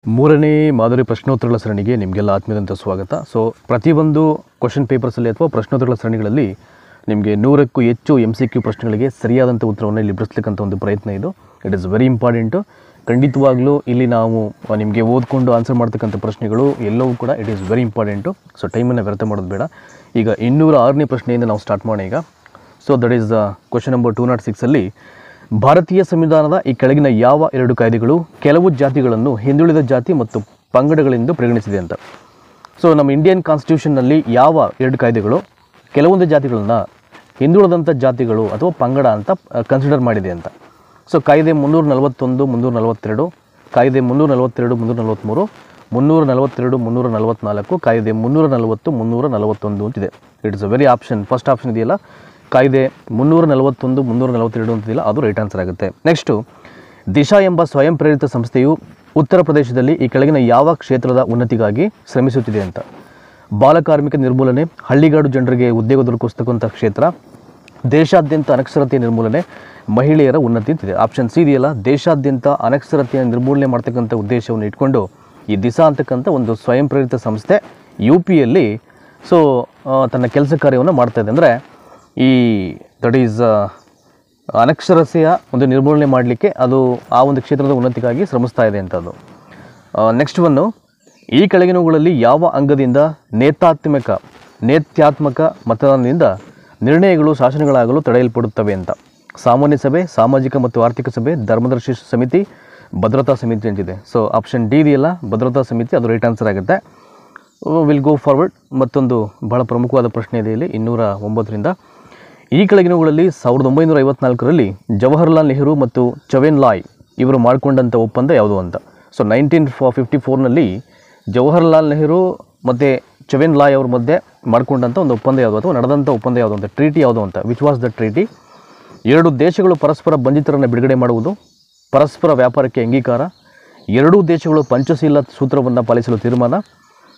ಮೂರನೇ ಮಾದರಿ ಪ್ರಶ್ನೋತ್ತರಗಳ ಸರಣಿಗೆ ನಿಮಗೆಲ್ಲ ಆತ್ಮೀಯದಂತ ಸ್ವಾಗತ. ಸೊ ಪ್ರತಿಯೊಂದು ಕ್ವಶನ್ ಪೇಪರ್ಸಲ್ಲಿ ಅಥವಾ ಪ್ರಶ್ನೋತ್ತರಗಳ ಸರಣಿಗಳಲ್ಲಿ ನಿಮಗೆ 100ಕ್ಕೂ ಹೆಚ್ಚು MCQ ಪ್ರಶ್ನೆಗಳಿಗೆ ಸರಿಯಾದಂಥ ಉತ್ತರವನ್ನು ಇಲ್ಲಿ ಬಿಡಿಸ್ಲಿಕ್ಕಂಥ ಒಂದು ಪ್ರಯತ್ನ ಇದು. It is very important. ಖಂಡಿತವಾಗ್ಲೂ ಇಲ್ಲಿ ನಾವು ನಿಮಗೆ ಓದ್ಕೊಂಡು ಆನ್ಸರ್ ಮಾಡ್ತಕ್ಕಂಥ ಪ್ರಶ್ನೆಗಳು ಎಲ್ಲವೂ ಕೂಡ it is very important. So ಟೈಮನ್ನು ವ್ಯರ್ಥ ಮಾಡೋದು ಬೇಡ. ಈಗ 206ನೇ ಪ್ರಶ್ನೆಯಿಂದ ನಾವು ಸ್ಟಾರ್ಟ್ ಮಾಡೋಣ ಈಗ. So that is question number 206ಅಲ್ಲಿ ಭಾರತೀಯ ಸಂವಿಧಾನದ ಈ ಕೆಳಗಿನ ಯಾವ ಎರಡು ಕಾಯ್ದೆಗಳು ಕೆಲವು ಜಾತಿಗಳನ್ನು ಹಿಂದುಳಿದ ಜಾತಿ ಮತ್ತು ಪಂಗಡಗಳೆಂದು ಪರಿಗಣಿಸಿದೆ ಅಂತ. ಸೊ ನಮ್ಮ ಇಂಡಿಯನ್ ಕಾನ್ಸ್ಟಿಟ್ಯೂಷನ್ನಲ್ಲಿ ಯಾವ ಎರಡು ಕಾಯ್ದೆಗಳು ಕೆಲವೊಂದು ಜಾತಿಗಳನ್ನು ಹಿಂದುಳಿದಂಥ ಜಾತಿಗಳು ಅಥವಾ ಪಂಗಡ ಅಂತ ಕನ್ಸಿಡರ್ ಮಾಡಿದೆ ಅಂತ. ಸೊ ಕಾಯ್ದೆ 341, 342, ಕಾಯ್ದೆ 342, 343, 342, 344, ಕಾಯ್ದೆ 340, 341 ಅಂತಿದೆ. It is a very option. First option ಇದೆಯಲ್ಲ, ಕಾಯ್ದೆ 341, 342 ಅಂತಿದೆಯಲ್ಲ, ಅದು ರೈಟ್ ಆನ್ಸರ್ ಆಗುತ್ತೆ. ನೆಕ್ಸ್ಟು, ದಿಶಾ ಎಂಬ ಸ್ವಯಂ ಪ್ರೇರಿತ ಸಂಸ್ಥೆಯು ಉತ್ತರ ಪ್ರದೇಶದಲ್ಲಿ ಈ ಕೆಳಗಿನ ಯಾವ ಕ್ಷೇತ್ರದ ಉನ್ನತಿಗಾಗಿ ಶ್ರಮಿಸುತ್ತಿದೆ ಅಂತ. ಬಾಲಕಾರ್ಮಿಕ ನಿರ್ಮೂಲನೆ, ಹಳ್ಳಿಗಾಡು ಜನರಿಗೆ ಉದ್ಯೋಗ ದೊರಕಿಸ್ತಕ್ಕಂಥ ಕ್ಷೇತ್ರ, ದೇಶಾದ್ಯಂತ ಅನಕ್ಷರತೆಯ ನಿರ್ಮೂಲನೆ, ಮಹಿಳೆಯರ ಉನ್ನತಿ ಅಂತಿದೆ. ಆಪ್ಷನ್ ಸಿ ಇದೆಯಲ್ಲ, ದೇಶಾದ್ಯಂತ ಅನಕ್ಷರತೆಯ ನಿರ್ಮೂಲನೆ ಮಾಡ್ತಕ್ಕಂಥ ಉದ್ದೇಶವನ್ನು ಇಟ್ಕೊಂಡು ಈ ದಿಶಾ ಅಂತಕ್ಕಂಥ ಒಂದು ಸ್ವಯಂ ಪ್ರೇರಿತ ಸಂಸ್ಥೆ UPಯಲ್ಲಿ ಸೊ ತನ್ನ ಕೆಲಸ ಕಾರ್ಯವನ್ನು ಮಾಡ್ತಾಯಿದೆ. ಅಂದರೆ ಈ ದಟ್ ಈಸ್ ಅನಕ್ಷರತೆಯ ಒಂದು ನಿರ್ಮೂಲನೆ ಮಾಡಲಿಕ್ಕೆ ಅದು ಆ ಒಂದು ಕ್ಷೇತ್ರದ ಉನ್ನತಿಗಾಗಿ ಶ್ರಮಿಸ್ತಾ ಇದೆ ಅಂತದ್ದು. ನೆಕ್ಸ್ಟ್ ಒನ್ನು, ಈ ಕೆಳಗಿನವುಗಳಲ್ಲಿ ಯಾವ ಅಂಗದಿಂದ ನೇತ್ಯಾತ್ಮಕ ಮತದಾನದಿಂದ ನಿರ್ಣಯಗಳು ಶಾಸನಗಳಾಗಲು ತಡೆಯಲ್ಪಡುತ್ತವೆ ಅಂತ. ಸಾಮಾನ್ಯ ಸಭೆ, ಸಾಮಾಜಿಕ ಮತ್ತು ಆರ್ಥಿಕ ಸಭೆ, ಧರ್ಮದರ್ಶಿ ಸಮಿತಿ, ಭದ್ರತಾ ಸಮಿತಿ ಅಂತಿದೆ. ಸೊ ಆಪ್ಷನ್ ಡಿ ಇದೆಯಲ್ಲ, ಭದ್ರತಾ ಸಮಿತಿ, ಅದು ರೈಟ್ ಆನ್ಸರ್ ಆಗುತ್ತೆ. Will go forward. ಮತ್ತೊಂದು ಬಹಳ ಪ್ರಮುಖವಾದ ಪ್ರಶ್ನೆ ಇದೆ ಇಲ್ಲಿ 209ರಿಂದ. ಈ ಕೆಳಗಿನವುಗಳಲ್ಲಿ 1954ರಲ್ಲಿ ಜವಾಹರ್ಲಾಲ್ ನೆಹರು ಮತ್ತು ಚವೆನ್ ಲಾಯ್ ಇವರು ಮಾಡಿಕೊಂಡಂಥ ಒಪ್ಪಂದ ಯಾವುದು ಅಂತ. ಸೊ 1954ನಲ್ಲಿ ಜವಾಹರ್ಲಾಲ್ ನೆಹರು ಮತ್ತು ಚವೆನ್ ಲಾಯ್ ಅವ್ರ ಮಧ್ಯೆ ಮಾಡಿಕೊಂಡಂಥ ಒಂದು ಒಪ್ಪಂದ ಯಾವುದು ಅಥವಾ ನಡೆದಂಥ ಒಪ್ಪಂದ ಯಾವುದು ಅಂತ, ಟ್ರೀಟಿ ಯಾವುದು ಅಂತ. Which was the treaty? ಎರಡು ದೇಶಗಳು ಪರಸ್ಪರ ಬಂಧಿತರನ್ನು ಬಿಡುಗಡೆ ಮಾಡುವುದು, ಪರಸ್ಪರ ವ್ಯಾಪಾರಕ್ಕೆ ಅಂಗೀಕಾರ, ಎರಡೂ ದೇಶಗಳು ಪಂಚಶೀಲ ಸೂತ್ರವನ್ನು ಪಾಲಿಸಲು ತೀರ್ಮಾನ,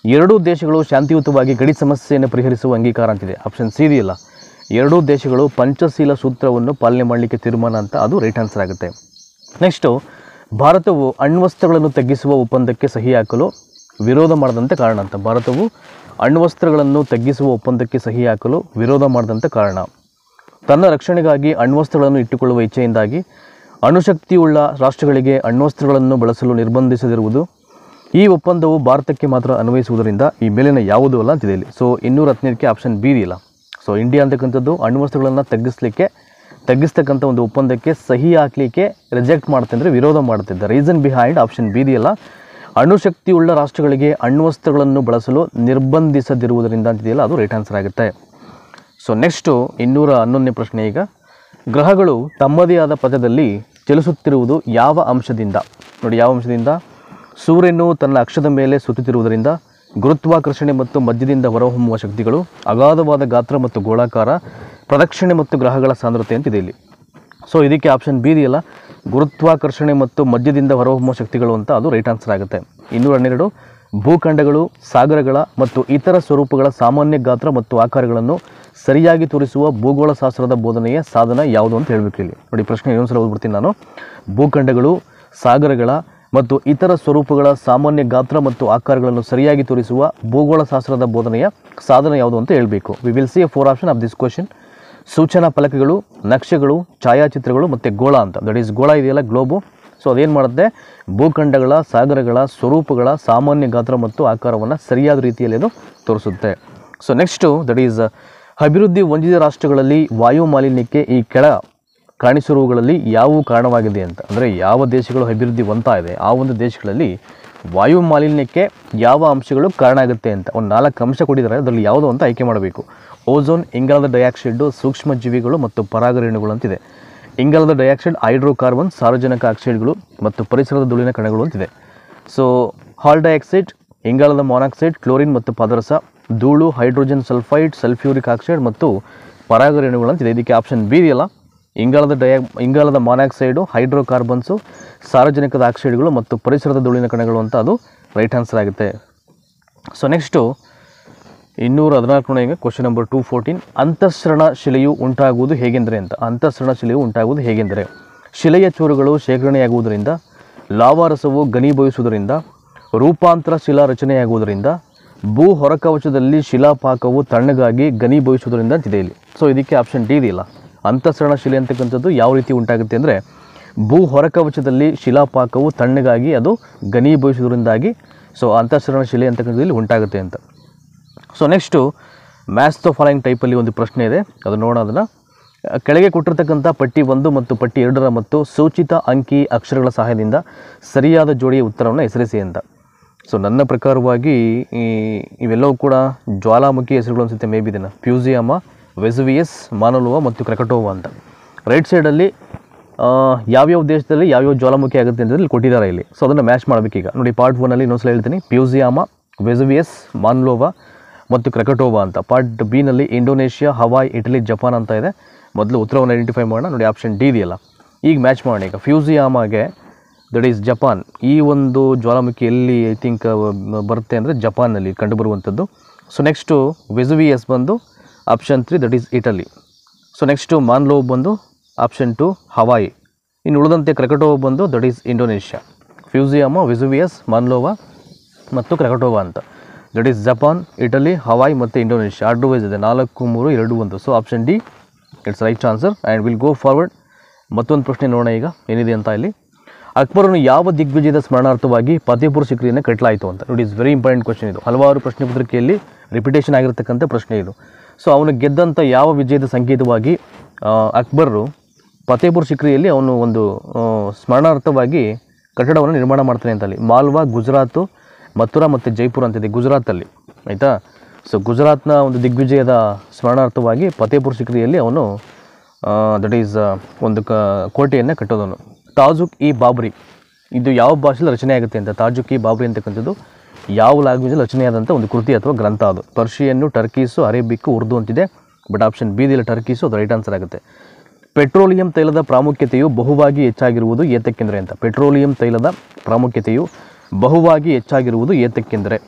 ಎರಡೂ ದೇಶಗಳು ಶಾಂತಿಯುತವಾಗಿ ಗಡಿ ಸಮಸ್ಯೆಯನ್ನು ಪರಿಹರಿಸುವ ಅಂಗೀಕಾರ ಅಂತಿದೆ. ಆಪ್ಷನ್ ಸಿ ಇದೆಯಲ್ಲ, ಎರಡೂ ದೇಶಗಳು ಪಂಚಶೀಲ ಸೂತ್ರವನ್ನು ಪಾಲನೆ ಮಾಡಲಿಕ್ಕೆ ತೀರ್ಮಾನ ಅಂತ, ಅದು ರೈಟ್ ಆನ್ಸರ್ ಆಗುತ್ತೆ. ನೆಕ್ಸ್ಟು, ಭಾರತವು ಅಣ್ವಸ್ತ್ರಗಳನ್ನು ತಗ್ಗಿಸುವ ಒಪ್ಪಂದಕ್ಕೆ ಸಹಿ ಹಾಕಲು ವಿರೋಧ ಮಾಡದಂತೆ ಕಾರಣ ಅಂತ. ಭಾರತವು ಅಣ್ವಸ್ತ್ರಗಳನ್ನು ತಗ್ಗಿಸುವ ಒಪ್ಪಂದಕ್ಕೆ ಸಹಿ ಹಾಕಲು ವಿರೋಧ ಮಾಡದಂಥ ಕಾರಣ, ತನ್ನ ರಕ್ಷಣೆಗಾಗಿ ಅಣ್ವಸ್ತ್ರಗಳನ್ನು ಇಟ್ಟುಕೊಳ್ಳುವ ಇಚ್ಛೆಯಿಂದಾಗಿ ಅಣುಶಕ್ತಿಯುಳ್ಳ ರಾಷ್ಟ್ರಗಳಿಗೆ ಅಣ್ವಸ್ತ್ರಗಳನ್ನು ಬಳಸಲು ನಿರ್ಬಂಧಿಸದಿರುವುದು, ಈ ಒಪ್ಪಂದವು ಭಾರತಕ್ಕೆ ಮಾತ್ರ ಅನ್ವಯಿಸುವುದರಿಂದ ಈ ಮೇಲಿನ ಯಾವುದೂ ಅಲ್ಲ ಅಂತಿದೆ ಇಲ್ಲಿ. ಸೊ 215ಕ್ಕೆ ಆಪ್ಷನ್ ಬಿ ಇದೆಯಲ್ಲ. ಸೊ ಇಂಡಿಯಾ ಅಂತಕ್ಕಂಥದ್ದು ಅಣ್ವಸ್ತ್ರಗಳನ್ನು ತಗ್ಗಿಸ್ತಕ್ಕಂಥ ಒಂದು ಒಪ್ಪಂದಕ್ಕೆ ಸಹಿ ಹಾಕಲಿಕ್ಕೆ ರಿಜೆಕ್ಟ್ ಮಾಡುತ್ತೆ, ಅಂದರೆ ವಿರೋಧ ಮಾಡುತ್ತೆ. The reason behind option B ಇದೆಯಲ್ಲ, ಅಣುಶಕ್ತಿಯುಳ್ಳ ರಾಷ್ಟ್ರಗಳಿಗೆ ಅಣ್ವಸ್ತ್ರಗಳನ್ನು ಬಳಸಲು ನಿರ್ಬಂಧಿಸದಿರುವುದರಿಂದ ಅಂತಿದೆಯಲ್ಲ, ಅದು ರೈಟ್ ಆನ್ಸರ್ ಆಗುತ್ತೆ. ಸೊ ನೆಕ್ಸ್ಟು 211ನೇ ಪ್ರಶ್ನೆ. ಈಗ ಗ್ರಹಗಳು ತಮ್ಮದೇ ಆದ ಪಥದಲ್ಲಿ ಚಲಿಸುತ್ತಿರುವುದು ಯಾವ ಅಂಶದಿಂದ? ನೋಡಿ, ಯಾವ ಅಂಶದಿಂದ? ಸೂರ್ಯನು ತನ್ನ ಅಕ್ಷದ ಮೇಲೆ ಸುತ್ತುತ್ತಿರುವುದರಿಂದ, ಗುರುತ್ವಾಕರ್ಷಣೆ ಮತ್ತು ಮಧ್ಯದಿಂದ ಹೊರಹೊಮ್ಮುವ ಶಕ್ತಿಗಳು, ಅಗಾಧವಾದ ಗಾತ್ರ ಮತ್ತು ಗೋಳಾಕಾರ, ಪ್ರದಕ್ಷಿಣೆ ಮತ್ತು ಗ್ರಹಗಳ ಸಾಂದ್ರತೆ ಅಂತಿದೆ ಇಲ್ಲಿ. ಸೊ ಇದಕ್ಕೆ ಆಪ್ಷನ್ ಬಿ ಇದೆಯಲ್ಲ, ಗುರುತ್ವಾಕರ್ಷಣೆ ಮತ್ತು ಮಧ್ಯದಿಂದ ಹೊರಹೊಮ್ಮುವ ಶಕ್ತಿಗಳು ಅಂತ, ಅದು ರೈಟ್ ಆನ್ಸರ್ ಆಗುತ್ತೆ. 212, ಭೂಖಂಡಗಳು, ಸಾಗರಗಳ ಮತ್ತು ಇತರ ಸ್ವರೂಪಗಳ ಸಾಮಾನ್ಯ ಗಾತ್ರ ಮತ್ತು ಆಕಾರಗಳನ್ನು ಸರಿಯಾಗಿ ತೋರಿಸುವ ಭೂಗೋಳಶಾಸ್ತ್ರದ ಬೋಧನೆಯ ಸಾಧನ ಯಾವುದು ಅಂತ ಹೇಳಬೇಕು ಇಲ್ಲಿ. ನೋಡಿ, ಪ್ರಶ್ನೆ ಇನ್ನೊಂದ್ಸಲ ಓದ್ಬಿಡ್ತೀನಿ ನಾನು. ಭೂಖಂಡಗಳು, ಸಾಗರಗಳ ಮತ್ತು ಇತರ ಸ್ವರೂಪಗಳ ಸಾಮಾನ್ಯ ಗಾತ್ರ ಮತ್ತು ಆಕಾರಗಳನ್ನು ಸರಿಯಾಗಿ ತೋರಿಸುವ ಭೂಗೋಳಶಾಸ್ತ್ರದ ಬೋಧನೆಯ ಸಾಧನ ಯಾವುದು ಅಂತ ಹೇಳಬೇಕು. We will see A 4 option of this question. ಸೂಚನಾ ಫಲಕಗಳು, ನಕ್ಷೆಗಳು, ಛಾಯಾಚಿತ್ರಗಳು ಮತ್ತು ಗೋಳ ಅಂತ. ದಟ್ ಈಸ್ ಗೋಳ ಇದೆಯಲ್ಲ, ಗ್ಲೋಬು. ಸೊ ಅದೇನು ಮಾಡುತ್ತೆ? ಭೂಖಂಡಗಳ, ಸಾಗರಗಳ, ಸ್ವರೂಪಗಳ ಸಾಮಾನ್ಯ ಗಾತ್ರ ಮತ್ತು ಆಕಾರವನ್ನು ಸರಿಯಾದ ರೀತಿಯಲ್ಲಿ ಅದು ತೋರಿಸುತ್ತೆ. ಸೊ ನೆಕ್ಸ್ಟು, ದಟ್ ಈಸ್ ಅಭಿವೃದ್ಧಿ ಹೊಂದಿದ ರಾಷ್ಟ್ರಗಳಲ್ಲಿ ವಾಯು ಮಾಲಿನ್ಯಕ್ಕೆ ಈ ಕೆಳ ಕಾಣಿಸಿರುವುಗಳಲ್ಲಿ ಯಾವುವು ಕಾರಣವಾಗಿದೆ ಅಂತ. ಅಂದರೆ ಯಾವ ದೇಶಗಳು ಅಭಿವೃದ್ಧಿ ಹೊಂದ್ತಾ ಇದೆ ಆ ಒಂದು ದೇಶಗಳಲ್ಲಿ ವಾಯು ಮಾಲಿನ್ಯಕ್ಕೆ ಯಾವ ಅಂಶಗಳು ಕಾರಣ ಆಗುತ್ತೆ ಅಂತ ಒಂದು 4 ಅಂಶ ಕೊಟ್ಟಿದ್ದಾರೆ. ಅದರಲ್ಲಿ ಯಾವುದೋ ಅಂತ ಆಯ್ಕೆ ಮಾಡಬೇಕು. ಓಝೋನ್, ಇಂಗಾಲದ ಡೈಆಕ್ಸೈಡು, ಸೂಕ್ಷ್ಮ ಜೀವಿಗಳು ಮತ್ತು ಪರಾಗರೇಣುಗಳು ಅಂತಿದೆ. ಇಂಗಾಲದ ಡೈಆಕ್ಸೈಡ್, ಹೈಡ್ರೋಕಾರ್ಬನ್, ಸಾರಜನಕ ಆಕ್ಸೈಡ್ಗಳು ಮತ್ತು ಪರಿಸರದ ಧೂಳಿನ ಕಣಗಳು ಅಂತಿದೆ. ಸೊ ಹಾಲ್ ಡೈಆಕ್ಸೈಡ್, ಇಂಗಾಲದ ಮಾನಾಕ್ಸೈಡ್, ಕ್ಲೋರಿನ್ ಮತ್ತು ಪಾದರಸ, ಧೂಳು, ಹೈಡ್ರೋಜನ್ ಸಲ್ಫೈಡ್, ಸಲ್ಫ್ಯೂರಿಕ್ ಆಕ್ಸೈಡ್ ಮತ್ತು ಪರಾಗರೇಣುಗಳು ಅಂತಿದೆ. ಇದಕ್ಕೆ ಆಪ್ಷನ್ ಬಿ ಇದೆಯಲ್ಲ, ಇಂಗಾಲದ ಮಾನಾಕ್ಸೈಡು, ಹೈಡ್ರೋಕಾರ್ಬನ್ಸು, ಸಾರಜನಕದ ಆಕ್ಸೈಡ್ಗಳು ಮತ್ತು ಪರಿಸರದ ಧೂಳಿನ ಕಣಗಳು ಅಂತ, ಅದು ರೈಟ್ ಆನ್ಸರ್ ಆಗುತ್ತೆ. ಸೊ ನೆಕ್ಸ್ಟು 214ನೇ ಕ್ವಶನ್ ನಂಬರ್ 214. ಅಂತಃಸ್ರಣ ಶಿಲೆಯು ಉಂಟಾಗುವುದು ಹೇಗೆಂದರೆ ಅಂತ. ಅಂತಃಸ್ರಣ ಶಿಲೆಯು ಉಂಟಾಗುವುದು ಹೇಗೆಂದರೆ, ಶಿಲೆಯ ಚೂರುಗಳು ಶೇಖರಣೆಯಾಗುವುದರಿಂದ, ಲಾವಾರಸವು ಘನೀಭವಿಸುವುದರಿಂದ, ರೂಪಾಂತರ ಶಿಲಾ ರಚನೆಯಾಗುವುದರಿಂದ, ಭೂ ಹೊರಕವಚದಲ್ಲಿ ಶಿಲಾಪಾಕವು ತಣ್ಣಗಾಗಿ ಘನೀಭವಿಸುವುದರಿಂದ ಅಂತಿದೆ ಇಲ್ಲಿ. ಸೊ ಇದಕ್ಕೆ ಆಪ್ಷನ್ ಡಿ ಇದೆಯಲ್ಲ, ಅಂತಃಸರಣ ಶಿಲೆ ಅಂತಕ್ಕಂಥದ್ದು ಯಾವ ರೀತಿ ಉಂಟಾಗುತ್ತೆ ಅಂದರೆ ಭೂ ಹೊರಕವಚದಲ್ಲಿ ಶಿಲಾಪಾಕವು ತಣ್ಣಗಾಗಿ ಅದು ಘನೀಭವಿಸುವುದರಿಂದಾಗಿ ಸೊ ಅಂತಃಸರಣ ಶಿಲೆ ಅಂತಕ್ಕಂಥದ್ದು ಉಂಟಾಗುತ್ತೆ ಅಂತ. So next maths the following ಟೈಪಲ್ಲಿ ಒಂದು ಪ್ರಶ್ನೆ ಇದೆ, ಅದು ನೋಡೋಣ. ಅದನ್ನು ಕೆಳಗೆ ಕೊಟ್ಟಿರ್ತಕ್ಕಂಥ ಪಟ್ಟಿ 1 ಮತ್ತು ಪಟ್ಟಿ 2ರ ಮತ್ತು ಸೂಚಿತ ಅಂಕಿ ಅಕ್ಷರಗಳ ಸಹಾಯದಿಂದ ಸರಿಯಾದ ಜೋಡಿಯ ಉತ್ತರವನ್ನು ಹೆಸರಿಸಿ ಅಂತ. ಸೊ ನನ್ನ ಪ್ರಕಾರವಾಗಿ ಇವೆಲ್ಲವೂ ಕೂಡ ಜ್ವಾಲಾಮುಖಿ ಹೆಸರುಗಳು ಅನಿಸುತ್ತೆ, ಮೇ ಬಿ ಇದನ್ನು ಫ್ಯೂಸಿಯಾಮ, ವೆಸುವಿಯಸ್, ಮಾನೋಲೋವಾ ಮತ್ತು ಕ್ರಕಟೋವಾ ಅಂತ. ರೈಟ್ ಸೈಡಲ್ಲಿ ಯಾವ್ಯಾವ ದೇಶದಲ್ಲಿ ಯಾವ್ಯಾವ ಜ್ವಾಲಾಮುಖಿ ಆಗುತ್ತೆ ಅಂತ ಇಲ್ಲಿ ಕೊಟ್ಟಿದ್ದಾರೆ ಇಲ್ಲಿ. ಸೊ ಅದನ್ನು ಮ್ಯಾಚ್ ಮಾಡಬೇಕೀಗ ನೋಡಿ. ಪಾರ್ಟ್ 1ಅಲ್ಲಿ ಇನ್ನೊಂದ್ಸಲ ಹೇಳ್ತೀನಿ, ಫ್ಯೂಸಿಯಾಮ, ವೆಸುವಿಯಸ್, ಮಾನೋಲೋವಾ ಮತ್ತು ಕ್ರಕಟೋವಾ ಅಂತ. ಪಾರ್ಟ್ ಬಿನಲ್ಲಿ ಇಂಡೋನೇಷ್ಯಾ, ಹವಾಯ್, ಇಟಲಿ, ಜಪಾನ್ ಅಂತ ಇದೆ. ಮೊದಲು ಉತ್ತರವನ್ನು ಐಡೆಂಟಿಫೈ ಮಾಡೋಣ. ನೋಡಿ ಆಪ್ಷನ್ ಡಿ ಇದೆಯಲ್ಲ, ಈಗ ಮ್ಯಾಚ್ ಮಾಡೋಣ. ಈಗ ಫ್ಯೂಸಿಯಾಮಾಗೆ ದಟ್ ಈಸ್ ಜಪಾನ್, ಈ ಒಂದು ಜ್ವಾಲಾಮುಖಿ ಎಲ್ಲಿ ಐ ಥಿಂಕ್ ಬರುತ್ತೆ ಅಂದರೆ ಜಪಾನ್ನಲ್ಲಿ ಕಂಡುಬರುವಂಥದ್ದು. ಸೊ ನೆಕ್ಸ್ಟು ವೆಸುವಿಯಸ್ ಬಂದು option 3 that is Italy. So next Mauna Loa ಬಂದು ಆಪ್ಷನ್ 2 ಹವಾಯಿ. ಇನ್ನು ಉಳಿದಂತೆ ಕ್ರಕಟೋವಾ ಬಂದು that is Indonesia. Fujiyama, Vesuvius, Mauna Loa ಮತ್ತು ಕ್ರಕಟೋವಾ ಅಂತ. That is Japan, Italy, Hawaii ಮತ್ತು ಇಂಡೋನೇಷ್ಯಾ. ಆರ್ಡರ್ ವೈಸ್ ಇದೆ 4, 3, 2, 1. So option D it's right answer and will go forward. ಮತ್ತೊಂದು ಪ್ರಶ್ನೆ ನೋಡೋಣ ಈಗ ಏನಿದೆ ಅಂತ. ಇಲ್ಲಿ ಅಕ್ಬರನು ಯಾವ ದಿಗ್ವಿಜಯದ ಸ್ಮರಣಾರ್ಥವಾಗಿ ಫತೇಪುರ್ ಸಿಕ್ರಿಯನ್ನು ಕಟ್ಟಲಾಯಿತು ಅಂತ. ನೋಡಿ ಇಸ್ ವೆರಿ ಇಂಪಾರ್ಟೆಂಟ್ ಕ್ವಶನ್ ಇದು. ಹಲವಾರು ಪ್ರಶ್ನೆ ಪತ್ರಿಕೆಯಲ್ಲಿ ರಿಪಿಟೇಷನ್ ಆಗಿರ್ತಕ್ಕಂಥ ಪ್ರಶ್ನೆ ಇದು. ಸೊ ಅವನು ಗೆದ್ದಂಥ ಯಾವ ವಿಜಯದ ಸಂಕೇತವಾಗಿ ಅಕ್ಬರರು ಫತೇಪುರ್ ಸಿಕ್ರಿಯಲ್ಲಿ ಅವನು ಒಂದು ಸ್ಮರಣಾರ್ಥವಾಗಿ ಕಟ್ಟಡವನ್ನು ನಿರ್ಮಾಣ ಮಾಡ್ತಾನೆ ಅಂತ. ಅಲ್ಲಿ ಮಾಲ್ವಾ, ಗುಜರಾತು, ಮಥುರಾ ಮತ್ತು ಜೈಪುರ ಅಂತಿದೆ ಗುಜರಾತಲ್ಲಿ, ಆಯಿತಾ. ಸೊ ಗುಜರಾತ್ನ ಒಂದು ದಿಗ್ವಿಜಯದ ಸ್ಮರಣಾರ್ಥವಾಗಿ ಫತೇಪುರ್ ಸಿಕ್ರಿಯಲ್ಲಿ ಅವನು ದಟ್ ಈಸ್ ಒಂದು ಕೋಟೆಯನ್ನು ಕಟ್ಟೋದವನು. ತಾಜುಕ್ ಇ ಬಾಬ್ರಿ ಇದು ಯಾವ ಭಾಷೆಯಲ್ಲಿ ರಚನೆ ಆಗುತ್ತೆ ಅಂತ. ತಾಜುಕ್ ಇ ಬಾಬ್ರಿ ಅಂತಕ್ಕಂಥದ್ದು ಯಾವ ಲ್ಯಾಂಗ್ವೇಜಲ್ಲಿ ರಚನೆಯಾದಂಥ ಒಂದು ಕೃತಿ ಅಥವಾ ಗ್ರಂಥ ಅದು. ಪರ್ಷಿಯನ್ನು, ಟರ್ಕೀಸು, ಅರೇಬಿಕ್ಕು, ಉರ್ದು ಅಂತಿದೆ. ಬಟ್ ಆಪ್ಷನ್ ಬಿ ದಿಲ್ಲ ಟರ್ಕೀಸು, ಅದು ರೈಟ್ ಆನ್ಸರ್ ಆಗುತ್ತೆ. ಪೆಟ್ರೋಲಿಯಂ ತೈಲದ ಪ್ರಾಮುಖ್ಯತೆಯು ಬಹುವಾಗಿ ಹೆಚ್ಚಾಗಿರುವುದು ಏತಕ್ಕೆಂದರೆ ಅಂತ. ಪೆಟ್ರೋಲಿಯಂ ತೈಲದ ಪ್ರಾಮುಖ್ಯತೆಯು ಬಹುವಾಗಿ ಹೆಚ್ಚಾಗಿರುವುದು ಏತಕ್ಕೆಂದರೆ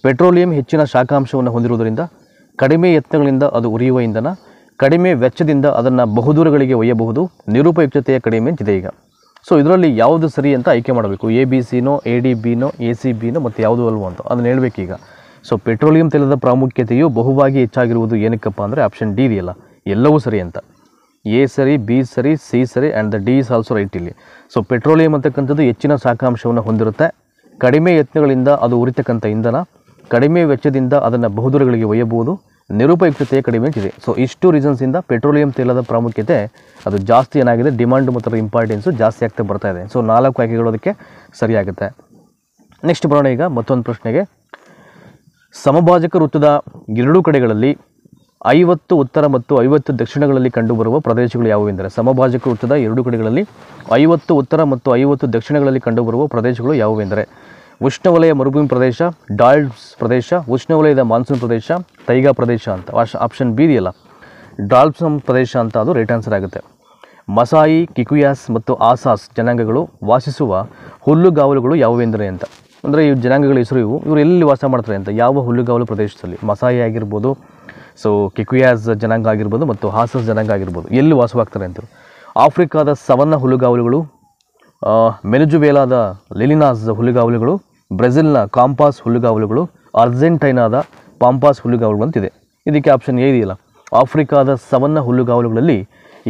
ಪೆಟ್ರೋಲಿಯಂ ಹೆಚ್ಚಿನ ಶಾಖಾಂಶವನ್ನು ಹೊಂದಿರುವುದರಿಂದ, ಕಡಿಮೆ ಯತ್ನಗಳಿಂದ ಅದು ಉರಿಯುವ ಇಂಧನ, ಕಡಿಮೆ ವೆಚ್ಚದಿಂದ ಅದನ್ನು ಬಹುದೂರಗಳಿಗೆ ಒಯ್ಯಬಹುದು, ನಿರುಪಯುಕ್ತತೆಯ ಕಡಿಮೆ ಅಂತಿದೆ ಈಗ. ಸೊ ಇದರಲ್ಲಿ ಯಾವುದು ಸರಿ ಅಂತ ಆಯ್ಕೆ ಮಾಡಬೇಕು. ಎ ಬಿ ಸಿನೋ, ಎ ಡಿ ಬಿನೋ, ಎ ಸಿ ಬಿನೋ ಮತ್ತು ಯಾವುದು ಅಲ್ವೋ ಅಂತ ಅದನ್ನು ಹೇಳಬೇಕೀಗ. ಸೊ ಪೆಟ್ರೋಲಿಯಂ ತೈಲದ ಪ್ರಾಮುಖ್ಯತೆಯು ಬಹುವಾಗಿ ಹೆಚ್ಚಾಗಿರುವುದು ಏನಕ್ಕಪ್ಪ ಅಂದರೆ ಆಪ್ಷನ್ ಡಿ ಇದೆಯಲ್ಲ, ಎಲ್ಲವೂ ಸರಿ ಅಂತ. ಎ ಸರಿ, ಬಿ ಸರಿ, ಸಿ ಸರಿ and the D is also right ಇಲ್ಲಿ. ಸೊ ಪೆಟ್ರೋಲಿಯಂ ಅಂತಕ್ಕಂಥದ್ದು ಹೆಚ್ಚಿನ ಶಾಖಾಂಶವನ್ನು ಹೊಂದಿರುತ್ತೆ, ಕಡಿಮೆ ಯತ್ನಗಳಿಂದ ಅದು ಉರಿತಕ್ಕಂಥ ಇಂಧನ, ಕಡಿಮೆ ವೆಚ್ಚದಿಂದ ಅದನ್ನು ಬಹುದೂರಗಳಿಗೆ ಒಯ್ಯಬಹುದು, ನಿರುಪಯುಕ್ತತೆಯ ಕಡಿಮೆ ಅಂತಿದೆ. ಸೊ ಇಷ್ಟು ರೀಸನ್ಸಿಂದ ಪೆಟ್ರೋಲಿಯಂ ತೈಲದ ಪ್ರಾಮುಖ್ಯತೆ ಅದು ಜಾಸ್ತಿ ಏನಾಗಿದೆ, ಡಿಮಾಂಡ್ ಮತ್ತು ಇಂಪಾರ್ಟೆನ್ಸು ಜಾಸ್ತಿ ಆಗ್ತಾ ಬರ್ತಾ ಇದೆ. ಸೊ 4 ಆಯ್ಕೆಗಳು ಅದಕ್ಕೆ ಸರಿಯಾಗುತ್ತೆ. ನೆಕ್ಸ್ಟ್ ಬರೋಣ ಈಗ ಮತ್ತೊಂದು ಪ್ರಶ್ನೆಗೆ. ಸಮಭಾಜಕ ವೃತ್ತದ ಎರಡೂ ಕಡೆಗಳಲ್ಲಿ 50 ಉತ್ತರ ಮತ್ತು 50 ದಕ್ಷಿಣಗಳಲ್ಲಿ ಕಂಡುಬರುವ ಪ್ರದೇಶಗಳು ಯಾವುವೆಂದರೆ. ಸಮಭಾಜಕ ವೃತ್ತದ ಎರಡೂ ಕಡೆಗಳಲ್ಲಿ 50 ಉತ್ತರ ಮತ್ತು 50 ದಕ್ಷಿಣಗಳಲ್ಲಿ ಕಂಡುಬರುವ ಪ್ರದೇಶಗಳು ಯಾವುವೆಂದರೆ ಉಷ್ಣವಲಯ ಮರುಭೂಮಿ ಪ್ರದೇಶ, ಡಾಲ್ಡ್ಸ್ ಪ್ರದೇಶ, ಉಷ್ಣವಲಯದ ಮಾನ್ಸೂನ್ ಪ್ರದೇಶ, ತೈಗಾ ಪ್ರದೇಶ ಅಂತ. ಆಪ್ಷನ್ ಬಿ ಇದೆಯಲ್ಲ, ಡಾಲ್ಪ್ಸಮ್ ಪ್ರದೇಶ ಅಂತ, ಅದು ರೈಟ್ ಆನ್ಸರ್ ಆಗುತ್ತೆ. ಮಸಾಯಿ, ಕಿಕುಯಾಸ್ ಮತ್ತು ಆಸಾಸ್ ಜನಾಂಗಗಳು ವಾಸಿಸುವ ಹುಲ್ಲುಗಾವಲುಗಳು ಯಾವುವೆಂದರೆ ಅಂತ. ಅಂದರೆ ಈ ಜನಾಂಗಗಳ ಹೆಸರು ಇವರು ಎಲ್ಲಿ ವಾಸ ಮಾಡ್ತಾರೆ ಅಂತ, ಯಾವ ಹುಲ್ಲುಗಾವಲು ಪ್ರದೇಶದಲ್ಲಿ. ಮಸಾಯಿ ಆಗಿರ್ಬೋದು, ಸೊ ಕಿಕುಯಾಸ್ ಜನಾಂಗ ಆಗಿರ್ಬೋದು ಮತ್ತು ಆಸಾಸ್ ಜನಾಂಗ ಆಗಿರ್ಬೋದು, ಎಲ್ಲಿ ವಾಸವಾಗ್ತಾರೆ ಅಂತ. ಆಫ್ರಿಕಾದ ಸವನ್ನ ಹುಲ್ಲುಗಾವಲುಗಳು, ವೆನೆಜುವೆಲಾದ ಲೆಲಿನಾಸ್ ಹುಲ್ಲುಗಾವಲುಗಳು, ಬ್ರೆಜಿಲ್ನ ಕಾಂಪಾಸ್ ಹುಲ್ಲುಗಾವಲುಗಳು, ಅರ್ಜೆಂಟೈನಾದ ಪಾಂಪಾಸ್ ಹುಲ್ಲುಗಾವಲುಗಳು ಅಂತಿದೆ. ಇದಕ್ಕೆ ಆಪ್ಷನ್ ಎ ಇದೆಯಲ್ಲ, ಆಫ್ರಿಕಾದ ಸವನ್ನ ಹುಲ್ಲುಗಾವಲುಗಳಲ್ಲಿ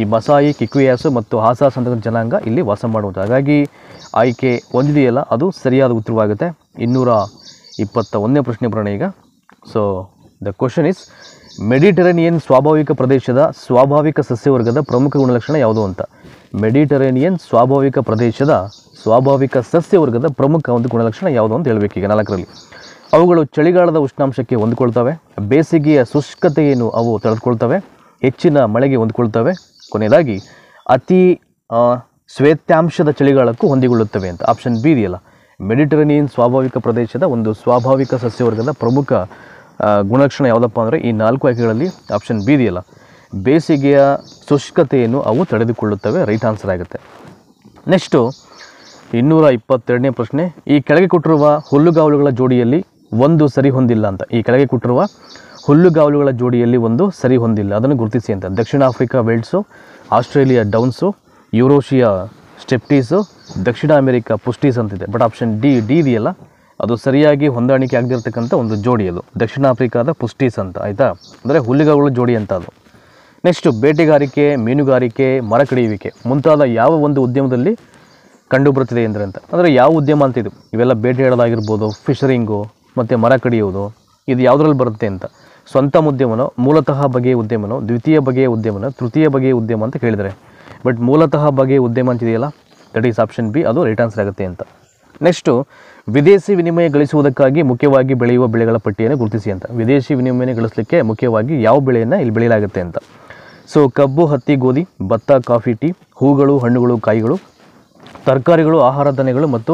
ಈ ಮಸಾಯಿ, ಕಿಕ್ವಿಯಾಸು ಮತ್ತು ಆಸಾಸ್ ಅಂತ ಜನಾಂಗ ಇಲ್ಲಿ ವಾಸ ಮಾಡುವುದು. ಹಾಗಾಗಿ ಆಯ್ಕೆ ಹೊಂದಿದೆಯಲ್ಲ ಅದು ಸರಿಯಾದ ಉತ್ತರವಾಗುತ್ತೆ. 221ನೇ ಪ್ರಶ್ನೆ ಬರೋಣ ಈಗ. So the question is Mediterranean ಸ್ವಾಭಾವಿಕ ಪ್ರದೇಶದ ಸ್ವಾಭಾವಿಕ ಸಸ್ಯವರ್ಗದ ಪ್ರಮುಖ ಗುಣಲಕ್ಷಣ ಯಾವುದು ಅಂತ. ಮೆಡಿಟರೇನಿಯನ್ ಸ್ವಾಭಾವಿಕ ಪ್ರದೇಶದ ಸ್ವಾಭಾವಿಕ ಸಸ್ಯವರ್ಗದ ಪ್ರಮುಖ ಒಂದು ಗುಣಲಕ್ಷಣ ಯಾವುದು ಅಂತ ಹೇಳಬೇಕೀಗ 4ರಲ್ಲಿ. ಅವುಗಳು ಚಳಿಗಾಲದ ಉಷ್ಣಾಂಶಕ್ಕೆ ಹೊಂದಿಕೊಳ್ತವೆ, ಬೇಸಿಗೆಯ ಶುಷ್ಕತೆಯನ್ನು ಅವು ತಡೆದುಕೊಳ್ತವೆ, ಹೆಚ್ಚಿನ ಮಳೆಗೆ ಹೊಂದಿಕೊಳ್ತವೆ, ಕೊನೆಯದಾಗಿ ಅತಿ ಶ್ವೇತಾಂಶದ ಚಳಿಗಾಲಕ್ಕೂ ಹೊಂದಿಕೊಳ್ಳುತ್ತವೆ ಅಂತ. ಆಪ್ಷನ್ ಬಿ ಇದೆಯಲ್ಲ, ಮೆಡಿಟರೇನಿಯನ್ ಸ್ವಾಭಾವಿಕ ಪ್ರದೇಶದ ಒಂದು ಸ್ವಾಭಾವಿಕ ಸಸ್ಯವರ್ಗದ ಪ್ರಮುಖ ಗುಣಲಕ್ಷಣ ಯಾವುದಪ್ಪ ಅಂದರೆ ಈ 4 ಆಯ್ಕೆಗಳಲ್ಲಿ ಆಪ್ಷನ್ ಬಿ ಇದೆಯಲ್ಲ, ಬೇಸಿಗೆಯ ಶುಷ್ಕತೆಯನ್ನು ಅವು ತಡೆದುಕೊಳ್ಳುತ್ತವೆ, ರೈಟ್ ಆನ್ಸರ್ ಆಗುತ್ತೆ. ನೆಕ್ಸ್ಟು 222ನೇ ಪ್ರಶ್ನೆ. ಈ ಕೆಳಗೆ ಕೊಟ್ಟಿರುವ ಹುಲ್ಲುಗಾವಲುಗಳ ಜೋಡಿಯಲ್ಲಿ ಒಂದು ಸರಿ ಹೊಂದಿಲ್ಲ ಅಂತ. ಈ ಕೆಳಗೆ ಕೊಟ್ಟಿರುವ ಹುಲ್ಲುಗಾವಲುಗಳ ಜೋಡಿಯಲ್ಲಿ ಒಂದು ಸರಿ ಹೊಂದಿಲ್ಲ, ಅದನ್ನು ಗುರುತಿಸಿ ಅಂತ. ದಕ್ಷಿಣ ಆಫ್ರಿಕಾ ವೆಲ್ಡ್ಸು, ಆಸ್ಟ್ರೇಲಿಯಾ ಡೌನ್ಸು, ಯುರೋಷಿಯಾ ಸ್ಟೆಪ್ಟೀಸು, ದಕ್ಷಿಣ ಅಮೆರಿಕಾ ಪುಸ್ಟೀಸ್ ಅಂತಿದೆ. ಬಟ್ ಆಪ್ಷನ್ ಡಿ ಇದೆಯಲ್ಲ, ಅದು ಸರಿಯಾಗಿ ಹೊಂದಾಣಿಕೆ ಆಗದಿರ್ತಕ್ಕಂಥ ಒಂದು ಜೋಡಿ ಅದು. ದಕ್ಷಿಣ ಆಫ್ರಿಕಾದ ಪುಸ್ಟೀಸ್ ಅಂತ, ಆಯಿತಾ, ಅಂದರೆ ಹುಲ್ಲಿಗಗಳ ಜೋಡಿ ಅಂತ ಅದು. ನೆಕ್ಸ್ಟು ಬೇಟೆಗಾರಿಕೆ, ಮೀನುಗಾರಿಕೆ, ಮರ ಕಡಿಯುವಿಕೆ ಮುಂತಾದ ಯಾವ ಒಂದು ಉದ್ಯಮದಲ್ಲಿ ಕಂಡುಬರುತ್ತದೆ ಅಂದರೆ ಯಾವ ಉದ್ಯಮ ಅಂತ ಇದು? ಇವೆಲ್ಲ ಬೇಟೆಯಾಡೋದಾಗಿರ್ಬೋದು, ಫಿಶರಿಂಗು ಮತ್ತು ಮರ ಕಡಿಯೋದು, ಇದು ಯಾವುದ್ರಲ್ಲಿ ಬರುತ್ತೆ ಅಂತ. ಸ್ವಂತ ಉದ್ಯಮನೋ, ಮೂಲತಃ ಬಗೆಯ ಉದ್ಯಮನೋ, ದ್ವಿತೀಯ ಬಗೆಯ ಉದ್ಯಮನೋ, ತೃತೀಯ ಬಗೆಯ ಉದ್ಯಮ ಅಂತ ಕೇಳಿದರೆ, ಬಟ್ ಮೂಲತಃ ಬಗೆಯ ಉದ್ಯಮ ಅಂತಿದೆಯಲ್ಲ, ದಟ್ ಈಸ್ ಆಪ್ಷನ್ ಬಿ, ಅದು ರೈಟ್ ಆನ್ಸರ್ ಆಗುತ್ತೆ ಅಂತ. ನೆಕ್ಸ್ಟು ವಿದೇಶಿ ವಿನಿಮಯ ಗಳಿಸುವುದಕ್ಕಾಗಿ ಮುಖ್ಯವಾಗಿ ಬೆಳೆಯುವ ಬೆಳೆಗಳ ಪಟ್ಟಿಯನ್ನು ಗುರುತಿಸಿ ಅಂತ. ವಿದೇಶಿ ವಿನಿಮಯ ಗಳಿಸಲಿಕ್ಕೆ ಮುಖ್ಯವಾಗಿ ಯಾವ ಬೆಳೆಯನ್ನು ಇಲ್ಲಿ ಬೆಳೆಯಲಾಗುತ್ತೆ ಅಂತ. ಸೊ ಕಬ್ಬು, ಹತ್ತಿ, ಗೋಧಿ, ಭತ್ತ, ಕಾಫಿ, ಟೀ, ಹೂಗಳು, ಹಣ್ಣುಗಳು, ಕಾಯಿಗಳು, ತರಕಾರಿಗಳು, ಆಹಾರ ಧಾನ್ಯಗಳು ಮತ್ತು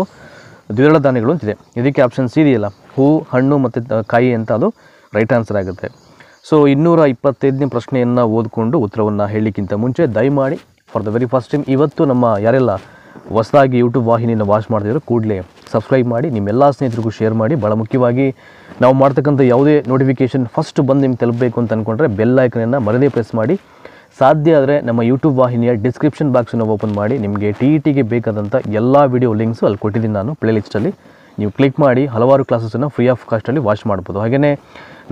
ದ್ವಿದಳ ಧಾನ್ಯಗಳು ಅಂತಿದೆ. ಇದಕ್ಕೆ ಆಪ್ಷನ್ ಸಿ ಇದೆಯಲ್ಲ, ಹೂ, ಹಣ್ಣು ಮತ್ತು ಕಾಯಿ ಅಂತ, ಅದು ರೈಟ್ ಆನ್ಸರ್ ಆಗುತ್ತೆ. ಸೊ 225ನೇ ಪ್ರಶ್ನೆಯನ್ನು ಓದಿಕೊಂಡು ಉತ್ತರವನ್ನು ಹೇಳಲಿಕ್ಕಿಂತ ಮುಂಚೆ ದಯಮಾಡಿ for the very first time ಇವತ್ತು ನಮ್ಮ ಯಾರೆಲ್ಲ ಹೊಸದಾಗಿ ಯೂಟ್ಯೂಬ್ ವಾಹಿನಿಯನ್ನು ವಾಚ್ ಮಾಡ್ತಿದ್ರು ಕೂಡಲೇ ಸಬ್ಸ್ಕ್ರೈಬ್ ಮಾಡಿ, ನಿಮ್ಮೆಲ್ಲ ಸ್ನೇಹಿತರಿಗೂ ಶೇರ್ ಮಾಡಿ. ಭಾಳ ಮುಖ್ಯವಾಗಿ ನಾವು ಮಾಡ್ತಕ್ಕಂಥ ಯಾವುದೇ ನೋಟಿಫಿಕೇಷನ್ ಫಸ್ಟ್ ಬಂದು ನಿಮ್ಗೆ ತಲುಪಬೇಕು ಅಂತ ಅಂದ್ಕೊಂಡ್ರೆ ಬೆಲ್ ಐಕನನ್ನು ಮರದೇ ಪ್ರೆಸ್ ಮಾಡಿ. ಸಾಧ್ಯ ಆದರೆ ನಮ್ಮ ಯೂಟ್ಯೂಬ್ ವಾಹಿನಿಯ ಡಿಸ್ಕ್ರಿಪ್ಷನ್ ಬಾಕ್ಸನ್ನು ಓಪನ್ ಮಾಡಿ, ನಿಮಗೆ TETಗೆ ಬೇಕಾದಂಥ ಎಲ್ಲ ವಿಡಿಯೋ ಲಿಂಕ್ಸು ಅಲ್ಲಿ ಕೊಟ್ಟಿದ್ದೀನಿ ನಾನು ಪ್ಲೇಲಿಸ್ಟಲ್ಲಿ. ನೀವು ಕ್ಲಿಕ್ ಮಾಡಿ ಹಲವಾರು ಕ್ಲಾಸಸನ್ನು ಫ್ರೀ ಆಫ್ ಕಾಸ್ಟಲ್ಲಿ ವಾಚ್ ಮಾಡ್ಬೋದು. ಹಾಗೆಯೇ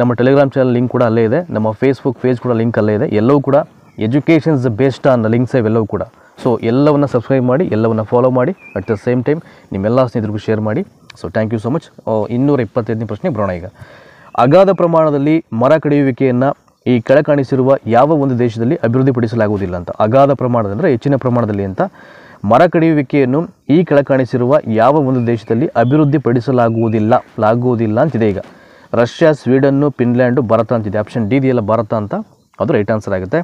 ನಮ್ಮ ಟೆಲಿಗ್ರಾಮ್ ಚಾನಲ್ ಲಿಂಕ್ ಕೂಡ ಅಲ್ಲೇ ಇದೆ, ನಮ್ಮ ಫೇಸ್ಬುಕ್ ಪೇಜ್ ಕೂಡ ಲಿಂಕ್ ಅಲ್ಲೇ ಇದೆ. ಎಲ್ಲವೂ ಕೂಡ ಎಜುಕೇಷನ್ಸ್ ಬೇಸ್ಡ್ ಆನ್ ಲಿಂಕ್ಸ್ ಇವೆಲ್ಲವೂ ಕೂಡ. ಸೊ ಎಲ್ಲವನ್ನು ಸಬ್ಸ್ಕ್ರೈಬ್ ಮಾಡಿ, ಎಲ್ಲವನ್ನು ಫಾಲೋ ಮಾಡಿ. ಅಟ್ ದ ಸೇಮ್ ಟೈಮ್ ನಿಮ್ಮೆಲ್ಲ ಸ್ನೇಹಿತರಿಗೂ ಶೇರ್ ಮಾಡಿ. So thank you so much. 225ನೇ ಪ್ರಶ್ನೆ ಬರೋಣ ಈಗ. ಅಗಾಧ ಪ್ರಮಾಣದಲ್ಲಿ ಮರ ಕಡಿಯುವಿಕೆಯನ್ನು ಈ ಕೆಳಕಾಣಿಸಿರುವ ಯಾವ ಒಂದು ದೇಶದಲ್ಲಿ ಅಭಿವೃದ್ಧಿಪಡಿಸಲಾಗುವುದಿಲ್ಲ ಅಂತ. ಅಗಾಧ ಪ್ರಮಾಣದಲ್ಲಿ ಅಂದರೆ ಹೆಚ್ಚಿನ ಪ್ರಮಾಣದಲ್ಲಿ ಅಂತ. ಮರ ಕಡಿಯುವಿಕೆಯನ್ನು ಈ ಕೆಳಕಾಣಿಸಿರುವ ಯಾವ ಒಂದು ದೇಶದಲ್ಲಿ ಅಭಿವೃದ್ಧಿಪಡಿಸಲಾಗುವುದಿಲ್ಲ ಅಂತಿದೆ ಈಗ. ರಷ್ಯಾ, ಸ್ವೀಡನ್ನು, ಫಿನ್ಲ್ಯಾಂಡು, ಭಾರತ ಅಂತಿದೆ. ಆಪ್ಷನ್ ಡಿ ಇದೆಯಲ್ಲ, ಭಾರತ ಅಂತ, ಅದು ರೈಟ್ ಆನ್ಸರ್ ಆಗುತ್ತೆ.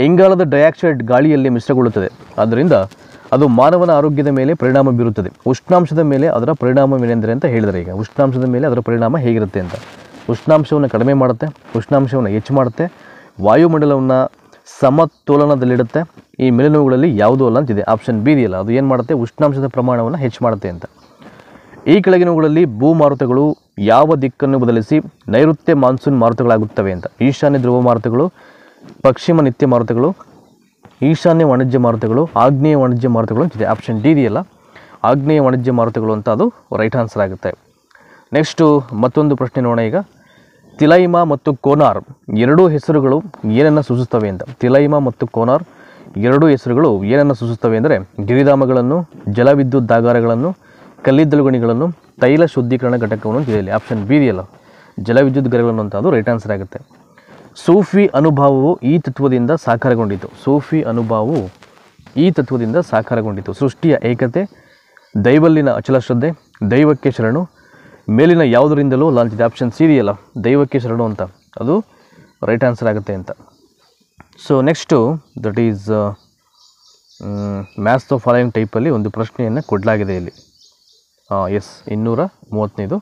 ಇಂಗಾಲದ ಡೈಆಕ್ಸೈಡ್ ಗಾಳಿಯಲ್ಲಿ ಮಿಶ್ರಗೊಳ್ಳುತ್ತದೆ, ಆದ್ದರಿಂದ ಅದು ಮಾನವನ ಆರೋಗ್ಯದ ಮೇಲೆ ಪರಿಣಾಮ ಬೀರುತ್ತದೆ. ಉಷ್ಣಾಂಶದ ಮೇಲೆ ಅದರ ಪರಿಣಾಮವೇನೆಂದರೆ ಅಂತ ಹೇಳಿದರೆ ಈಗ. ಉಷ್ಣಾಂಶದ ಮೇಲೆ ಅದರ ಪರಿಣಾಮ ಹೇಗಿರುತ್ತೆ ಅಂತ. ಉಷ್ಣಾಂಶವನ್ನು ಕಡಿಮೆ ಮಾಡುತ್ತೆ, ಉಷ್ಣಾಂಶವನ್ನು ಹೆಚ್ಚು ಮಾಡುತ್ತೆ, ವಾಯುಮಂಡಲವನ್ನು ಸಮತೋಲನದಲ್ಲಿಡುತ್ತೆ. ಈ ಮೇಲಿನವುಗಳಲ್ಲಿ ಯಾವುದೂ ಅಲ್ಲ ಅಂತಿದೆ. ಆಪ್ಷನ್ ಬಿ ಇದೆಯಲ್ಲ, ಅದು ಏನು ಮಾಡುತ್ತೆ? ಉಷ್ಣಾಂಶದ ಪ್ರಮಾಣವನ್ನು ಹೆಚ್ಚು ಮಾಡುತ್ತೆ ಅಂತ. ಈ ಕೆಳಗಿನವುಗಳಲ್ಲಿ ಭೂಮಾರುತಗಳು ಯಾವ ದಿಕ್ಕನ್ನು ಬದಲಿಸಿ ನೈಋತ್ಯ ಮಾನ್ಸೂನ್ ಮಾರುತಗಳಾಗುತ್ತವೆ ಅಂತ. ಈಶಾನ್ಯ ಧ್ರುವ ಮಾರುತಗಳು, ಪಶ್ಚಿಮ ನಿತ್ಯ ಮಾರುತಗಳು, ಈಶಾನ್ಯ ವಾಣಿಜ್ಯ ಮಾರುತಗಳು, ಆಗ್ನೇಯ ವಾಣಿಜ್ಯ ಮಾರುತಗಳು ಅಂತಿದೆ. ಆಪ್ಷನ್ ಡಿ ಇದೆಯಲ್ಲ, ಆಗ್ನೇಯ ವಾಣಿಜ್ಯ ಮಾರುತಗಳು ಅಂತ, ಅದು ರೈಟ್ ಆನ್ಸರ್ ಆಗುತ್ತೆ. ನೆಕ್ಸ್ಟು ಮತ್ತೊಂದು ಪ್ರಶ್ನೆ ನೋಡೋಣ ಈಗ. ತಿಲೈಮಾ ಮತ್ತು ಕೋನಾರ್ ಎರಡೂ ಹೆಸರುಗಳು ಏನನ್ನು ಸೂಚಿಸುತ್ತವೆ ಅಂತ. ತಿಲೈಮಾ ಮತ್ತು ಕೋನಾರ್ ಎರಡೂ ಹೆಸರುಗಳು ಏನನ್ನು ಸೂಚಿಸುತ್ತವೆ ಅಂದರೆ ಗಿರಿಧಾಮಗಳನ್ನು, ಜಲವಿದ್ಯುದ್ದಾಗಾರಗಳನ್ನು, ಕಲ್ಲಿದ್ದಲು ಗಣಿಗಳನ್ನು, ತೈಲ ಶುದ್ಧೀಕರಣ ಘಟಕವನ್ನು ಅಂತಿದೆ. ಆಪ್ಷನ್ ಬಿ ಇದೆಯಲ್ಲ, ಜಲವಿದ್ಯುತ್ ಗಣಿಗಳನ್ನು ಅಂತ, ಅದು ರೈಟ್ ಆನ್ಸರ್ ಆಗುತ್ತೆ. ಸೂಫಿ ಅನುಭವವು ಈ ತತ್ವದಿಂದ ಸಾಕಾರಗೊಂಡಿತು. ಸೂಫಿ ಅನುಭವವು ಈ ತತ್ವದಿಂದ ಸಾಕಾರಗೊಂಡಿತು. ಸೃಷ್ಟಿಯ ಏಕತೆ, ದೈವಲ್ಲಿನ ಅಚಲ ಶ್ರದ್ಧೆ, ದೈವಕ್ಕೆ ಶರಣು, ಮೇಲಿನ ಯಾವುದರಿಂದಲೂ ಲಾಂಚಿದೆ. ಆಪ್ಷನ್ ಸಿ ಇದೆಯಲ್ಲ, ದೈವಕ್ಕೆ ಶರಣು ಅಂತ, ಅದು ರೈಟ್ ಆನ್ಸರ್ ಆಗುತ್ತೆ ಅಂತ. So next that is maths of following ಟೈಪಲ್ಲಿ ಒಂದು ಪ್ರಶ್ನೆಯನ್ನು ಕೊಡಲಾಗಿದೆ ಇಲ್ಲಿ. ಎಸ್ 235.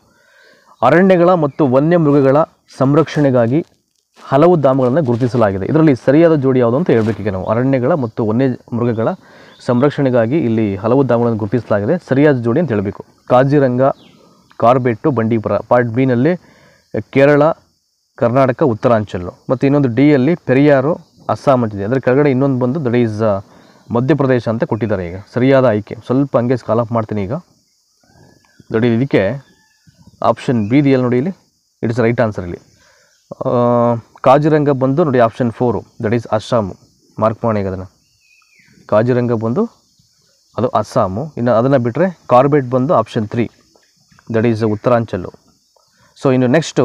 ಅರಣ್ಯಗಳ ಮತ್ತು ವನ್ಯಮೃಗಗಳ ಸಂರಕ್ಷಣೆಗಾಗಿ ಹಲವು ಧಾಮಗಳನ್ನು ಗುರುತಿಸಲಾಗಿದೆ. ಇದರಲ್ಲಿ ಸರಿಯಾದ ಜೋಡಿ ಯಾವುದು ಅಂತ ಹೇಳಬೇಕೀಗ ನಾವು. ಅರಣ್ಯಗಳ ಮತ್ತು ವನ್ಯ ಮೃಗಗಳ ಸಂರಕ್ಷಣೆಗಾಗಿ ಇಲ್ಲಿ ಹಲವು ಧಾಮಗಳನ್ನು ಗುರುತಿಸಲಾಗಿದೆ. ಸರಿಯಾದ ಜೋಡಿ ಅಂತ ಹೇಳಬೇಕು. ಕಾಜಿರಂಗ, ಕಾರ್ಬೆಟ್ಟು, ಬಂಡೀಪುರ. ಪಾರ್ಟ್ ಬಿನಲ್ಲಿ ಕೇರಳ, ಕರ್ನಾಟಕ, ಉತ್ತರಾಂಚಲು. ಮತ್ತು ಇನ್ನೊಂದು ಡಿಯಲ್ಲಿ ಪೆರಿಯಾರು, ಅಸ್ಸಾಂ ಅಂತಿದೆ. ಅದರ ಕೆಳಗಡೆ ಇನ್ನೊಂದು ಬಂದು ದಟ್ ಈಸ್ ಮಧ್ಯಪ್ರದೇಶ ಅಂತ ಕೊಟ್ಟಿದ್ದಾರೆ. ಈಗ ಸರಿಯಾದ ಆಯ್ಕೆ ಸ್ವಲ್ಪ ಹಂಗೆ ಸ್ಕಾಲ್ ಆಫ್ ಮಾಡ್ತೀನಿ ಈಗ. ದಟ್ ಈಸ್ ಇದಕ್ಕೆ ಆಪ್ಷನ್ ಬಿ ಇದೆಯಲ್ಲ ನೋಡಿ ಇಲ್ಲಿ, ಇಟ್ ಇಸ್ ರೈಟ್ ಆನ್ಸರ್ ಇಲ್ಲಿ. ಕಾಜಿರಂಗ ಬಂದು ನೋಡಿ option 4, that is Assam. Mark ಮಾಡಿ ಅದನ್ನು. ಕಾಜಿರಂಗ ಬಂದು ಅದು ಅಸ್ಸಾಮು. ಇನ್ನು ಅದನ್ನು ಬಿಟ್ಟರೆ ಕಾರ್ಬೆಟ್ ಬಂದು ಆಪ್ಷನ್ 3, ದಟ್ ಈಸ್ ಉತ್ತರಾಂಚಲು. ಸೊ ಇನ್ನು ನೆಕ್ಸ್ಟು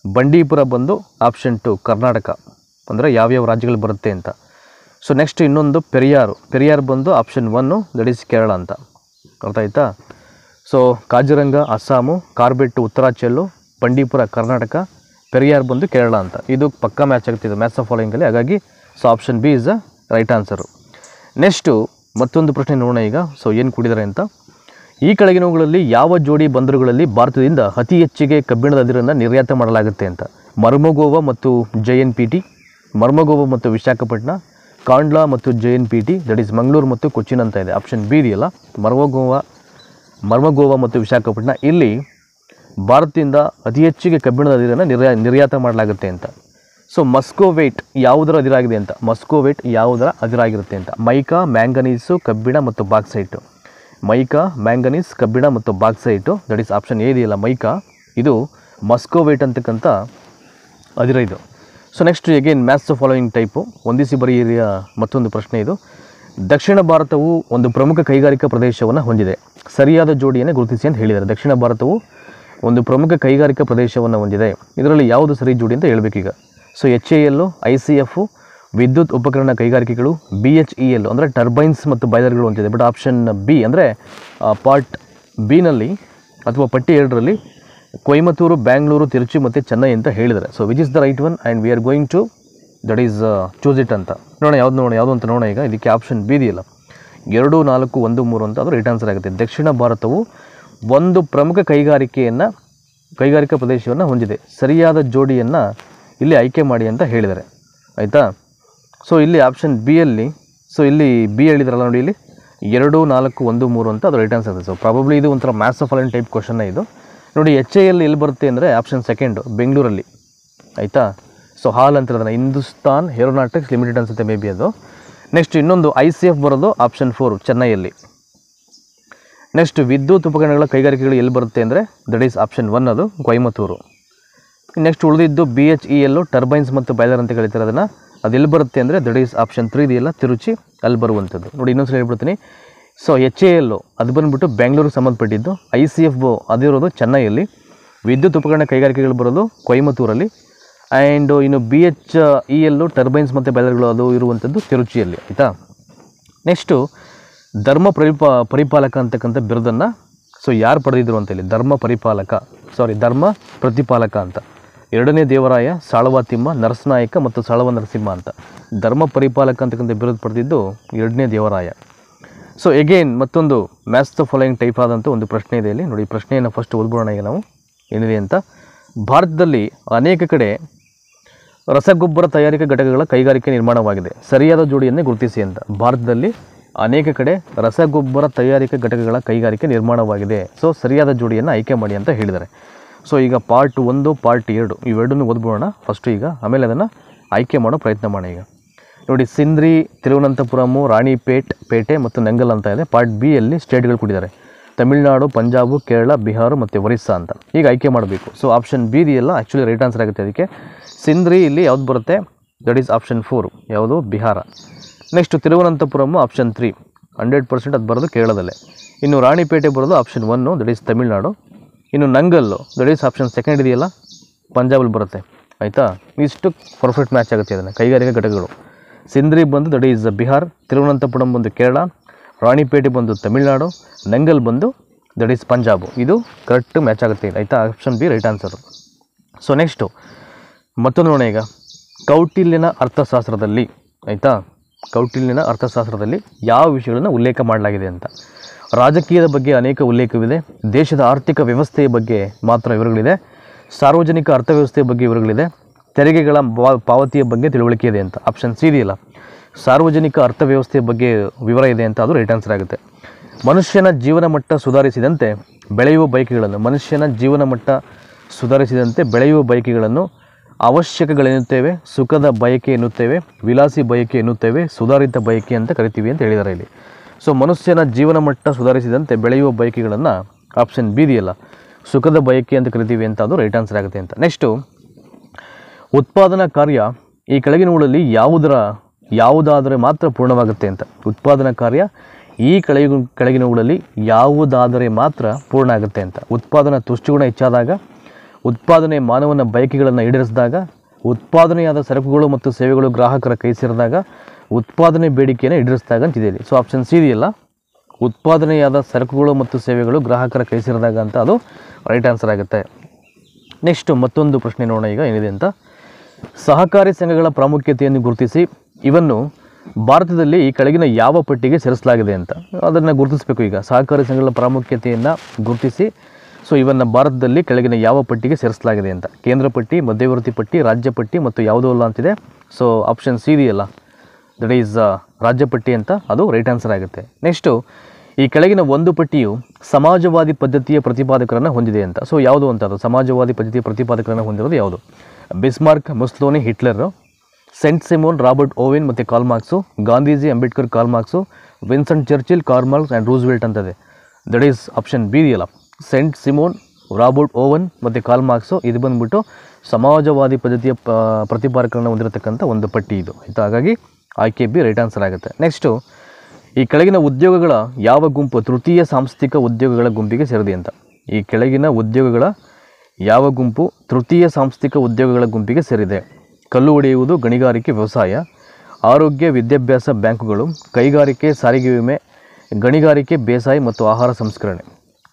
ಬಂಡೀಪುರ ಬಂದು ಆಪ್ಷನ್ 2, ಕರ್ನಾಟಕ. ಅಂದರೆ ಯಾವ್ಯಾವ ರಾಜ್ಯಗಳು ಬರುತ್ತೆ ಅಂತ. ಸೊ ನೆಕ್ಸ್ಟ್ ಇನ್ನೊಂದು ಪೆರಿಯಾರ್ ಬಂದು ಆಪ್ಷನ್ 1, ದಟ್ ಈಸ್ ಕೇರಳ ಅಂತ. ಅರ್ಥ ಆಯ್ತಾ? ಸೊ ಕಾಜಿರಂಗ ಅಸ್ಸಾಮು, ಕಾರ್ಬೆಟ್ಟು ಉತ್ತರಾಂಚಲು, ಬಂಡೀಪುರ ಕರ್ನಾಟಕ, ಪೆರಿಯಾರ್ ಬಂದು ಕೇರಳ ಅಂತ. ಇದು ಪಕ್ಕಾ ಮ್ಯಾಚ್ ಆಗ್ತಿದೆ ಮ್ಯಾಥ್ಸ್ ಆಫ್ ಫಾಲೋಯಿಂಗಲ್ಲಿ. ಹಾಗಾಗಿ so option B is the right answer. Next ಮತ್ತೊಂದು ಪ್ರಶ್ನೆ ನೋಡೋಣ ಈಗ. ಸೊ ಏನು ಕೊಟ್ಟಿದ್ದಾರೆ ಅಂತ. ಈ ಕೆಳಗಿನವುಗಳಲ್ಲಿ ಯಾವ ಜೋಡಿ ಬಂದರುಗಳಲ್ಲಿ ಭಾರತದಿಂದ ಅತಿ ಹೆಚ್ಚಿಗೆ ಕಬ್ಬಿಣದ ಅದಿರನ್ನು ನಿರ್ಯಾತ ಮಾಡಲಾಗುತ್ತೆ ಅಂತ. ಮರ್ಮಗೋವಾ ಮತ್ತು JNPT, ಮರ್ಮಗೋವಾ ಮತ್ತು ವಿಶಾಖಪಟ್ಟಣ, ಕಾಂಡ್ಲಾ ಮತ್ತು JNPT, ದಟ್ ಈಸ್ ಮಂಗಳೂರು ಮತ್ತು ಕೊಚ್ಚಿನ್ ಅಂತ ಇದೆ. ಆಪ್ಷನ್ ಬಿ ಇದೆಯಲ್ಲ, ಮರ್ಮಗೋವಾ ಮತ್ತು ವಿಶಾಖಪಟ್ಟಣ. ಇಲ್ಲಿ ಭಾರತದಿಂದ ಅತಿ ಹೆಚ್ಚಿಗೆ ಕಬ್ಬಿಣದ ಅದಿರನ್ನು ನಿರ್ಯಾತ ಮಾಡಲಾಗುತ್ತೆ ಅಂತ. ಸೊ ಮಸ್ಕೋವೇಟ್ ಯಾವುದರ ಅದಿರಾಗಿದೆ ಅಂತ. ಮಸ್ಕೋವೇಟ್ ಯಾವುದರ ಅದಿರಾಗಿರುತ್ತೆ ಅಂತ. ಮೈಕಾ, ಮ್ಯಾಂಗನೀಸು, ಕಬ್ಬಿಣ ಮತ್ತು ಬಾಕ್ಸೈಟು. ಮೈಕಾ, ಮ್ಯಾಂಗನೀಸ್, ಕಬ್ಬಿಣ ಮತ್ತು bauxite. That is option A ಇದೆಯಲ್ಲ ಮೈಕಾ, ಇದು ಮಸ್ಕೋವೇಟ್ ಅಂತಕ್ಕಂಥ ಅದಿರ ಇದು. So next again maths following type, ಹೊಂದಿಸಿ ಬರೆಯಿರಿಯ ಮತ್ತೊಂದು ಪ್ರಶ್ನೆ ಇದು. ದಕ್ಷಿಣ ಭಾರತವು ಒಂದು ಪ್ರಮುಖ ಕೈಗಾರಿಕಾ ಪ್ರದೇಶವನ್ನು ಹೊಂದಿದೆ, ಸರಿಯಾದ ಜೋಡಿಯನ್ನು ಗುರುತಿಸಿ ಅಂತ ಹೇಳಿದ್ದಾರೆ. ದಕ್ಷಿಣ ಭಾರತವು ಒಂದು ಪ್ರಮುಖ ಕೈಗಾರಿಕಾ ಪ್ರದೇಶವನ್ನು ಹೊಂದಿದೆ, ಇದರಲ್ಲಿ ಯಾವುದು ಸರಿ ಜೋಡಿ ಅಂತ ಹೇಳಬೇಕೀಗ. ಸೊ HAL, ICF ವಿದ್ಯುತ್ ಉಪಕರಣ ಕೈಗಾರಿಕೆಗಳು, BHEL ಅಂದರೆ ಟರ್ಬೈನ್ಸ್ ಮತ್ತು ಬಾಯ್ಲರ್ಗಳು ಅಂತಿದೆ. ಬಟ್ ಆಪ್ಷನ್ ಬಿ ಅಂದರೆ ಪಾರ್ಟ್ ಬಿನಲ್ಲಿ ಅಥವಾ ಪಟ್ಟಿ 2ರಲ್ಲಿ ಕೊಯಮತ್ತೂರು, ಬ್ಯಾಂಗ್ಳೂರು, ತಿರುಚಿ ಮತ್ತು ಚೆನ್ನೈ ಅಂತ ಹೇಳಿದ್ದಾರೆ. So which is the right one and we are going to that is choose it ಅಂತ ನೋಡೋಣ. ಯಾವುದು ಅಂತ ನೋಡೋಣ ಈಗ. ಇದಕ್ಕೆ ಆಪ್ಷನ್ ಬಿ ಇದೆಯಲ್ಲ 2, 4, 1, 3 ಅಂತ ಅದು ರೈಟ್ ಆನ್ಸರ್ ಆಗುತ್ತೆ. ದಕ್ಷಿಣ ಭಾರತವು ಒಂದು ಪ್ರಮುಖ ಕೈಗಾರಿಕಾ ಪ್ರದೇಶವನ್ನು ಹೊಂದಿದೆ, ಸರಿಯಾದ ಜೋಡಿಯನ್ನು ಇಲ್ಲಿ ಆಯ್ಕೆ ಮಾಡಿ ಅಂತ ಹೇಳಿದ್ದಾರೆ, ಆಯಿತಾ. ಸೊ ಇಲ್ಲಿ ಆಪ್ಷನ್ ಬಿಯಲ್ಲಿ, ಸೊ ಇಲ್ಲಿ ಬಿ ಹೇಳಿದ್ರಲ್ಲ ನೋಡಿ, ಇಲ್ಲಿ 2, 4, 1, 3 ಅಂತ ಅದು ರೈಟ್ ಆನ್ಸರ್ ಇದೆ. ಸೊ ಪ್ರಾಬಬ್ಲಿ ಇದು ಒಂಥರ maths of following type question ಇದು ನೋಡಿ. HAL ಎಲ್ಲಿ ಬರುತ್ತೆ ಅಂದರೆ ಆಪ್ಷನ್ ಸೆಕೆಂಡು ಬೆಂಗಳೂರಲ್ಲಿ, ಆಯಿತಾ. ಸೊ ಹಾಲ್ ಅಂತ ಅದನ್ನು ಹಿಂದೂಸ್ತಾನ್ ಏರೋನಾಟಿಕ್ಸ್ ಲಿಮಿಟೆಡ್ ಅನ್ಸುತ್ತೆ ಮೇ ಬಿ ಅದು. ನೆಕ್ಸ್ಟ್ ಇನ್ನೊಂದು ICF ಬರೋದು ಆಪ್ಷನ್ 4 ಚೆನ್ನೈಯಲ್ಲಿ. ನೆಕ್ಸ್ಟ್ ವಿದ್ಯುತ್ ಉಪಕರಣಗಳ ಕೈಗಾರಿಕೆಗಳು ಎಲ್ಲಿ ಬರುತ್ತೆ ಅಂದರೆ ದಟ್ ಈಸ್ ಆಪ್ಷನ್ 1 ಅದು ಕೊಯಮತ್ತೂರು. ನೆಕ್ಸ್ಟ್ ಉಳಿದಿದ್ದು BHEL ಟರ್ಬೈನ್ಸ್ ಮತ್ತು ಬಾಯ್ಲರ್ ಅಂತ ಕರೀತಾರೆ ಅದನ್ನು, ಅದು ಎಲ್ಲಿ ಬರುತ್ತೆ ಅಂದರೆ ದಟ್ ಈಸ್ ಆಪ್ಷನ್ 3 ಇದೆಯಲ್ಲ ತಿರುಚಿ, ಅಲ್ಲಿ ಬರುವಂಥದ್ದು ನೋಡಿ. ಇನ್ನೊಂದ್ಸಲ ಹೇಳ್ಬಿಡ್ತೀನಿ. ಸೊ HAL ಅದು ಬಂದುಬಿಟ್ಟು ಬೆಂಗಳೂರಿಗೆ ಸಂಬಂಧಪಟ್ಟಿದ್ದು, ICF ಅದಿರೋದು ಚೆನ್ನೈಯಲ್ಲಿ, ವಿದ್ಯುತ್ ಉಪಕರಣ ಕೈಗಾರಿಕೆಗಳು ಬರೋದು ಕೊಯಮತ್ತೂರಲ್ಲಿ, ಆ್ಯಂಡ್ ಇನ್ನು BHEL ಟರ್ಬೈನ್ಸ್ ಮತ್ತು ಬಾಯ್ಲರ್ಗಳು ಅದು ಇರುವಂಥದ್ದು ತಿರುಚಿಯಲ್ಲಿ, ಆಯಿತಾ. ನೆಕ್ಸ್ಟು ಧರ್ಮ ಪರಿಪಾಲಕ ಅಂತಕ್ಕಂಥ ಬಿರುದನ್ನು ಸೊ ಯಾರು ಪಡೆದಿದ್ರು ಅಂತ ಹೇಳಿ, ಧರ್ಮ ಪ್ರತಿಪಾಲಕ ಅಂತ 2ನೇ ದೇವರಾಯ, ಸಾಳವ ತಿಮ್ಮ, ನರಸನಾಯಕ ಮತ್ತು ಸಾಳವ ನರಸಿಂಹ ಅಂತ. ಧರ್ಮ ಪರಿಪಾಲಕ ಅಂತಕ್ಕಂಥ ಬಿರುದು ಪಡೆದಿದ್ದು 2ನೇ ದೇವರಾಯ. ಸೊ ಎಗೇನ್ ಮತ್ತೊಂದು ಮ್ಯಾಥ್ಸ್ ದ ಫಾಲೋಯಿಂಗ್ ಟೈಪ್ ಆದಂಥ ಒಂದು ಪ್ರಶ್ನೆ ಇದೆ ಇಲ್ಲಿ ನೋಡಿ. ಪ್ರಶ್ನೆಯನ್ನು ಫಸ್ಟ್ ಓದ್ಬಿಡೋಣ ಈಗ ನಾವು ಏನಿದೆ ಅಂತ. ಭಾರತದಲ್ಲಿ ಅನೇಕ ಕಡೆ ರಸಗೊಬ್ಬರ ತಯಾರಿಕಾ ಘಟಕಗಳ ಕೈಗಾರಿಕೆ ನಿರ್ಮಾಣವಾಗಿದೆ, ಸರಿಯಾದ ಜೋಡಿಯನ್ನೇ ಗುರುತಿಸಿ ಅಂತ. ಭಾರತದಲ್ಲಿ ಅನೇಕ ಕಡೆ ರಸಗೊಬ್ಬರ ತಯಾರಿಕಾ ಘಟಕಗಳ ಕೈಗಾರಿಕೆ ನಿರ್ಮಾಣವಾಗಿದೆ, ಸೊ ಸರಿಯಾದ ಜೋಡಿಯನ್ನು ಆಯ್ಕೆ ಮಾಡಿ ಅಂತ ಹೇಳಿದ್ದಾರೆ. ಸೊ ಈಗ ಪಾರ್ಟ್ 1, ಪಾರ್ಟ್ 2 ಇವೆರಡನ್ನು ಓದ್ಬೋಣ ಫಸ್ಟು ಈಗ, ಆಮೇಲೆ ಅದನ್ನು ಆಯ್ಕೆ ಮಾಡೋ ಪ್ರಯತ್ನ ಮಾಡೋಣ ಈಗ ನೋಡಿ. ಸಿಂಧ್ರಿ, ತಿರುವನಂತಪುರಮು, ರಾಣಿಪೇಟೆ ಮತ್ತು ನಂಗಲ್ ಅಂತ ಇದೆ. ಪಾರ್ಟ್ ಬಿಯಲ್ಲಿ ಸ್ಟೇಟ್ಗಳು ಕೊಟ್ಟಿದ್ದಾರೆ, ತಮಿಳುನಾಡು, ಪಂಜಾಬು, ಕೇರಳ, ಬಿಹಾರ ಮತ್ತು ಒರಿಸ್ಸಾ ಅಂತ. ಈಗ ಆಯ್ಕೆ ಮಾಡಬೇಕು. ಸೊ ಆಪ್ಷನ್ ಬಿ ಇದೆಯಲ್ಲ ಆ್ಯಕ್ಚುಲಿ ರೈಟ್ ಆನ್ಸರ್ ಆಗುತ್ತೆ ಅದಕ್ಕೆ. ಸಿಂಧ್ರಿ ಇಲ್ಲಿ ಯಾವ್ದು ಬರುತ್ತೆ ದಟ್ ಈಸ್ ಆಪ್ಷನ್ 4 ಯಾವುದು ಬಿಹಾರ. ನೆಕ್ಸ್ಟ್ ತಿರುವನಂತಪುರಮ್ ಆಪ್ಷನ್ 3 100% ಅದು ಬರೋದು ಕೇರಳದಲ್ಲೇ. ಇನ್ನು ರಾಣಿಪೇಟೆ ಬರೋದು ಆಪ್ಷನ್ 1 ದಟ್ ಈಸ್ ತಮಿಳ್ನಾಡು. ಇನ್ನು ನಂಗಲ್ಲು ದಟ್ ಈಸ್ ಆಪ್ಷನ್ 2 ಇದೆಯಲ್ಲ ಪಂಜಾಬಲ್ಲಿ ಬರುತ್ತೆ, ಆಯಿತಾ. ಇಷ್ಟು ಪರ್ಫೆಕ್ಟ್ ಮ್ಯಾಚ್ ಆಗುತ್ತೆ ಅದನ್ನು ಕೈಗಾರಿಕಾ ಘಟಕಗಳು. ಸಿಂಧ್ರಿ ಬಂದು ದಟ್ ಈಸ್ ಬಿಹಾರ್, ತಿರುವನಂತಪುರಂ ಬಂದು ಕೇರಳ, ರಾಣಿಪೇಟೆ ಬಂದು ತಮಿಳ್ನಾಡು, ನಂಗಲ್ ಬಂದು ದಟ್ ಈಸ್ ಪಂಜಾಬು. ಇದು ಕರೆಕ್ಟ್ ಮ್ಯಾಚ್ ಆಗುತ್ತೆ ಆಯಿತಾ. Option B right answer. So next ಮತ್ತೊಂದು ನೋಡೋಣ ಈಗ. ಕೌಟಿಲ್ಯನ ಅರ್ಥಶಾಸ್ತ್ರದಲ್ಲಿ, ಆಯಿತಾ, ಕೌಟಿಲ್ಯನ ಅರ್ಥಶಾಸ್ತ್ರದಲ್ಲಿ ಯಾವ ವಿಷಯಗಳನ್ನು ಉಲ್ಲೇಖ ಮಾಡಲಾಗಿದೆ ಅಂತ. ರಾಜಕೀಯದ ಬಗ್ಗೆ ಅನೇಕ ಉಲ್ಲೇಖವಿದೆ, ದೇಶದ ಆರ್ಥಿಕ ವ್ಯವಸ್ಥೆಯ ಬಗ್ಗೆ ಮಾತ್ರ ವಿವರಗಳಿದೆ, ಸಾರ್ವಜನಿಕ ಅರ್ಥವ್ಯವಸ್ಥೆಯ ಬಗ್ಗೆ ವಿವರಗಳಿದೆ, ತೆರಿಗೆಗಳ ಪಾವತಿಯ ಬಗ್ಗೆ ತಿಳುವಳಿಕೆ ಇದೆ ಅಂತ. ಆಪ್ಷನ್ ಸಿ ಇದೆಯಲ್ಲ ಸಾರ್ವಜನಿಕ ಅರ್ಥವ್ಯವಸ್ಥೆಯ ಬಗ್ಗೆ ವಿವರ ಇದೆ ಅಂತ, ಅದು ರೈಟ್ ಆನ್ಸರ್ ಆಗುತ್ತೆ. ಮನುಷ್ಯನ ಜೀವನ ಮಟ್ಟ ಸುಧಾರಿಸಿದಂತೆ ಬೆಳೆಯುವ ಬಯಕೆಗಳನ್ನು ಅವಶ್ಯಕಗಳೆನ್ನುತ್ತೇವೆ, ಸುಖದ ಬಯಕೆ ಎನ್ನುತ್ತೇವೆ, ವಿಲಾಸಿ ಬಯಕೆ ಎನ್ನುತ್ತೇವೆ, ಸುಧಾರಿತ ಬಯಕೆ ಅಂತ ಕರಿತೀವಿ ಅಂತ ಹೇಳಿದ್ದಾರೆ ಇಲ್ಲಿ. ಸೊ ಮನುಷ್ಯನ ಜೀವನ ಮಟ್ಟ ಸುಧಾರಿಸಿದಂತೆ ಬೆಳೆಯುವ ಬಯಕೆಗಳನ್ನು ಆಪ್ಷನ್ ಬಿ ಇದೆಯಲ್ಲ ಸುಖದ ಬಯಕೆ ಅಂತ ಕರಿತೀವಿ ಅಂತ, ಅದು ರೈಟ್ ಆನ್ಸರ್ ಆಗುತ್ತೆ ಅಂತ. ನೆಕ್ಸ್ಟು ಉತ್ಪಾದನಾ ಕಾರ್ಯ ಈ ಕೆಳಗಿನವುಗಳಲ್ಲಿ ಯಾವುದಾದರೆ ಮಾತ್ರ ಪೂರ್ಣವಾಗುತ್ತೆ ಅಂತ. ಉತ್ಪಾದನಾ ಕಾರ್ಯ ಈ ಕೆಳಗಿನವುಗಳಲ್ಲಿ ಯಾವುದಾದರೆ ಮಾತ್ರ ಪೂರ್ಣ ಆಗುತ್ತೆ ಅಂತ. ಉತ್ಪಾದನಾ ತುಷ್ಟಿಗುಣ ಹೆಚ್ಚಾದಾಗ, ಉತ್ಪಾದನೆ ಮಾನವನ ಬಯಕೆಗಳನ್ನು ಈಡೇರಿಸಿದಾಗ, ಉತ್ಪಾದನೆಯಾದ ಸರಕುಗಳು ಮತ್ತು ಸೇವೆಗಳು ಗ್ರಾಹಕರ ಕೈ ಸೇರಿದಾಗ, ಉತ್ಪಾದನೆ ಬೇಡಿಕೆಯನ್ನು ಈಡೇರಿಸಿದಾಗ ಅಂತಿದೆ ಇಲ್ಲಿ. ಸೊ ಆಪ್ಷನ್ ಸಿ ಇದೆಯಲ್ಲ ಉತ್ಪಾದನೆಯಾದ ಸರಕುಗಳು ಮತ್ತು ಸೇವೆಗಳು ಗ್ರಾಹಕರ ಕೈ ಸೇರಿದಾಗ ಅಂತ, ಅದು ರೈಟ್ ಆನ್ಸರ್ ಆಗುತ್ತೆ. ನೆಕ್ಸ್ಟ್ ಮತ್ತೊಂದು ಪ್ರಶ್ನೆ ನೋಡೋಣ ಈಗ ಏನಿದೆ ಅಂತ. ಸಹಕಾರಿ ಸಂಘಗಳ ಪ್ರಾಮುಖ್ಯತೆಯನ್ನು ಗುರುತಿಸಿ, ಇವನ್ನು ಭಾರತದಲ್ಲಿ ಈ ಕೆಳಗಿನ ಯಾವ ಪಟ್ಟಿಗೆ ಸೇರಿಸಲಾಗಿದೆ ಅಂತ ಅದನ್ನು ಗುರುತಿಸಬೇಕು ಈಗ. ಸಹಕಾರಿ ಸಂಘಗಳ ಪ್ರಾಮುಖ್ಯತೆಯನ್ನು ಗುರುತಿಸಿ, ಸೊ ಇವನ್ನು ಭಾರತದಲ್ಲಿ ಕೆಳಗಿನ ಯಾವ ಪಟ್ಟಿಗೆ ಸೇರಿಸಲಾಗಿದೆ ಅಂತ. ಕೇಂದ್ರ ಪಟ್ಟಿ, ಮಧ್ಯವರ್ತಿ ಪಟ್ಟಿ, ರಾಜ್ಯ ಪಟ್ಟಿ ಮತ್ತು ಯಾವುದೋ ಅಲ್ಲ ಅಂತಿದೆ. ಸೊ ಆಪ್ಷನ್ ಸಿ ಇದೆಯಲ್ಲ ದಟ್ ಈಸ್ ರಾಜ್ಯ ಪಟ್ಟಿ ಅಂತ, ಅದು ರೈಟ್ ಆನ್ಸರ್ ಆಗುತ್ತೆ. ನೆಕ್ಸ್ಟು ಈ ಕೆಳಗಿನ ಒಂದು ಪಟ್ಟಿಯು ಸಮಾಜವಾದಿ ಪದ್ಧತಿಯ ಪ್ರತಿಪಾದಕರನ್ನು ಹೊಂದಿದೆ ಅಂತ. ಸೊ ಯಾವುದು ಅಂತ, ಅದು ಸಮಾಜವಾದಿ ಪದ್ಧತಿಯ ಪ್ರತಿಪಾದಕರನ್ನು ಹೊಂದಿರೋದು ಯಾವುದು? Bismarck, Mussolini, Hitler, Saint Simon, Robert Owen ಮತ್ತು Karl Marx, Gandhiji, Ambedkar, Karl Marx, Vincent Churchill, Karl Marx and Roosevelt ಅಂತದೆ. ದಟ್ ಈಸ್ ಆಪ್ಷನ್ ಬಿ ಇದೆಯಲ್ಲ, ಸೆಂಟ್ ಸಿಮೋನ್, ರಾಬರ್ಟ್ ಓವನ್ ಮತ್ತು ಕಾರ್ಲ್ ಮಾರ್ಕ್ಸು. ಇದು ಬಂದುಬಿಟ್ಟು ಸಮಾಜವಾದಿ ಪದ್ಧತಿಯ ಪ್ರತಿಪಾದಕರನ್ನು ಹೊಂದಿರತಕ್ಕಂಥ ಒಂದು ಪಟ್ಟಿ ಇದು ಆಯಿತಾ. ಹಾಗಾಗಿ ಆಯ್ಕೆ ಬಿ ರೈಟ್ ಆನ್ಸರ್ ಆಗುತ್ತೆ. ನೆಕ್ಸ್ಟು, ಈ ಕೆಳಗಿನ ಉದ್ಯೋಗಗಳ ಯಾವ ಗುಂಪು ತೃತೀಯ ಸಾಂಸ್ಥಿಕ ಉದ್ಯೋಗಗಳ ಗುಂಪಿಗೆ ಸೇರಿದೆ ಅಂತ. ಈ ಕೆಳಗಿನ ಉದ್ಯೋಗಗಳ ಯಾವ ಗುಂಪು ತೃತೀಯ ಸಾಂಸ್ಥಿಕ ಉದ್ಯೋಗಗಳ ಗುಂಪಿಗೆ ಸೇರಿದೆ? ಕಲ್ಲು ಹೊಡೆಯುವುದು, ಗಣಿಗಾರಿಕೆ, ವ್ಯವಸಾಯ, ಆರೋಗ್ಯ, ವಿದ್ಯಾಭ್ಯಾಸ, ಬ್ಯಾಂಕುಗಳು, ಕೈಗಾರಿಕೆ, ಸಾರಿಗೆ ವಿಮೆ, ಗಣಿಗಾರಿಕೆ, ಬೇಸಾಯ ಮತ್ತು ಆಹಾರ ಸಂಸ್ಕರಣೆ.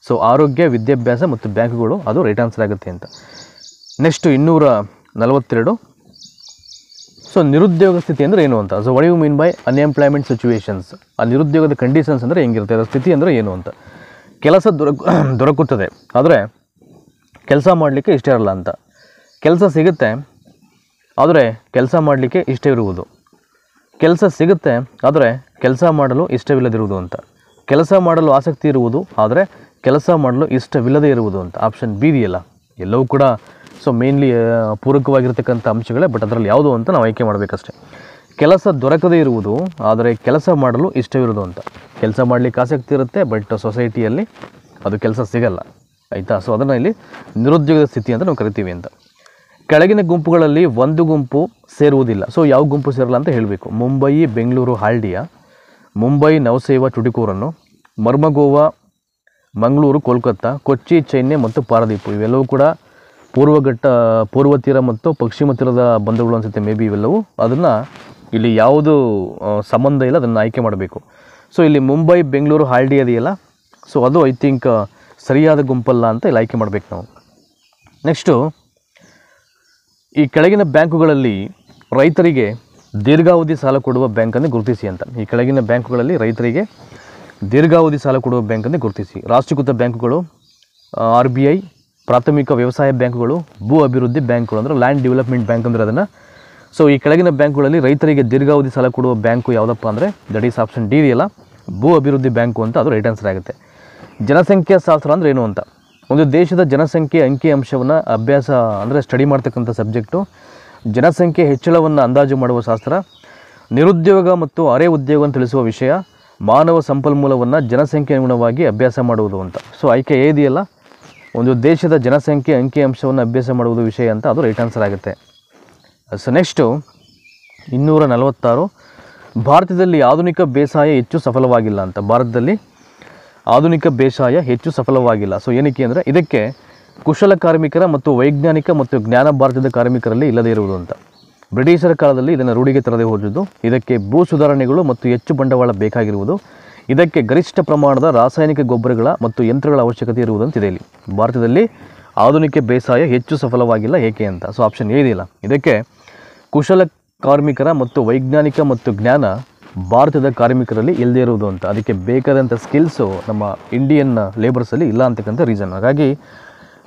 ಸೊ ಆರೋಗ್ಯ, ವಿದ್ಯಾಭ್ಯಾಸ ಮತ್ತು ಬ್ಯಾಂಕುಗಳು ಅದು ರೈಟ್ ಆನ್ಸರ್ ಆಗುತ್ತೆ ಅಂತ. ನೆಕ್ಸ್ಟು 242. ಸೊ ನಿರುದ್ಯೋಗ ಸ್ಥಿತಿ ಅಂದರೆ ಏನು ಅಂತ. So what you mean by unemployment situations? ಆ ನಿರುದ್ಯೋಗದ ಕಂಡೀಷನ್ಸ್ ಅಂದರೆ ಹೆಂಗಿರುತ್ತೆ, ಅದರ ಸ್ಥಿತಿ ಅಂದರೆ ಏನು ಅಂತ. ಕೆಲಸ ದೊರಕುತ್ತದೆ ಆದರೆ ಕೆಲಸ ಮಾಡಲಿಕ್ಕೆ ಇಷ್ಟ ಇರಲ್ಲ ಅಂತ. ಕೆಲಸ ಸಿಗುತ್ತೆ ಆದರೆ ಕೆಲಸ ಮಾಡಲಿಕ್ಕೆ ಇಷ್ಟ ಇರುವುದು. ಕೆಲಸ ಸಿಗುತ್ತೆ ಆದರೆ ಕೆಲಸ ಮಾಡಲು ಇಷ್ಟವಿಲ್ಲದಿರುವುದು ಅಂತ. ಕೆಲಸ ಮಾಡಲು ಆಸಕ್ತಿ ಇರುವುದು ಆದರೆ ಕೆಲಸ ಮಾಡಲು ಇಷ್ಟವಿಲ್ಲದೇ ಇರುವುದು ಅಂತ. ಆಪ್ಷನ್ ಬಿ ಇದೆಯಲ್ಲ, ಎಲ್ಲವೂ ಕೂಡ ಸೊ ಮೇನ್ಲಿ ಪೂರಕವಾಗಿರ್ತಕ್ಕಂಥ ಅಂಶಗಳೇ, ಬಟ್ ಅದರಲ್ಲಿ ಯಾವುದು ಅಂತ ನಾವು ಆಯ್ಕೆ ಮಾಡಬೇಕಷ್ಟೆ. ಕೆಲಸ ದೊರಕದೇ ಇರುವುದು ಆದರೆ ಕೆಲಸ ಮಾಡಲು ಇಷ್ಟವಿರೋದು ಅಂತ. ಕೆಲಸ ಮಾಡಲಿಕ್ಕೆ ಆಸಕ್ತಿ ಇರುತ್ತೆ ಬಟ್ ಸೊಸೈಟಿಯಲ್ಲಿ ಅದು ಕೆಲಸ ಸಿಗಲ್ಲ ಆಯಿತಾ. ಸೊ ಅದನ್ನು ಇಲ್ಲಿ ನಿರುದ್ಯೋಗದ ಸ್ಥಿತಿ ಅಂತ ನಾವು ಕರಿತೀವಿ ಅಂತ. ಕೆಳಗಿನ ಗುಂಪುಗಳಲ್ಲಿ ಒಂದು ಗುಂಪು ಸೇರುವುದಿಲ್ಲ. ಸೊ ಯಾವ ಗುಂಪು ಸೇರಲ್ಲ ಅಂತ ಹೇಳಬೇಕು. ಮುಂಬೈ ಬೆಂಗಳೂರು ಹಾಲ್ಡಿಯಾ, ಮುಂಬೈ ನವಸೇವಾ ಟುಟಿಕೋರನ್ನು, ಮರ್ಮಗೋವಾ ಮಂಗಳೂರು ಕೋಲ್ಕತ್ತಾ, ಕೊಚ್ಚಿ ಚೆನ್ನೈ ಮತ್ತು ಪಾರದೀಪು. ಇವೆಲ್ಲವೂ ಕೂಡ ಪೂರ್ವ ತೀರ ಮತ್ತು ಪಶ್ಚಿಮ ತೀರದ ಬಂಧುಗಳು ಅನಿಸುತ್ತೆ ಮೇ ಬಿ ಇವೆಲ್ಲವೂ. ಅದನ್ನು ಇಲ್ಲಿ ಯಾವುದು ಸಂಬಂಧ ಇಲ್ಲ, ಅದನ್ನು ಆಯ್ಕೆ ಮಾಡಬೇಕು. ಸೊ ಇಲ್ಲಿ ಮುಂಬೈ ಬೆಂಗಳೂರು ಹಾಲ್ಡಿಯಾ ಇದೆಯಲ್ಲ, ಸೊ ಅದು ಐ ಥಿಂಕ್ ಸರಿಯಾದ ಗುಂಪಲ್ಲ ಅಂತ ಇಲ್ಲಿ ಆಯ್ಕೆ ಮಾಡಬೇಕು ನಾವು. ನೆಕ್ಸ್ಟು, ಈ ಕೆಳಗಿನ ಬ್ಯಾಂಕುಗಳಲ್ಲಿ ರೈತರಿಗೆ ದೀರ್ಘಾವಧಿ ಸಾಲ ಕೊಡುವ ಬ್ಯಾಂಕನ್ನು ಗುರುತಿಸಿ ಅಂತ. ಈ ಕೆಳಗಿನ ಬ್ಯಾಂಕುಗಳಲ್ಲಿ ರೈತರಿಗೆ ದೀರ್ಘಾವಧಿ ಸಾಲ ಕೊಡುವ ಬ್ಯಾಂಕನ್ನು ಗುರುತಿಸಿ. ರಾಷ್ಟ್ರೀಕೃತ ಬ್ಯಾಂಕುಗಳು, RBI, ಪ್ರಾಥಮಿಕ ವ್ಯವಸಾಯ ಬ್ಯಾಂಕುಗಳು, ಭೂ ಅಭಿವೃದ್ಧಿ ಬ್ಯಾಂಕುಗಳು ಅಂದರೆ ಲ್ಯಾಂಡ್ ಡೆವಲಪ್ಮೆಂಟ್ ಬ್ಯಾಂಕ್ ಅಂದರೆ ಅದನ್ನು. ಸೊ ಈ ಕೆಳಗಿನ ಬ್ಯಾಂಕುಗಳಲ್ಲಿ ರೈತರಿಗೆ ದೀರ್ಘಾವಧಿ ಸಾಲ ಕೊಡುವ ಬ್ಯಾಂಕು ಯಾವುದಪ್ಪ ಅಂದರೆ ದಟ್ ಈಸ್ ಆಪ್ಷನ್ ಡಿ ಇದೆಯಲ್ಲ, ಭೂ ಅಭಿವೃದ್ಧಿ ಬ್ಯಾಂಕು ಅಂತ ಅದು ರೈಟ್ ಆನ್ಸರ್ ಆಗುತ್ತೆ. ಜನಸಂಖ್ಯಾ ಶಾಸ್ತ್ರ ಅಂದರೆ ಏನು ಅಂತ. ಒಂದು ದೇಶದ ಜನಸಂಖ್ಯೆ ಅಂಕಿಅಂಶವನ್ನು ಅಭ್ಯಾಸ ಅಂದರೆ ಸ್ಟಡಿ ಮಾಡ್ತಕ್ಕಂಥ ಸಬ್ಜೆಕ್ಟು. ಜನಸಂಖ್ಯೆ ಹೆಚ್ಚಳವನ್ನು ಅಂದಾಜು ಮಾಡುವ ಶಾಸ್ತ್ರ. ನಿರುದ್ಯೋಗ ಮತ್ತು ಅರೆ ಉದ್ಯೋಗವನ್ನು ತಿಳಿಸುವ ವಿಷಯ. ಮಾನವ ಸಂಪನ್ಮೂಲವನ್ನು ಜನಸಂಖ್ಯೆ ಅನುಗುಣವಾಗಿ ಅಭ್ಯಾಸ ಮಾಡುವುದು ಅಂತ. ಸೊ ಆಯ್ಕೆ ಇದೆಯಲ್ಲ, ಒಂದು ದೇಶದ ಜನಸಂಖ್ಯೆ ಅಂಕಿಅಂಶವನ್ನು ಅಭ್ಯಾಸ ಮಾಡುವುದು ವಿಷಯ ಅಂತ ಅದು ರೈಟ್ ಆನ್ಸರ್ ಆಗುತ್ತೆ. ಸೊ ನೆಕ್ಸ್ಟು 246, ಭಾರತದಲ್ಲಿ ಆಧುನಿಕ ಬೇಸಾಯ ಹೆಚ್ಚು ಸಫಲವಾಗಿಲ್ಲ ಅಂತ. ಭಾರತದಲ್ಲಿ ಆಧುನಿಕ ಬೇಸಾಯ ಹೆಚ್ಚು ಸಫಲವಾಗಿಲ್ಲ. ಸೊ ಏನಕ್ಕೆ ಅಂದರೆ ಇದಕ್ಕೆ ಕುಶಲ ಕಾರ್ಮಿಕರ ಮತ್ತು ವೈಜ್ಞಾನಿಕ ಮತ್ತು ಜ್ಞಾನ ಭಾರತದ ಕಾರ್ಮಿಕರಲ್ಲಿ ಇಲ್ಲದೇ ಇರುವುದು ಅಂತ. ಬ್ರಿಟಿಷರ ಕಾಲದಲ್ಲಿ ಇದನ್ನು ರೂಢಿಗೆ ತರದೇ ಹೋದುದು. ಇದಕ್ಕೆ ಭೂ ಸುಧಾರಣೆಗಳು ಮತ್ತು ಹೆಚ್ಚು ಬಂಡವಾಳ ಬೇಕಾಗಿರುವುದು. ಇದಕ್ಕೆ ಗರಿಷ್ಠ ಪ್ರಮಾಣದ ರಾಸಾಯನಿಕ ಗೊಬ್ಬರಗಳ ಮತ್ತು ಯಂತ್ರಗಳ ಅವಶ್ಯಕತೆ ಇರುವುದಂತಿದೆ. ಇಲ್ಲಿ ಭಾರತದಲ್ಲಿ ಆಧುನಿಕ ಬೇಸಾಯ ಹೆಚ್ಚು ಸಫಲವಾಗಿಲ್ಲ ಏಕೆ ಅಂತ. ಸೊ ಆಪ್ಷನ್ ಎ ಇದೆಯಲ್ಲ, ಇದಕ್ಕೆ ಕುಶಲ ಕಾರ್ಮಿಕರ ಮತ್ತು ವೈಜ್ಞಾನಿಕ ಮತ್ತು ಜ್ಞಾನ ಭಾರತದ ಕಾರ್ಮಿಕರಲ್ಲಿ ಇಲ್ಲದೇ ಇರುವುದು ಅಂತ. ಅದಕ್ಕೆ ಬೇಕಾದಂಥ ಸ್ಕಿಲ್ಸು ನಮ್ಮ ಇಂಡಿಯನ್ ಲೇಬರ್ಸಲ್ಲಿ ಇಲ್ಲ ಅಂತಕ್ಕಂಥ ರೀಸನ್. ಹಾಗಾಗಿ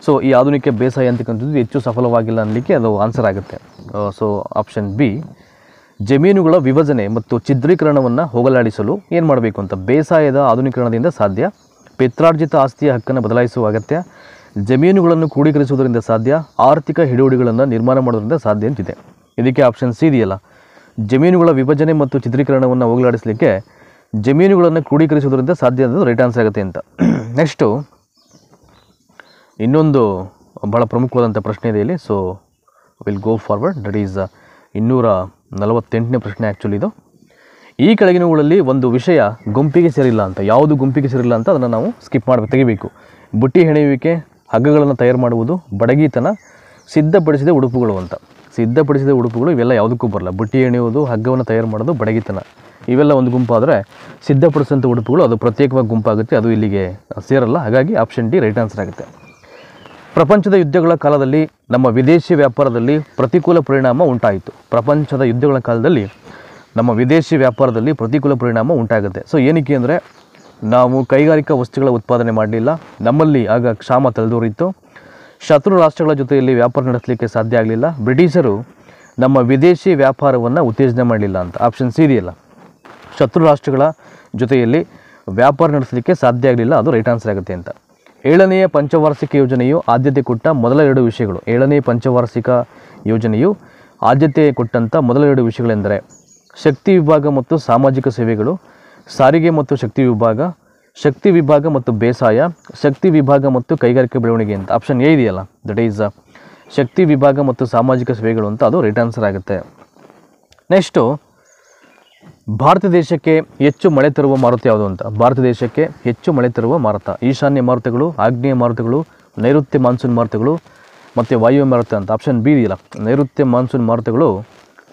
ಸೊ ಈ ಆಧುನಿಕ ಬೇಸಾಯ ಅಂತಕ್ಕಂಥದ್ದು ಹೆಚ್ಚು ಸಫಲವಾಗಿಲ್ಲ ಅನ್ನಲಿಕ್ಕೆ ಅದು ಆನ್ಸರ್ ಆಗುತ್ತೆ. So option B. ಜಮೀನುಗಳ ವಿಭಜನೆ ಮತ್ತು ಛಿದ್ರೀಕರಣವನ್ನು ಹೋಗಲಾಡಿಸಲು ಏನು ಮಾಡಬೇಕು ಅಂತ. ಬೇಸಾಯದ ಆಧುನೀಕರಣದಿಂದ ಸಾಧ್ಯ. ಪಿತ್ರಾರ್ಜಿತ ಆಸ್ತಿಯ ಹಕ್ಕನ್ನು ಬದಲಾಯಿಸುವ ಅಗತ್ಯ. ಜಮೀನುಗಳನ್ನು ಕ್ರೋಢೀಕರಿಸುವುದರಿಂದ ಸಾಧ್ಯ. ಆರ್ಥಿಕ ಹಿಡುವಳಿಗಳನ್ನು ನಿರ್ಮಾಣ ಮಾಡೋದ್ರಿಂದ ಸಾಧ್ಯ ಅಂತಿದೆ. ಇದಕ್ಕೆ ಆಪ್ಷನ್ ಸಿ ಇದೆಯಲ್ಲ, ಜಮೀನುಗಳ ವಿಭಜನೆ ಮತ್ತು ಛಿದ್ರೀಕರಣವನ್ನು ಹೋಗಲಾಡಿಸಲಿಕ್ಕೆ ಜಮೀನುಗಳನ್ನು ಕ್ರೋಢೀಕರಿಸುವುದರಿಂದ ಸಾಧ್ಯ ಅನ್ನೋದು ರೈಟ್ ಆನ್ಸರ್ ಆಗುತ್ತೆ ಅಂತ. ನೆಕ್ಸ್ಟು ಇನ್ನೊಂದು ಭಾಳ ಪ್ರಮುಖವಾದಂಥ ಪ್ರಶ್ನೆ ಇದೆ ಇಲ್ಲಿ. So will go forward. That is 248ನೇ ಪ್ರಶ್ನೆ ಆ್ಯಕ್ಚುಲಿ ಇದು. ಈ ಕೆಳಗಿನವುಗಳಲ್ಲಿ ಒಂದು ವಿಷಯ ಗುಂಪಿಗೆ ಸೇರಿಲ್ಲ ಅಂತ. ಯಾವುದು ಗುಂಪಿಗೆ ಸೇರಿಲ್ಲ ಅಂತ ಅದನ್ನು ನಾವು ಸ್ಕಿಪ್ ತೆಗಿಬೇಕು. ಬುಟ್ಟಿ ಹೆಣೆಯುವಿಕೆ, ಹಗ್ಗಗಳನ್ನು ತಯಾರು ಮಾಡುವುದು, ಬಡಗಿತನ, ಸಿದ್ಧಪಡಿಸಿದ ಉಡುಪುಗಳು ಅಂತ. ಸಿದ್ಧಪಡಿಸಿದ ಉಡುಪುಗಳು ಇವೆಲ್ಲ ಯಾವುದಕ್ಕೂ ಬರಲ್ಲ. ಬುಟ್ಟಿ ಹೆಣೆಯುವುದು, ಹಗ್ಗವನ್ನು ತಯಾರು ಮಾಡೋದು, ಬಡಗಿತನ ಇವೆಲ್ಲ ಒಂದು ಗುಂಪಾದರೆ ಸಿದ್ಧಪಡಿಸಿದಂಥ ಉಡುಪುಗಳು ಅದು ಪ್ರತ್ಯೇಕವಾಗಿ ಗುಂಪಾಗುತ್ತೆ, ಅದು ಇಲ್ಲಿಗೆ ಸೇರಲ್ಲ. ಹಾಗಾಗಿ ಆಪ್ಷನ್ ಡಿ ರೈಟ್ ಆನ್ಸರ್ ಆಗುತ್ತೆ. ಪ್ರಪಂಚದ ಯುದ್ಧಗಳ ಕಾಲದಲ್ಲಿ ನಮ್ಮ ವಿದೇಶಿ ವ್ಯಾಪಾರದಲ್ಲಿ ಪ್ರತಿಕೂಲ ಪರಿಣಾಮ ಉಂಟಾಯಿತು. ಪ್ರಪಂಚದ ಯುದ್ಧಗಳ ಕಾಲದಲ್ಲಿ ನಮ್ಮ ವಿದೇಶಿ ವ್ಯಾಪಾರದಲ್ಲಿ ಪ್ರತಿಕೂಲ ಪರಿಣಾಮ ಉಂಟಾಗುತ್ತೆ. ಸೊ ಏನಕ್ಕೆ ಅಂದರೆ ನಾವು ಕೈಗಾರಿಕಾ ವಸ್ತುಗಳ ಉತ್ಪಾದನೆ ಮಾಡಲಿಲ್ಲ, ನಮ್ಮಲ್ಲಿ ಆಗ ಕ್ಷಾಮ ತಲೆದೋರಿತ್ತು, ಶತ್ರು ರಾಷ್ಟ್ರಗಳ ಜೊತೆಯಲ್ಲಿ ವ್ಯಾಪಾರ ನಡೆಸಲಿಕ್ಕೆ ಸಾಧ್ಯ ಆಗಲಿಲ್ಲ, ಬ್ರಿಟಿಷರು ನಮ್ಮ ವಿದೇಶಿ ವ್ಯಾಪಾರವನ್ನು ಉತ್ತೇಜನ ಮಾಡಲಿಲ್ಲ ಅಂತ. ಆಪ್ಷನ್ ಸಿ ಇದೆಯಲ್ಲ, ಶತ್ರು ರಾಷ್ಟ್ರಗಳ ಜೊತೆಯಲ್ಲಿ ವ್ಯಾಪಾರ ನಡೆಸಲಿಕ್ಕೆ ಸಾಧ್ಯ ಆಗಲಿಲ್ಲ, ಅದು ರೈಟ್ ಆನ್ಸರ್ ಆಗುತ್ತೆ ಅಂತ. 7ನೇ ಪಂಚವಾರ್ಷಿಕ ಯೋಜನೆಯು ಆದ್ಯತೆ ಕೊಟ್ಟ ಮೊದಲ 2 ವಿಷಯಗಳು. 7ನೇ ಪಂಚವಾರ್ಷಿಕ ಯೋಜನೆಯು ಆದ್ಯತೆ ಕೊಟ್ಟಂಥ ಮೊದಲ 2 ವಿಷಯಗಳೆಂದರೆ ಶಕ್ತಿ ವಿಭಾಗ ಮತ್ತು ಸಾಮಾಜಿಕ ಸೇವೆಗಳು, ಸಾರಿಗೆ ಮತ್ತು ಶಕ್ತಿ ವಿಭಾಗ, ಶಕ್ತಿ ವಿಭಾಗ ಮತ್ತು ಬೇಸಾಯ, ಶಕ್ತಿ ವಿಭಾಗ ಮತ್ತು ಕೈಗಾರಿಕೆ ಬೆಳವಣಿಗೆ ಅಂತ ಆಪ್ಷನ್ ಎ ಇದೆಯಲ್ಲ, ದಟ್ ಈಸ್ ಶಕ್ತಿ ವಿಭಾಗ ಮತ್ತು ಸಾಮಾಜಿಕ ಸೇವೆಗಳು ಅಂತ, ಅದು ರೈಟ್ ಆನ್ಸರ್ ಆಗುತ್ತೆ. ನೆಕ್ಸ್ಟು, ಭಾರತ ದೇಶಕ್ಕೆ ಹೆಚ್ಚು ಮಳೆ ತರುವ ಮಾರುತ ಯಾವುದು ಅಂತ. ಭಾರತ ದೇಶಕ್ಕೆ ಹೆಚ್ಚು ಮಳೆ ತರುವ ಮಾರುತ ಈಶಾನ್ಯ ಮಾರುತಗಳು, ಆಗ್ನೇಯ ಮಾರುತಗಳು, ನೈಋತ್ಯ ಮಾನ್ಸೂನ್ ಮಾರುತಗಳು ಮತ್ತು ವಾಯುವ್ಯ ಮಾರುತ ಅಂತ. ಆಪ್ಷನ್ ಬಿ ಇದೆಯಲ್ಲ, ನೈಋತ್ಯ ಮಾನ್ಸೂನ್ ಮಾರುತಗಳು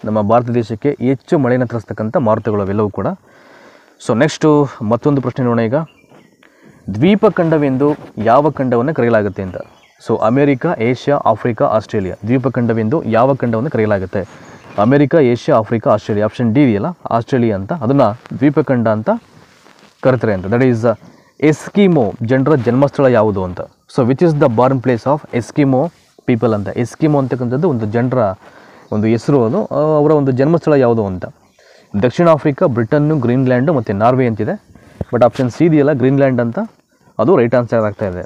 ನಮ್ಮ ಭಾರತ ದೇಶಕ್ಕೆ ಹೆಚ್ಚು ಮಳೆಯನ್ನು ತರಿಸ್ತಕ್ಕಂಥ ಮಾರುತಗಳು ಅವೆಲ್ಲವೂ ಕೂಡ. ಸೊ ನೆಕ್ಸ್ಟು ಮತ್ತೊಂದು ಪ್ರಶ್ನೆ ನೋಡೋಣ ಈಗ. ದ್ವೀಪಖಂಡವೆಂದು ಯಾವ ಖಂಡವನ್ನು ಕರೆಯಲಾಗುತ್ತೆ ಅಂತ. So America, Asia, Africa, Australia. ದ್ವೀಪಖಂಡವೆಂದು ಯಾವ ಖಂಡವನ್ನು ಕರೆಯಲಾಗುತ್ತೆ? America, Asia, Africa, Australia. Option D ಇದೆಯಲ್ಲ, ಆಸ್ಟ್ರೇಲಿಯಾ ಅಂತ, ಅದನ್ನು ದ್ವೀಪಖಂಡ ಅಂತ ಕರೀತಾರೆ ಅಂತ. ದಟ್ ಈಸ್ ಎಸ್ಕಿಮೋ ಜನರ ಜನ್ಮಸ್ಥಳ ಯಾವುದು ಅಂತ. So which is the Born place of Eskimo people ಅಂತ. ಎಸ್ಕಿಮೋ ಅಂತಕ್ಕಂಥದ್ದು ಒಂದು ಜನರ ಒಂದು ಹೆಸರು, ಅದು ಅವರ ಒಂದು ಜನ್ಮಸ್ಥಳ ಯಾವುದು ಅಂತ. ದಕ್ಷಿಣ ಆಫ್ರಿಕಾ, ಬ್ರಿಟನ್ನು, ಗ್ರೀನ್ಲ್ಯಾಂಡು ಮತ್ತು ನಾರ್ವೆ ಅಂತಿದೆ. ಬಟ್ ಆಪ್ಷನ್ ಸಿ ಇದೆಯಲ್ಲ, ಗ್ರೀನ್ಲ್ಯಾಂಡ್ ಅಂತ, ಅದು ರೈಟ್ ಆನ್ಸರ್ ಆಗ್ತಾ ಇದೆ.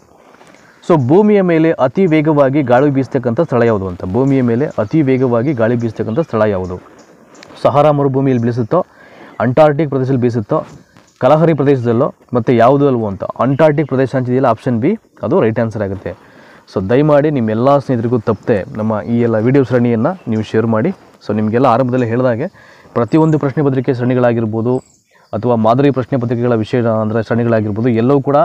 ಸೊ ಭೂಮಿಯ ಮೇಲೆ ಅತಿ ವೇಗವಾಗಿ ಗಾಳಿ ಬೀಸ್ತಕ್ಕಂಥ ಸ್ಥಳ ಯಾವುದು ಅಂತ. ಭೂಮಿಯ ಮೇಲೆ ಅತಿ ವೇಗವಾಗಿ ಗಾಳಿ ಬೀಸ್ತಕ್ಕಂಥ ಸ್ಥಳ ಯಾವುದು? ಸಹಾರಾ ಮರುಭೂಮಿಯಲ್ಲಿ ಬೀಸುತ್ತೋ, ಅಂಟಾರ್ಟಿಕ್ ಪ್ರದೇಶದಲ್ಲಿ ಬೀಸುತ್ತೋ, ಕಲಹರಿ ಪ್ರದೇಶದಲ್ಲೋ, ಮತ್ತು ಯಾವುದು ಅಲ್ವೋ ಅಂತ. ಅಂಟಾರ್ಟಿಕ್ ಪ್ರದೇಶ ಅಂತಿದೆಯಲ್ಲ, ಆಪ್ಷನ್ ಬಿ, ಅದು ರೈಟ್ ಆನ್ಸರ್ ಆಗುತ್ತೆ. ಸೊ ದಯಮಾಡಿ ನಿಮ್ಮೆಲ್ಲ ಸ್ನೇಹಿತರಿಗೂ ತಪ್ಪದೆ ನಮ್ಮ ಈ ಎಲ್ಲ ವಿಡಿಯೋ ಸರಣಿಯನ್ನು ನೀವು ಶೇರ್ ಮಾಡಿ. ಸೊ ನಿಮಗೆಲ್ಲ ಆರಂಭದಲ್ಲಿ ಹೇಳಿದಾಗೆ ಪ್ರತಿಯೊಂದು ಪ್ರಶ್ನೆ ಪತ್ರಿಕೆ ಸರಣಿಗಳಾಗಿರ್ಬೋದು ಅಥವಾ ಮಾದರಿ ಪ್ರಶ್ನೆ ಪತ್ರಿಕೆಗಳ ವಿಷಯ ಅಂದರೆ ಸರಣಿಗಳಾಗಿರ್ಬೋದು, ಎಲ್ಲವೂ ಕೂಡ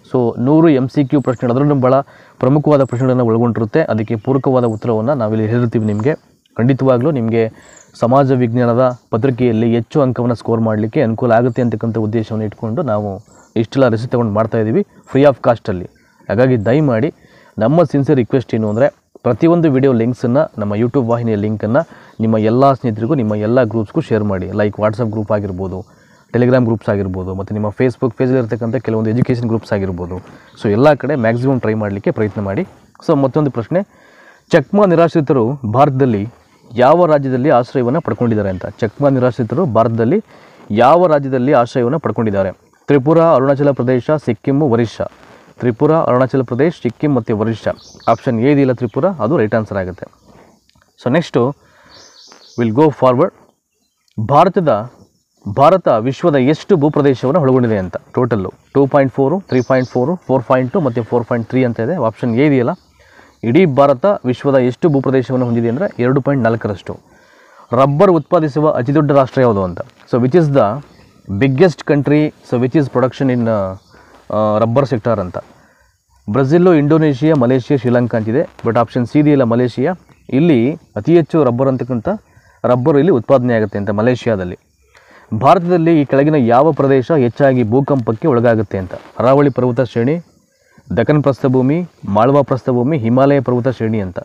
ಸೊ 100 MCQ ಪ್ರಶ್ನೆಗಳು, ಅದರಲ್ಲೂ ಭಾಳ ಪ್ರಮುಖವಾದ ಪ್ರಶ್ನೆಗಳನ್ನು ಒಳಗೊಂಡಿರುತ್ತೆ. ಅದಕ್ಕೆ ಪೂರಕವಾದ ಉತ್ತರವನ್ನು ನಾವಿಲ್ಲಿ ಹೇಳಿರ್ತೀವಿ ನಿಮಗೆ. ಖಂಡಿತವಾಗ್ಲೂ ನಿಮಗೆ ಸಮಾಜ ವಿಜ್ಞಾನದ ಪತ್ರಿಕೆಯಲ್ಲಿ ಹೆಚ್ಚು ಅಂಕವನ್ನು ಸ್ಕೋರ್ ಮಾಡಲಿಕ್ಕೆ ಅನುಕೂಲ ಆಗುತ್ತೆ ಅಂತಕ್ಕಂಥ ಉದ್ದೇಶವನ್ನು ಇಟ್ಕೊಂಡು ನಾವು ಇಷ್ಟೆಲ್ಲ ರಿಸಿಪ್ಟ್ ತೊಗೊಂಡು ಮಾಡ್ತಾಯಿದ್ದೀವಿ ಫ್ರೀ ಆಫ್ ಕಾಸ್ಟಲ್ಲಿ. ಹಾಗಾಗಿ ದಯಮಾಡಿ ನಮ್ಮ ಸಿನ್ಸಿಯರ್ ರಿಕ್ವೆಸ್ಟ್ ಏನು ಅಂದರೆ, ಪ್ರತಿಯೊಂದು ವಿಡಿಯೋ ಲಿಂಕ್ಸನ್ನು, ನಮ್ಮ ಯೂಟ್ಯೂಬ್ ವಾಹಿನಿಯ ಲಿಂಕನ್ನು ನಿಮ್ಮ ಎಲ್ಲ ಸ್ನೇಹಿತರಿಗೂ, ನಿಮ್ಮ ಎಲ್ಲ ಗ್ರೂಪ್ಸ್ಗೂ ಶೇರ್ ಮಾಡಿ. ಲೈಕ್ ವಾಟ್ಸಪ್ ಗ್ರೂಪ್ ಆಗಿರ್ಬೋದು, ಟೆಲಿಗ್ರಾಮ್ ಗ್ರೂಪ್ಸ್ ಆಗಿರ್ಬೋದು, ಮತ್ತು ನಿಮ್ಮ ಫೇಸ್ಬುಕ್ ಪೇಜಲ್ಲಿರ್ತಕ್ಕಂಥ ಕೆಲವೊಂದು ಎಜುಕೇಷನ್ ಗ್ರೂಪ್ಸ್ ಆಗಿರ್ಬೋದು. ಸೊ ಎಲ್ಲ ಕಡೆ ಮ್ಯಾಕ್ಸಿಮಮ್ ಟ್ರೈ ಮಾಡಲಿಕ್ಕೆ ಪ್ರಯತ್ನ ಮಾಡಿ. ಸೊ ಮತ್ತೊಂದು ಪ್ರಶ್ನೆ, ಚಕ್ಮಾ ನಿರಾಶ್ರಿತರು ಭಾರತದಲ್ಲಿ ಯಾವ ರಾಜ್ಯದಲ್ಲಿ ಆಶ್ರಯವನ್ನು ಪಡ್ಕೊಂಡಿದ್ದಾರೆ ಅಂತ. ಚಕ್ಮಾ ನಿರಾಶ್ರಿತರು ಭಾರತದಲ್ಲಿ ಯಾವ ರಾಜ್ಯದಲ್ಲಿ ಆಶ್ರಯವನ್ನು ಪಡ್ಕೊಂಡಿದ್ದಾರೆ? ತ್ರಿಪುರಾ, ಅರುಣಾಚಲ ಪ್ರದೇಶ, ಸಿಕ್ಕಿಮ್ಮು, ಒರಿಸ್ಸಾ. ತ್ರಿಪುರಾ, ಅರುಣಾಚಲ ಪ್ರದೇಶ್, ಸಿಕ್ಕಿಂ ಮತ್ತು ಒರಿಸ್ಸಾ. ಆಪ್ಷನ್ ಎ ಇದೆಯಲ್ಲ ತ್ರಿಪುರಾ, ಅದು ರೈಟ್ ಆನ್ಸರ್ ಆಗುತ್ತೆ. So next will go forward. Bharat ವಿಶ್ವದ ಎಷ್ಟು ಭೂಪ್ರದೇಶವನ್ನು ಒಳಗೊಂಡಿದೆ ಅಂತ. ಟೋಟಲ್ಲು 2.4, 3.4, 4.2 ಮತ್ತು 4.3 ಅಂತ ಇದೆ. ಆಪ್ಷನ್ ಎ ಇದೆಯಲ್ಲ, ಇಡೀ ಭಾರತ ವಿಶ್ವದ ಎಷ್ಟು ಭೂಪ್ರದೇಶವನ್ನು ಹೊಂದಿದೆ ಅಂದರೆ 2.4ರಷ್ಟು. ರಬ್ಬರ್ ಉತ್ಪಾದಿಸುವ ಅತಿ ದೊಡ್ಡ ರಾಷ್ಟ್ರ ಯಾವುದು ಅಂತ. So which is the biggest country, so which is production in rubber sector ಅಂತ. ಬ್ರೆಜಿಲ್ಲು, ಇಂಡೋನೇಷಿಯಾ, ಮಲೇಷಿಯಾ, ಶ್ರೀಲಂಕಾ ಅಂತಿದೆ. ಬಟ್ ಆಪ್ಷನ್ ಸಿ ಇದೆಯಲ್ಲ, ಮಲೇಷಿಯಾ. ಇಲ್ಲಿ ಅತಿ ಹೆಚ್ಚು ರಬ್ಬರ್ ಅಂತಕ್ಕಂಥ ರಬ್ಬರ್ ಇಲ್ಲಿ ಉತ್ಪಾದನೆ ಆಗುತ್ತೆ ಅಂತ ಮಲೇಷಿಯಾದಲ್ಲಿ. ಭಾರತದಲ್ಲಿ ಈ ಕೆಳಗಿನ ಯಾವ ಪ್ರದೇಶ ಹೆಚ್ಚಾಗಿ ಭೂಕಂಪಕ್ಕೆ ಒಳಗಾಗುತ್ತೆ ಅಂತ. ಅರಾವಳಿ ಪರ್ವತ ಶ್ರೇಣಿ, ದಖನ್ ಪ್ರಸ್ಥಭೂಮಿ, ಮಾಳ್ವಾ ಪ್ರಸ್ಥಭೂಮಿ, ಹಿಮಾಲಯ ಪರ್ವತ ಶ್ರೇಣಿ ಅಂತ.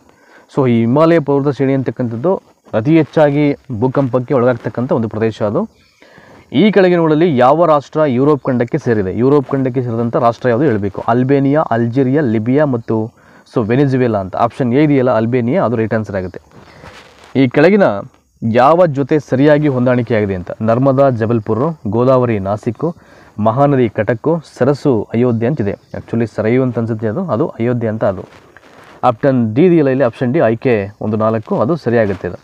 ಸೊ ಈ ಹಿಮಾಲಯ ಪರ್ವತ ಶ್ರೇಣಿ ಅಂತಕ್ಕಂಥದ್ದು ಅತಿ ಹೆಚ್ಚಾಗಿ ಭೂಕಂಪಕ್ಕೆ ಒಳಗಾಗ್ತಕ್ಕಂಥ ಒಂದು ಪ್ರದೇಶ ಅದು. ಈ ಕೆಳಗಿನವುಗಳಲ್ಲಿ ಯಾವ ರಾಷ್ಟ್ರ ಯುರೋಪ್ ಖಂಡಕ್ಕೆ ಸೇರಿದೆ? ಯುರೋಪ್ ಖಂಡಕ್ಕೆ ಸೇರಿದಂಥ ರಾಷ್ಟ್ರ ಯಾವುದು ಹೇಳಬೇಕು? ಅಲ್ಬೇನಿಯಾ, ಅಲ್ಜೀರಿಯಾ, ಲಿಬಿಯಾ ಮತ್ತು ಸೊ ವೆನಿಜುವೆಲಾ ಅಂತ. ಆಪ್ಷನ್ ಎ ಇದೆಯಲ್ಲ, ಅಲ್ಬೇನಿಯಾ, ಅದು ರೈಟ್ ಆನ್ಸರ್ ಆಗುತ್ತೆ. ಈ ಕೆಳಗಿನ ಯಾವ ಜೊತೆ ಸರಿಯಾಗಿ ಹೊಂದಾಣಿಕೆಯಾಗಿದೆ ಅಂತ. ನರ್ಮದಾ ಜಬಲ್ಪುರ, ಗೋದಾವರಿ ನಾಸಿಕ್ಕು, ಮಹಾನದಿ ಕಟಕ್ಕು, ಸರಸ್ಸು ಅಯೋಧ್ಯೆ ಅಂತಿದೆ. ಆ್ಯಕ್ಚುಲಿ ಸರಯು ಅಂತ ಅನ್ಸುತ್ತೆ, ಅದು ಅಯೋಧ್ಯೆ ಅಂತ. ಅದು ಆಪ್ಷನ್ ಡಿ ಇದೆಯಲ್ಲ ಇಲ್ಲಿ, ಆಪ್ಷನ್ ಡಿ ಆಯ್ಕೆ 1-4, ಅದು ಸರಿಯಾಗುತ್ತೆ ಇದು.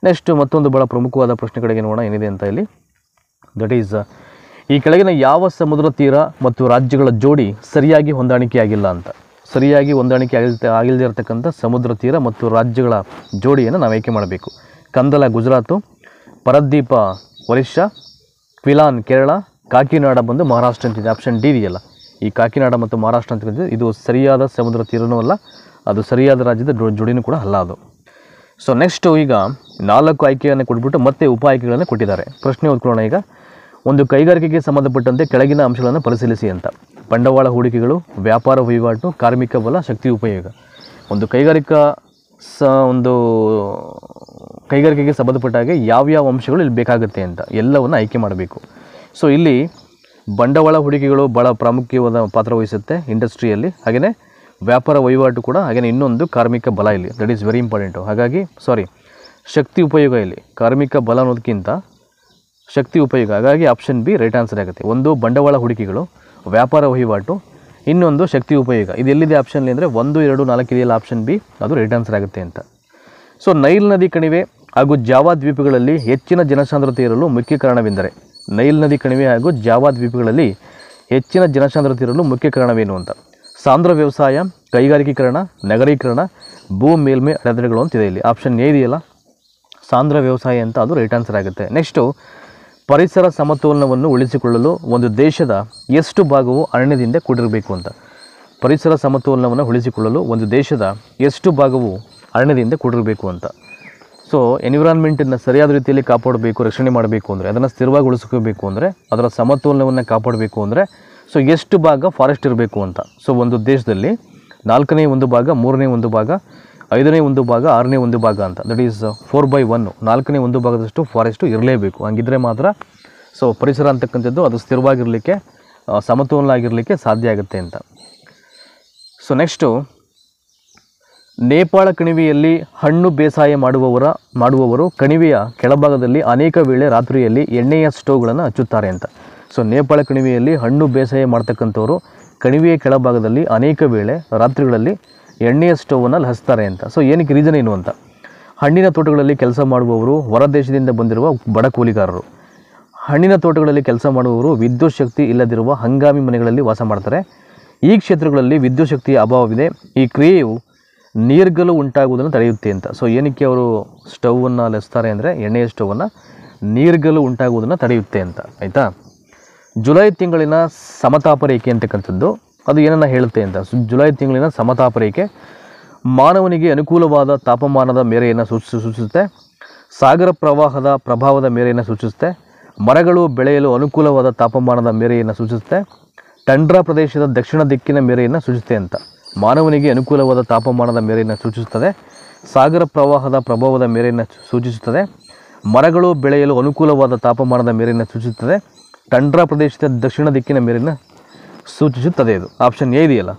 ನೆಕ್ಸ್ಟ್ ಮತ್ತೊಂದು ಭಾಳ ಪ್ರಮುಖವಾದ ಪ್ರಶ್ನೆ ಕಡೆಗೆ ನೋಡೋಣ ಏನಿದೆ ಅಂತ ಇಲ್ಲಿ. ದಟ್ ಈಸ್, ಈ ಕೆಳಗಿನ ಯಾವ ಸಮುದ್ರ ತೀರ ಮತ್ತು ರಾಜ್ಯಗಳ ಜೋಡಿ ಸರಿಯಾಗಿ ಹೊಂದಾಣಿಕೆಯಾಗಿಲ್ಲ ಅಂತ. ಸರಿಯಾಗಿ ಹೊಂದಾಣಿಕೆ ಆಗಿಲ್ಲದೆ ಇರತಕ್ಕಂಥ ಸಮುದ್ರ ತೀರ ಮತ್ತು ರಾಜ್ಯಗಳ ಜೋಡಿಯನ್ನು ನಾವು ಆಯ್ಕೆ ಮಾಡಬೇಕು. ಕಂದಲ ಗುಜರಾತು, ಪರದ್ದೀಪ ಒರಿಸ್ಸಾ, ಕ್ವಿಲಾನ್ ಕೇರಳ, ಕಾಕಿನಾಡ ಬಂದು ಮಹಾರಾಷ್ಟ್ರ ಅಂತಿದೆ. ಆಪ್ಷನ್ ಡಿ ಇದೆಯಲ್ಲ, ಈ ಕಾಕಿನಾಡ ಮತ್ತು ಮಹಾರಾಷ್ಟ್ರ ಅಂತ ಇದು ಸರಿಯಾದ ಸಮುದ್ರ ತೀರನೂ ಅಲ್ಲ, ಅದು ಸರಿಯಾದ ರಾಜ್ಯದ ಜೋಡಿನೂ ಕೂಡ ಅಲ್ಲ ಅದು. ಸೊ ನೆಕ್ಸ್ಟು ಈಗ 4 ಆಯ್ಕೆಯನ್ನು ಕೊಟ್ಬಿಟ್ಟು ಮತ್ತೆ ಉಪ ಆಯ್ಕೆಗಳನ್ನು ಕೊಟ್ಟಿದ್ದಾರೆ. ಪ್ರಶ್ನೆ ಓದ್ಕೊಳ್ಳೋಣ ಈಗ. ಒಂದು ಕೈಗಾರಿಕೆಗೆ ಸಂಬಂಧಪಟ್ಟಂತೆ ಕೆಳಗಿನ ಅಂಶಗಳನ್ನು ಪರಿಶೀಲಿಸಿ ಅಂತ. ಬಂಡವಾಳ ಹೂಡಿಕೆಗಳು, ವ್ಯಾಪಾರ ವಹಿವಾಟು, ಕಾರ್ಮಿಕ ಬಲ, ಶಕ್ತಿ ಉಪಯೋಗ. ಒಂದು ಕೈಗಾರಿಕೆಗೆ ಸಂಬಂಧಪಟ್ಟಾಗೆ ಯಾವ್ಯಾವ ಅಂಶಗಳು ಇಲ್ಲಿ ಬೇಕಾಗುತ್ತೆ ಅಂತ ಎಲ್ಲವನ್ನು ಆಯ್ಕೆ ಮಾಡಬೇಕು. ಸೊ ಇಲ್ಲಿ ಬಂಡವಾಳ ಹೂಡಿಕೆಗಳು ಭಾಳ ಪ್ರಾಮುಖ್ಯವಾದ ಪಾತ್ರ ವಹಿಸುತ್ತೆ ಇಂಡಸ್ಟ್ರಿಯಲ್ಲಿ. ಹಾಗೆಯೇ ವ್ಯಾಪಾರ ವಹಿವಾಟು ಕೂಡ, ಹಾಗೆಯೇ ಇನ್ನೊಂದು ಕಾರ್ಮಿಕ ಬಲ ಇಲ್ಲಿ, ದಟ್ ಈಸ್ ವೆರಿ ಇಂಪಾರ್ಟೆಂಟು. ಹಾಗಾಗಿ ಶಕ್ತಿ ಉಪಯೋಗ ಇಲ್ಲಿ, ಕಾರ್ಮಿಕ ಬಲ ಅನ್ನೋದಕ್ಕಿಂತ ಶಕ್ತಿ ಉಪಯೋಗ. ಹಾಗಾಗಿ ಆಪ್ಷನ್ ಬಿ ರೈಟ್ ಆನ್ಸರ್ ಆಗುತ್ತೆ. ಒಂದು ಬಂಡವಾಳ ಹೂಡಿಕೆಗಳು, ವ್ಯಾಪಾರ ವಹಿವಾಟು, ಇನ್ನೊಂದು ಶಕ್ತಿ ಉಪಯೋಗ. ಇದು ಎಲ್ಲಿದೆ ಆಪ್ಷನ್ಲಿ ಅಂದರೆ 1, 2, 4 ಇದೆಯಲ್ಲ, ಆಪ್ಷನ್ ಬಿ ಅದು ರೈಟ್ ಆನ್ಸರ್ ಆಗುತ್ತೆ ಅಂತ. ಸೊ ನೈಲ್ ನದಿ ಕಣಿವೆ ಹಾಗೂ ಜಾವಾ ದ್ವೀಪಗಳಲ್ಲಿ ಹೆಚ್ಚಿನ ಜನಸಾಂದ್ರತೆ ಇರಲು ಮುಖ್ಯ ಕಾರಣವೆಂದರೆ. ನೈಲ್ ನದಿ ಕಣಿವೆ ಹಾಗೂ ಜಾವಾ ದ್ವೀಪಗಳಲ್ಲಿ ಹೆಚ್ಚಿನ ಜನಸಾಂದ್ರತೆ ಇರಲು ಮುಖ್ಯ ಕಾರಣವೇನು ಅಂತ. ಸಾಂದ್ರ ವ್ಯವಸಾಯ, ಕೈಗಾರಿಕೀಕರಣ, ನಗರೀಕರಣ, ಭೂ ಮೇಲ್ಮೈ ಅಡೆತಡೆಗಳು ಅಂತಿದೆ ಇಲ್ಲಿ. ಆಪ್ಷನ್ ಎ ಇದೆಯಲ್ಲ, ಸಾಂದ್ರ ವ್ಯವಸಾಯ ಅಂತ, ಅದು ರೈಟ್ ಆನ್ಸರ್ ಆಗುತ್ತೆ. ನೆಕ್ಸ್ಟು, ಪರಿಸರ ಸಮತೋಲನವನ್ನು ಉಳಿಸಿಕೊಳ್ಳಲು ಒಂದು ದೇಶದ ಎಷ್ಟು ಭಾಗವು ಅರಣ್ಯದಿಂದ ಕೂಡಿರಬೇಕು ಅಂತ. ಪರಿಸರ ಸಮತೋಲನವನ್ನು ಉಳಿಸಿಕೊಳ್ಳಲು ಒಂದು ದೇಶದ ಎಷ್ಟು ಭಾಗವು ಅರಣ್ಯದಿಂದ ಕೂಡಿರಬೇಕು ಅಂತ. ಸೊ ಎನ್ವಿರಾನ್ಮೆಂಟನ್ನು ಸರಿಯಾದ ರೀತಿಯಲ್ಲಿ ಕಾಪಾಡಬೇಕು, ರಕ್ಷಣೆ ಮಾಡಬೇಕು ಅಂದರೆ, ಅದನ್ನು ಸ್ಥಿರವಾಗಿ ಉಳಿಸ್ಕೋಬೇಕು ಅಂದರೆ, ಅದರ ಸಮತೋಲನವನ್ನು ಕಾಪಾಡಬೇಕು ಅಂದರೆ, ಸೊ ಎಷ್ಟು ಭಾಗ ಫಾರೆಸ್ಟ್ ಇರಬೇಕು ಅಂತ. ಸೊ ಒಂದು ದೇಶದಲ್ಲಿ 4ನೇ 1 ಭಾಗ, 3ನೇ 1 ಭಾಗ, 5ನೇ 1 ಭಾಗ, 6ನೇ 1 ಭಾಗ ಅಂತ, ದಟ್ ಈಸ್ 4/1, 4ನೇ 1 ಭಾಗದಷ್ಟು ಫಾರೆಸ್ಟು ಇರಲೇಬೇಕು. ಹಂಗಿದ್ರೆ ಮಾತ್ರ ಸೊ ಪರಿಸರ ಅಂತಕ್ಕಂಥದ್ದು ಅದು ಸ್ಥಿರವಾಗಿರಲಿಕ್ಕೆ, ಸಮತೋಲನ ಆಗಿರಲಿಕ್ಕೆ ಸಾಧ್ಯ ಆಗುತ್ತೆ ಅಂತ. ಸೊ ನೆಕ್ಸ್ಟು, ನೇಪಾಳ ಕಣಿವೆಯಲ್ಲಿ ಹಣ್ಣು ಬೇಸಾಯ ಮಾಡುವವರು ಕಣಿವೆಯ ಕೆಳಭಾಗದಲ್ಲಿ ಅನೇಕ ವೇಳೆ ರಾತ್ರಿಯಲ್ಲಿ ಎಣ್ಣೆಯ ಸ್ಟೋವ್ಗಳನ್ನು ಹಚ್ಚುತ್ತಾರೆ ಅಂತ. ಸೊ ನೇಪಾಳ ಕಣಿವೆಯಲ್ಲಿ ಹಣ್ಣು ಬೇಸಾಯ ಮಾಡ್ತಕ್ಕಂಥವ್ರು ಕಣಿವೆಯ ಕೆಳಭಾಗದಲ್ಲಿ ಅನೇಕ ವೇಳೆ ರಾತ್ರಿಗಳಲ್ಲಿ ಎಣ್ಣೆಯ ಸ್ಟೋವನ್ನು ಹಚ್ತಾರೆ ಅಂತ. ಸೊ ಏನಕ್ಕೆ ರೀಸನ್ ಏನು ಅಂತ. ಹಣ್ಣಿನ ತೋಟಗಳಲ್ಲಿ ಕೆಲಸ ಮಾಡುವವರು ಹೊರ ದೇಶದಿಂದ ಬಂದಿರುವ ಬಡ ಕೂಲಿಗಾರರು. ಹಣ್ಣಿನ ತೋಟಗಳಲ್ಲಿ ಕೆಲಸ ಮಾಡುವವರು ವಿದ್ಯುತ್ ಶಕ್ತಿ ಇಲ್ಲದಿರುವ ಹಂಗಾಮಿ ಮನೆಗಳಲ್ಲಿ ವಾಸ ಮಾಡ್ತಾರೆ. ಈ ಕ್ಷೇತ್ರಗಳಲ್ಲಿ ವಿದ್ಯುತ್ ಶಕ್ತಿಯ ಅಭಾವವಿದೆ. ಈ ಕ್ರಿಯೆಯು ನೀರ್ಗಲು ಉಂಟಾಗುವುದನ್ನು ತಡೆಯುತ್ತೆ ಅಂತ. ಸೊ ಏನಕ್ಕೆ ಅವರು ಸ್ಟವನ್ನು ಹಚ್ತಾರೆ ಅಂದರೆ, ಎಣ್ಣೆಯ ಸ್ಟವನ್ನು ನೀರ್ಗಲು ಉಂಟಾಗುವುದನ್ನು ತಡೆಯುತ್ತೆ ಅಂತ, ಆಯಿತಾ. ಜುಲೈ ತಿಂಗಳಿನ ಸಮತಾಪ ರೇಖೆ ಅಂತಕ್ಕಂಥದ್ದು ಅದು ಏನನ್ನು ಹೇಳುತ್ತೆ ಅಂತ. ಜುಲೈ ತಿಂಗಳಿನ ಸಮತಾಪ ರೇಖೆ ಮಾನವನಿಗೆ ಅನುಕೂಲವಾದ ತಾಪಮಾನದ ಮೇರೆಯನ್ನು ಸೂಚಿಸುತ್ತೆ. ಸಾಗರ ಪ್ರವಾಹದ ಪ್ರಭಾವದ ಮೇರೆಯನ್ನು ಸೂಚಿಸುತ್ತೆ. ಮರಗಳು ಬೆಳೆಯಲು ಅನುಕೂಲವಾದ ತಾಪಮಾನದ ಮೇರೆಯನ್ನು ಸೂಚಿಸುತ್ತೆ. ಟಂಡ್ರಾ ಪ್ರದೇಶದ ದಕ್ಷಿಣ ದಿಕ್ಕಿನ ಮೇರೆಯನ್ನು ಸೂಚಿಸುತ್ತೆ ಅಂತ. ಮಾನವನಿಗೆ ಅನುಕೂಲವಾದ ತಾಪಮಾನದ ಮೇರೆಯನ್ನು ಸೂಚಿಸುತ್ತದೆ. ಸಾಗರ ಪ್ರವಾಹದ ಪ್ರಭಾವದ ಮೇರೆಯನ್ನು ಸೂಚಿಸುತ್ತದೆ. ಮರಗಳು ಬೆಳೆಯಲು ಅನುಕೂಲವಾದ ತಾಪಮಾನದ ಮೇರೆಯನ್ನು ಸೂಚಿಸುತ್ತದೆ. ಟಂಡ್ರಾ ಪ್ರದೇಶದ ದಕ್ಷಿಣ ದಿಕ್ಕಿನ ಮೇರೆಯನ್ನು ಸೂಚಿಸುತ್ತದೆ. ಇದು ಆಪ್ಷನ್ ಎ ಇದೆಯಲ್ಲ,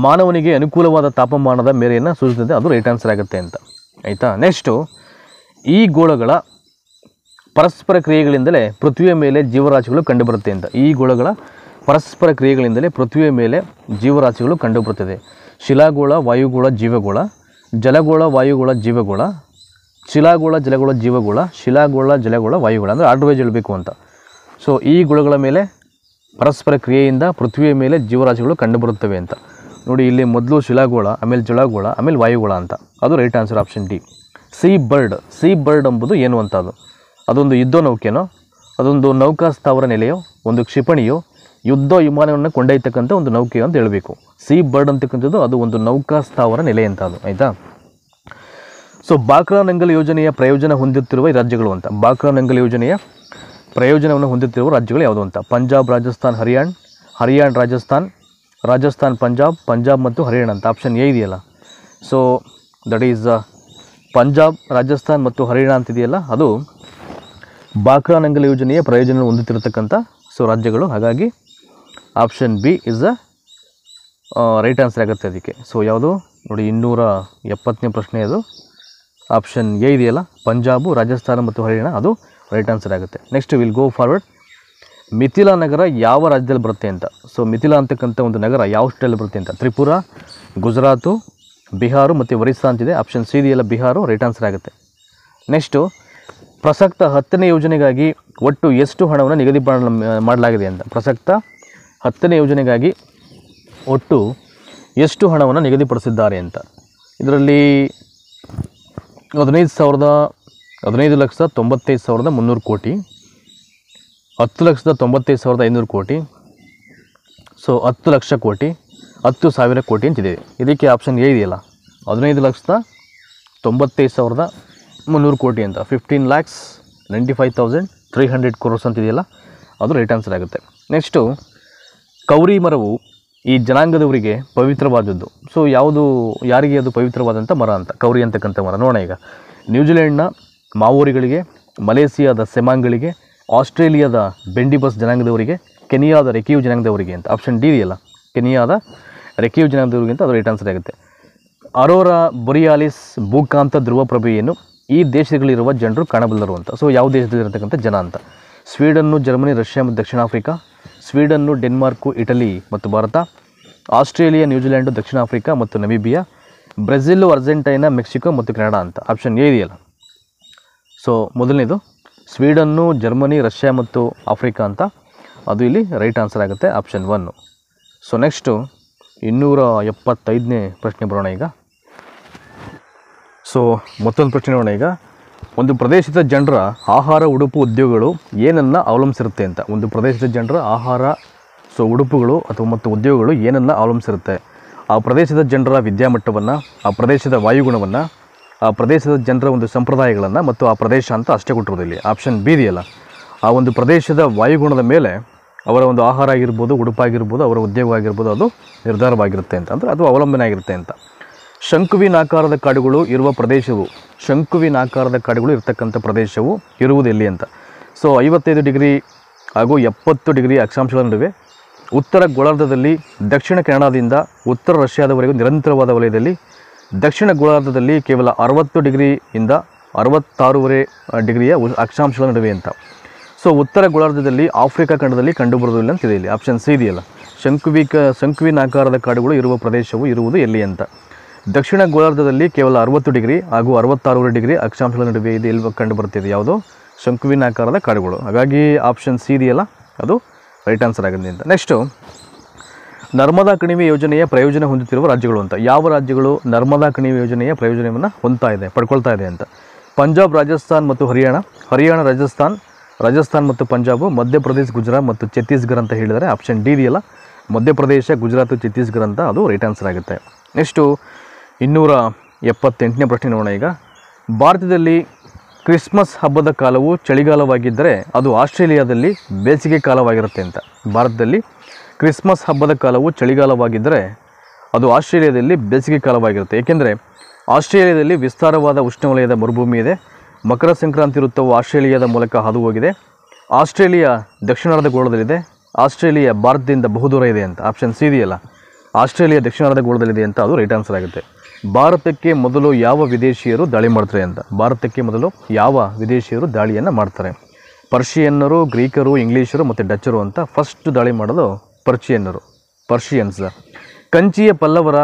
ಮಾನವನಿಗೆ ಅನುಕೂಲವಾದ ತಾಪಮಾನದ ಮೇರೆಯನ್ನು ಸೂಚಿಸುತ್ತದೆ, ಅದು ರೈಟ್ ಆನ್ಸರ್ ಆಗುತ್ತೆ ಅಂತ, ಆಯಿತಾ. ನೆಕ್ಸ್ಟು, ಈ ಗೋಳಗಳ ಪರಸ್ಪರ ಕ್ರಿಯೆಗಳಿಂದಲೇ ಪೃಥ್ವಿಯ ಮೇಲೆ ಜೀವರಾಶಿಗಳು ಕಂಡುಬರುತ್ತೆ ಅಂತ. ಈ ಗೋಳಗಳ ಪರಸ್ಪರ ಕ್ರಿಯೆಗಳಿಂದಲೇ ಪೃಥ್ವಿಯ ಮೇಲೆ ಜೀವರಾಶಿಗಳು ಕಂಡುಬರುತ್ತದೆ. ಶಿಲಾಗೋಳ, ವಾಯುಗೋಳ, ಜೀವಗೋಳ, ಜಲಗೋಳ, ವಾಯುಗೋಳ, ಜೀವಗೋಳ, ಶಿಲಾಗೋಳ, ಜಲಗೋಳ, ಜೀವಗೋಳ, ಶಿಲಾಗೋಳ, ಜಲಗೋಳ, ವಾಯುಗೋಳ, ಅಂದರೆ ಆರ್ಡರ್ ವೈಸ್ ಹೇಳಬೇಕು ಅಂತ. ಸೊ ಈ ಗೋಳಗಳ ಮೇಲೆ ಪರಸ್ಪರ ಕ್ರಿಯೆಯಿಂದ ಪೃಥ್ವಿಯ ಮೇಲೆ ಜೀವರಾಶಿಗಳು ಕಂಡುಬರುತ್ತವೆ ಅಂತ. ನೋಡಿ, ಇಲ್ಲಿ ಮೊದಲು ಶಿಲಾಗೋಳ, ಆಮೇಲೆ ಜಲಗೋಳ, ಆಮೇಲೆ ವಾಯುಗೋಳ ಅಂತ, ಅದು right answer option D. Sea bird ಎಂಬುದು ಏನು ಅಂತ. ಅದೊಂದು ಯುದ್ಧ ನೌಕೆನೋ, ಅದೊಂದು ನೌಕಾ ಸ್ಥಾವರ ನೆಲೆಯೋ, ಒಂದು ಕ್ಷಿಪಣಿಯೋ, ಯುದ್ಧ ವಿಮಾನವನ್ನು ಕೊಂಡೊಯ್ತಕ್ಕಂಥ ಒಂದು ನೌಕೆ ಅಂತ ಹೇಳಬೇಕು. ಸೀ ಬರ್ಡ್ ಅಂತಕ್ಕಂಥದ್ದು ಅದು ಒಂದು ನೌಕಾ ಸ್ಥಾವರ ನೆಲೆ ಅಂತ, ಅದು ಆಯಿತಾ. ಸೊ ಬಾಕ್ರಾ ನಂಗಲ್ ಯೋಜನೆಯ ಪ್ರಯೋಜನ ಹೊಂದುತ್ತಿರುವ ರಾಜ್ಯಗಳು ಅಂತ. ಬಾಕ್ರಾ ನಂಗಲ್ ಯೋಜನೆಯ ಪ್ರಯೋಜನವನ್ನು ಹೊಂದುತ್ತಿರುವ ರಾಜ್ಯಗಳು ಯಾವುದು ಅಂತ. ಪಂಜಾಬ್, ರಾಜಸ್ಥಾನ್, ಹರಿಯಾಣ, ರಾಜಸ್ಥಾನ್, ಪಂಜಾಬ್ ಮತ್ತು ಹರಿಯಾಣ ಅಂತ. ಆಪ್ಷನ್ ಎ ಇದೆಯಲ್ಲ, so that is Punjab, Rajasthan ಮತ್ತು ಹರಿಯಾಣ ಅಂತಿದೆಯಲ್ಲ, ಅದು ಬಾಕ್ರಾ ನಂಗಲ್ ಯೋಜನೆಯ ಪ್ರಯೋಜನ ಹೊಂದುತ್ತಿರತಕ್ಕಂಥ ಸೊ ರಾಜ್ಯಗಳು. ಹಾಗಾಗಿ option B is the right answer ಆಗುತ್ತೆ ಅದಕ್ಕೆ. ಸೊ ಯಾವುದು ನೋಡಿ, 270ನೇ ಪ್ರಶ್ನೆ ಅದು. ಆಪ್ಷನ್ ಎ ಇದೆಯಲ್ಲ, ಪಂಜಾಬು, ರಾಜಸ್ಥಾನ ಮತ್ತು ಹರಿಯಾಣ, ಅದು ರೈಟ್ ಆನ್ಸರ್ ಆಗುತ್ತೆ. Next will go forward. Mithila Nagar ಯಾವ ರಾಜ್ಯದಲ್ಲಿ ಬರುತ್ತೆ ಅಂತ. ಸೊ ಮಿಥಿಲಾ ಅಂತಕ್ಕಂಥ ಒಂದು ನಗರ ಯಾವ ಸ್ಟೇಟಲ್ಲಿ ಬರುತ್ತೆ ಅಂತ. ತ್ರಿಪುರ, ಗುಜರಾತು, ಬಿಹಾರು ಮತ್ತು ಒರಿಸ್ಸಾ ಅಂತಿದೆ. ಆಪ್ಷನ್ ಸಿ ಇದೆಯಲ್ಲ, ಬಿಹಾರು ರೈಟ್ ಆನ್ಸರ್ ಆಗುತ್ತೆ. ನೆಕ್ಸ್ಟು, ಪ್ರಸಕ್ತ 10ನೇ ಯೋಜನೆಗಾಗಿ ಒಟ್ಟು ಎಷ್ಟು ಹಣವನ್ನು ನಿಗದಿ ಮಾಡಲಾಗಿದೆ ಅಂತ. ಪ್ರಸಕ್ತ 10ನೇ ಯೋಜನೆಗಾಗಿ ಒಟ್ಟು ಎಷ್ಟು ಹಣವನ್ನು ನಿಗದಿಪಡಿಸಿದ್ದಾರೆ ಅಂತ. ಇದರಲ್ಲಿ 15,95,300 ಕೋಟಿ, 10,95,500 ಕೋಟಿ, ಸೊ 10 ಲಕ್ಷ ಕೋಟಿ, 10,000 ಕೋಟಿ ಅಂತಿದೆ. ಇದಕ್ಕೆ ಆಪ್ಷನ್ ಎ ಇದೆಯಲ್ಲ, 15,95,300 ಕೋಟಿ ಅಂತ, 15,95,300 crores ಅಂತಿದೆಯಲ್ಲ, ಅದು ರೈಟ್ ಆನ್ಸರ್ ಆಗುತ್ತೆ. ನೆಕ್ಸ್ಟು, ಕೌರಿ ಮರವು ಈ ಜನಾಂಗದವರಿಗೆ ಪವಿತ್ರವಾದದ್ದು. ಸೊ ಯಾರಿಗೆ ಅದು ಪವಿತ್ರವಾದಂಥ ಮರ ಅಂತ, ಕೌರಿ ಅಂತಕ್ಕಂಥ ಮರ. ನೋಡೋಣ ಈಗ. ನ್ಯೂಜಿಲೆಂಡ್ನ ಮಾವೋರಿಗಳಿಗೆ, ಮಲೇಸಿಯಾದ ಸೆಮಾಂಗ್ಗಳಿಗೆ, ಆಸ್ಟ್ರೇಲಿಯಾದ ಬೆಂಡಿಬಸ್ ಜನಾಂಗದವರಿಗೆ, ಕೆನಿಯಾದ ರೆಕಿಯು ಜನಾಂಗದವರಿಗೆ ಅಂತ. ಆಪ್ಷನ್ ಡಿ ಇದೆಯಲ್ಲ, ಕೆನಿಯಾದ ರೆಕಿಯು ಜನಾಂಗದವರಿಗೆ ಅಂತ, ಅದು ರೈಟ್ ಆನ್ಸರ್ ಆಗುತ್ತೆ. ಅರೋರಾ ಬೊರಿಯಾಲಿಸ್ ಭೂಕಾಂತ ಧ್ರುವ ಪ್ರಭೆಯನ್ನು ಈ ದೇಶಗಳಿರುವ ಜನರು ಕಾಣಬಲ್ಲರು ಅಂತ. ಸೊ ಯಾವ ದೇಶದಲ್ಲಿರತಕ್ಕಂಥ ಜನ ಅಂತ. ಸ್ವೀಡನ್ನು, ಜರ್ಮನಿ, ರಷ್ಯಾ ಮತ್ತು ದಕ್ಷಿಣ ಆಫ್ರಿಕಾ. ಸ್ವೀಡನ್ನು, ಡೆನ್ಮಾರ್ಕು, ಇಟಲಿ ಮತ್ತು ಭಾರತ. ಆಸ್ಟ್ರೇಲಿಯಾ, ನ್ಯೂಜಿಲೆಂಡು, ದಕ್ಷಿಣ ಆಫ್ರಿಕಾ ಮತ್ತು ನಮೀಬಿಯಾ. ಬ್ರೆಜಿಲ್, ಅರ್ಜೆಂಟೈನಾ, ಮೆಕ್ಸಿಕೋ ಮತ್ತು ಕೆನಡಾ ಅಂತ. ಆಪ್ಷನ್ ಎ ಇದೆಯಲ್ಲ. ಸೊ ಮೊದಲನೇದು ಸ್ವೀಡನ್ನು, ಜರ್ಮನಿ, ರಷ್ಯಾ ಮತ್ತು ಆಫ್ರಿಕಾ ಅಂತ. ಅದು ಇಲ್ಲಿ ರೈಟ್ ಆನ್ಸರ್ ಆಗುತ್ತೆ ಆಪ್ಷನ್ 1. ಸೊ ನೆಕ್ಸ್ಟು 275ನೇ ಪ್ರಶ್ನೆ ಬರೋಣ ಈಗ. ಸೊ ಮತ್ತೊಂದು ಪ್ರಶ್ನೆ ನೋಡೋಣ ಈಗ. ಒಂದು ಪ್ರದೇಶದ ಜನರ ಆಹಾರ, ಉಡುಪು, ಉದ್ಯೋಗಗಳು ಏನನ್ನು ಅವಲಂಬಿಸಿರುತ್ತೆ ಅಂತ. ಒಂದು ಪ್ರದೇಶದ ಜನರ ಆಹಾರ, ಸೊ ಉಡುಪುಗಳು ಅಥವಾ ಮತ್ತು ಉದ್ಯೋಗಗಳು ಏನನ್ನು ಅವಲಂಬಿಸಿರುತ್ತೆ? ಆ ಪ್ರದೇಶದ ಜನರ ವಿದ್ಯಾಮಟ್ಟವನ್ನು, ಆ ಪ್ರದೇಶದ ವಾಯುಗುಣವನ್ನು, ಆ ಪ್ರದೇಶದ ಜನರ ಒಂದು ಸಂಪ್ರದಾಯಗಳನ್ನು ಮತ್ತು ಆ ಪ್ರದೇಶ ಅಂತ ಅಷ್ಟೇ ಕೊಟ್ಟಿರೋದು ಇಲ್ಲಿ. ಆಪ್ಷನ್ ಬಿ ಇದೆಯಲ್ಲ, ಆ ಒಂದು ಪ್ರದೇಶದ ವಾಯುಗುಣದ ಮೇಲೆ ಅವರ ಒಂದು ಆಹಾರ ಆಗಿರ್ಬೋದು, ಉಡುಪಾಗಿರ್ಬೋದು, ಅವರ ಉದ್ಯೋಗ ಆಗಿರ್ಬೋದು, ಅದು ನಿರ್ಧಾರವಾಗಿರುತ್ತೆ ಅಂತ, ಅಂದರೆ ಅದು ಅವಲಂಬನೆ ಆಗಿರುತ್ತೆ ಅಂತ. ಶಂಕುವಿನಾಕಾರದ ಕಾಡುಗಳು ಇರುವ ಪ್ರದೇಶವು, ಶಂಕುವಿನಾಕಾರದ ಕಾಡುಗಳು ಇರತಕ್ಕಂಥ ಪ್ರದೇಶವು ಇರುವುದು ಎಲ್ಲಿ ಅಂತ. ಸೊ 55 ಡಿಗ್ರಿ ಹಾಗೂ 70 ಡಿಗ್ರಿ ಅಕ್ಷಾಂಶಗಳ ನಡುವೆ ಉತ್ತರ ಗೋಳಾರ್ಧದಲ್ಲಿ, ದಕ್ಷಿಣ ಕೆನಡಾದಿಂದ ಉತ್ತರ ರಷ್ಯಾದವರೆಗೂ ನಿರಂತರವಾದ ವಲಯದಲ್ಲಿ, ದಕ್ಷಿಣ ಗೋಳಾರ್ಧದಲ್ಲಿ ಕೇವಲ 60 ಡಿಗ್ರಿಯಿಂದ 66.5 ಡಿಗ್ರಿಯ ಅಕ್ಷಾಂಶಗಳ ನಡುವೆ ಅಂತ. ಸೊ ಉತ್ತರ ಗೋಳಾರ್ಧದಲ್ಲಿ ಆಫ್ರಿಕಾ ಖಂಡದಲ್ಲಿ ಕಂಡುಬರುವುದಿಲ್ಲ ಅಂತಿದೆ ಇಲ್ಲಿ. ಆಪ್ಷನ್ ಸಿ ಇದೆಯಲ್ಲ, ಶಂಕುವಿನಾಕಾರದ ಕಾಡುಗಳು ಇರುವ ಪ್ರದೇಶವು ಇರುವುದು ಎಲ್ಲಿ ಅಂತ. ದಕ್ಷಿಣ ಗೋಳಾರ್ಧದಲ್ಲಿ ಕೇವಲ 60 ಡಿಗ್ರಿ ಹಾಗೂ 66 ಡಿಗ್ರಿ ಅಕ್ಷಾಂಶಗಳ ನಡುವೆ ಇದು ಎಲ್ಲಿ ಕಂಡುಬರುತ್ತಿದೆ? ಯಾವುದು? ಶಂಕುವಿನಾಕಾರದ ಕಾಡುಗಳು. ಹಾಗಾಗಿ ಆಪ್ಷನ್ ಸಿ ಇದೆಯಲ್ಲ, ಅದು ರೈಟ್ ಆನ್ಸರ್ ಆಗಿದೆ ಅಂತ. ನೆಕ್ಸ್ಟು, ನರ್ಮದಾ ಕಣಿವೆ ಯೋಜನೆಯ ಪ್ರಯೋಜನ ಹೊಂದುತ್ತಿರುವ ರಾಜ್ಯಗಳು ಅಂತ. ಯಾವ ರಾಜ್ಯಗಳು ನರ್ಮದಾ ಕಣಿವೆ ಯೋಜನೆಯ ಪ್ರಯೋಜನವನ್ನು ಪಡ್ಕೊಳ್ತಾ ಇದೆ ಅಂತ? ಪಂಜಾಬ್, ರಾಜಸ್ಥಾನ್ ಮತ್ತು ಹರಿಯಾಣ, ರಾಜಸ್ಥಾನ್ ಮತ್ತು ಪಂಜಾಬ್, ಮಧ್ಯಪ್ರದೇಶ್, ಗುಜರಾತ್ ಮತ್ತು ಛತ್ತೀಸ್ಗಢ ಅಂತ ಹೇಳಿದರೆ ಆಪ್ಷನ್ ಡಿ ಇದೆಯಲ್ಲ, ಮಧ್ಯಪ್ರದೇಶ, ಗುಜರಾತ್, ಛತ್ತೀಸ್ಗಢ ಅಂತ ಅದು ರೈಟ್ ಆನ್ಸರ್ ಆಗುತ್ತೆ. ನೆಕ್ಸ್ಟು 278ನೇ ಪ್ರಶ್ನೆ ನೋಡೋಣ ಈಗ. ಭಾರತದಲ್ಲಿ ಕ್ರಿಸ್ಮಸ್ ಹಬ್ಬದ ಕಾಲವು ಚಳಿಗಾಲವಾಗಿದ್ದರೆ ಅದು ಆಸ್ಟ್ರೇಲಿಯಾದಲ್ಲಿ ಬೇಸಿಗೆ ಕಾಲವಾಗಿರುತ್ತೆ ಅಂತ. ಭಾರತದಲ್ಲಿ ಕ್ರಿಸ್ಮಸ್ ಹಬ್ಬದ ಕಾಲವು ಚಳಿಗಾಲವಾಗಿದ್ದರೆ ಅದು ಆಸ್ಟ್ರೇಲಿಯಾದಲ್ಲಿ ಬೇಸಿಗೆ ಕಾಲವಾಗಿರುತ್ತೆ. ಏಕೆಂದರೆ ಆಸ್ಟ್ರೇಲಿಯಾದಲ್ಲಿ ವಿಸ್ತಾರವಾದ ಉಷ್ಣವಲಯದ ಮರುಭೂಮಿ ಇದೆ. ಮಕರ ಸಂಕ್ರಾಂತಿ ವೃತ್ತವು ಆಸ್ಟ್ರೇಲಿಯಾದ ಮೂಲಕ ಹಾದು ಹೋಗಿದೆ. ಆಸ್ಟ್ರೇಲಿಯಾ ದಕ್ಷಿಣಾರ್ಧ ಗೋಳದಲ್ಲಿದೆ. ಆಸ್ಟ್ರೇಲಿಯಾ ಭಾರತದಿಂದ ಬಹುದೂರ ಇದೆ ಅಂತ. ಆಪ್ಷನ್ ಸಿ ಇದೆಯಲ್ಲ, ಆಸ್ಟ್ರೇಲಿಯಾ ದಕ್ಷಿಣಾರ್ಧ ಗೋಳದಲ್ಲಿದೆ ಅಂತ, ಅದು ರೈಟ್ ಆನ್ಸರ್ ಆಗುತ್ತೆ. ಭಾರತಕ್ಕೆ ಮೊದಲು ಯಾವ ವಿದೇಶಿಯರು ದಾಳಿ ಮಾಡ್ತಾರೆ ಅಂತ? ಭಾರತಕ್ಕೆ ಮೊದಲು ಯಾವ ವಿದೇಶಿಯರು ದಾಳಿಯನ್ನು ಮಾಡ್ತಾರೆ? ಪರ್ಷಿಯನ್ನರು, ಗ್ರೀಕರು, ಇಂಗ್ಲೀಷರು ಮತ್ತು ಡಚ್ಚರು ಅಂತ. ಫಸ್ಟ್ ದಾಳಿ ಮಾಡೋದು ಪರ್ಷಿಯನ್ಸ್. ಕಂಚಿಯ ಪಲ್ಲವರು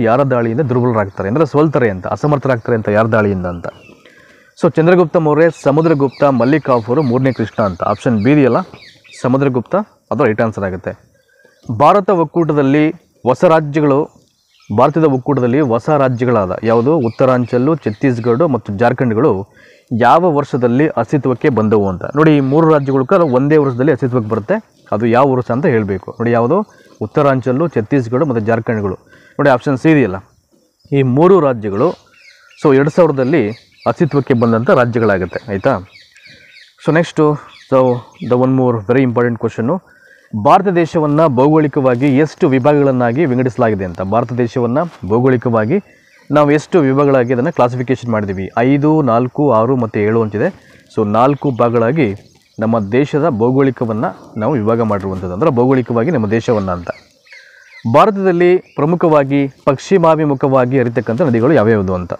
ಯಾರ ದಾಳಿಯಿಂದ ದುರ್ಬಲರಾಗ್ತಾರೆ, ಅಂದರೆ ಸೋಲ್ತಾರೆ ಅಂತ, ಅಸಮರ್ಥರಾಗ್ತಾರೆ ಅಂತ, ಯಾರ ದಾಳಿಯಿಂದ ಅಂತ? ಸೊ ಚಂದ್ರಗುಪ್ತ ಮೌರ್ಯ, ಸಮುದ್ರಗುಪ್ತ, ಮಲ್ಲಿಕಾಫರು, 3ನೇ ಕೃಷ್ಣ ಅಂತ. ಆಪ್ಷನ್ ಬಿ ಇದೆಯಲ್ಲ, ಸಮುದ್ರಗುಪ್ತ, ಅದು ರೈಟ್ ಆನ್ಸರ್ ಆಗುತ್ತೆ. ಭಾರತದ ಒಕ್ಕೂಟದಲ್ಲಿ ಹೊಸ ರಾಜ್ಯಗಳಾದ ಯಾವುದು? ಉತ್ತರಾಂಚಲ್, ಛತ್ತೀಸ್ಗಢ ಮತ್ತು ಜಾರ್ಖಂಡ್ಗಳು ಯಾವ ವರ್ಷದಲ್ಲಿ ಅಸ್ತಿತ್ವಕ್ಕೆ ಬಂದವು ಅಂತ. ನೋಡಿ, ಈ 3 ರಾಜ್ಯಗಳು ಕೂಡ ಒಂದೇ ವರ್ಷದಲ್ಲಿ ಅಸ್ತಿತ್ವಕ್ಕೆ ಬರುತ್ತೆ. ಅದು ಯಾವ ವರ್ಷ ಅಂತ ಹೇಳಬೇಕು. ನೋಡಿ, ಯಾವುದು? ಉತ್ತರಾಂಚಲ್, ಛತ್ತೀಸ್ಗಢ ಮತ್ತು ಜಾರ್ಖಂಡ್ಗಳು. ನೋಡಿ, ಆಪ್ಷನ್ ಸಿ ಇದೆಯಲ್ಲ, ಈ 3 ರಾಜ್ಯಗಳು ಸೊ 2000ರಲ್ಲಿ ಅಸ್ತಿತ್ವಕ್ಕೆ ಬಂದಂಥ ರಾಜ್ಯಗಳಾಗುತ್ತೆ. ಆಯಿತಾ? So next, the one more very important question. Bharat ದೇಶವನ್ನು ಭೌಗೋಳಿಕವಾಗಿ ಎಷ್ಟು ವಿಭಾಗಗಳನ್ನಾಗಿ ವಿಂಗಡಿಸಲಾಗಿದೆ ಅಂತ? ಭಾರತ ದೇಶವನ್ನು ಭೌಗೋಳಿಕವಾಗಿ ನಾವು ಎಷ್ಟು ವಿಭಾಗಗಳಾಗಿ ಅದನ್ನು ಕ್ಲಾಸಿಫಿಕೇಷನ್ ಮಾಡಿದ್ದೀವಿ? 5, 4, 6 ಮತ್ತು 7 ಅಂತಿದೆ. ಸೊ 4 ಭಾಗಗಳಾಗಿ ನಮ್ಮ ದೇಶದ ಭೌಗೋಳಿಕವನ್ನು ನಾವು ವಿಭಾಗ ಮಾಡಿರುವಂಥದ್ದು, ಅಂದರೆ ಭೌಗೋಳಿಕವಾಗಿ ನಮ್ಮ ದೇಶವನ್ನು ಅಂತ. ಭಾರತದಲ್ಲಿ ಪ್ರಮುಖವಾಗಿ ಪಶ್ಚಿಮಾಭಿಮುಖವಾಗಿ ಹರಿತಕ್ಕಂಥ ನದಿಗಳು ಯಾವ್ಯಾವುದು ಅಂತ?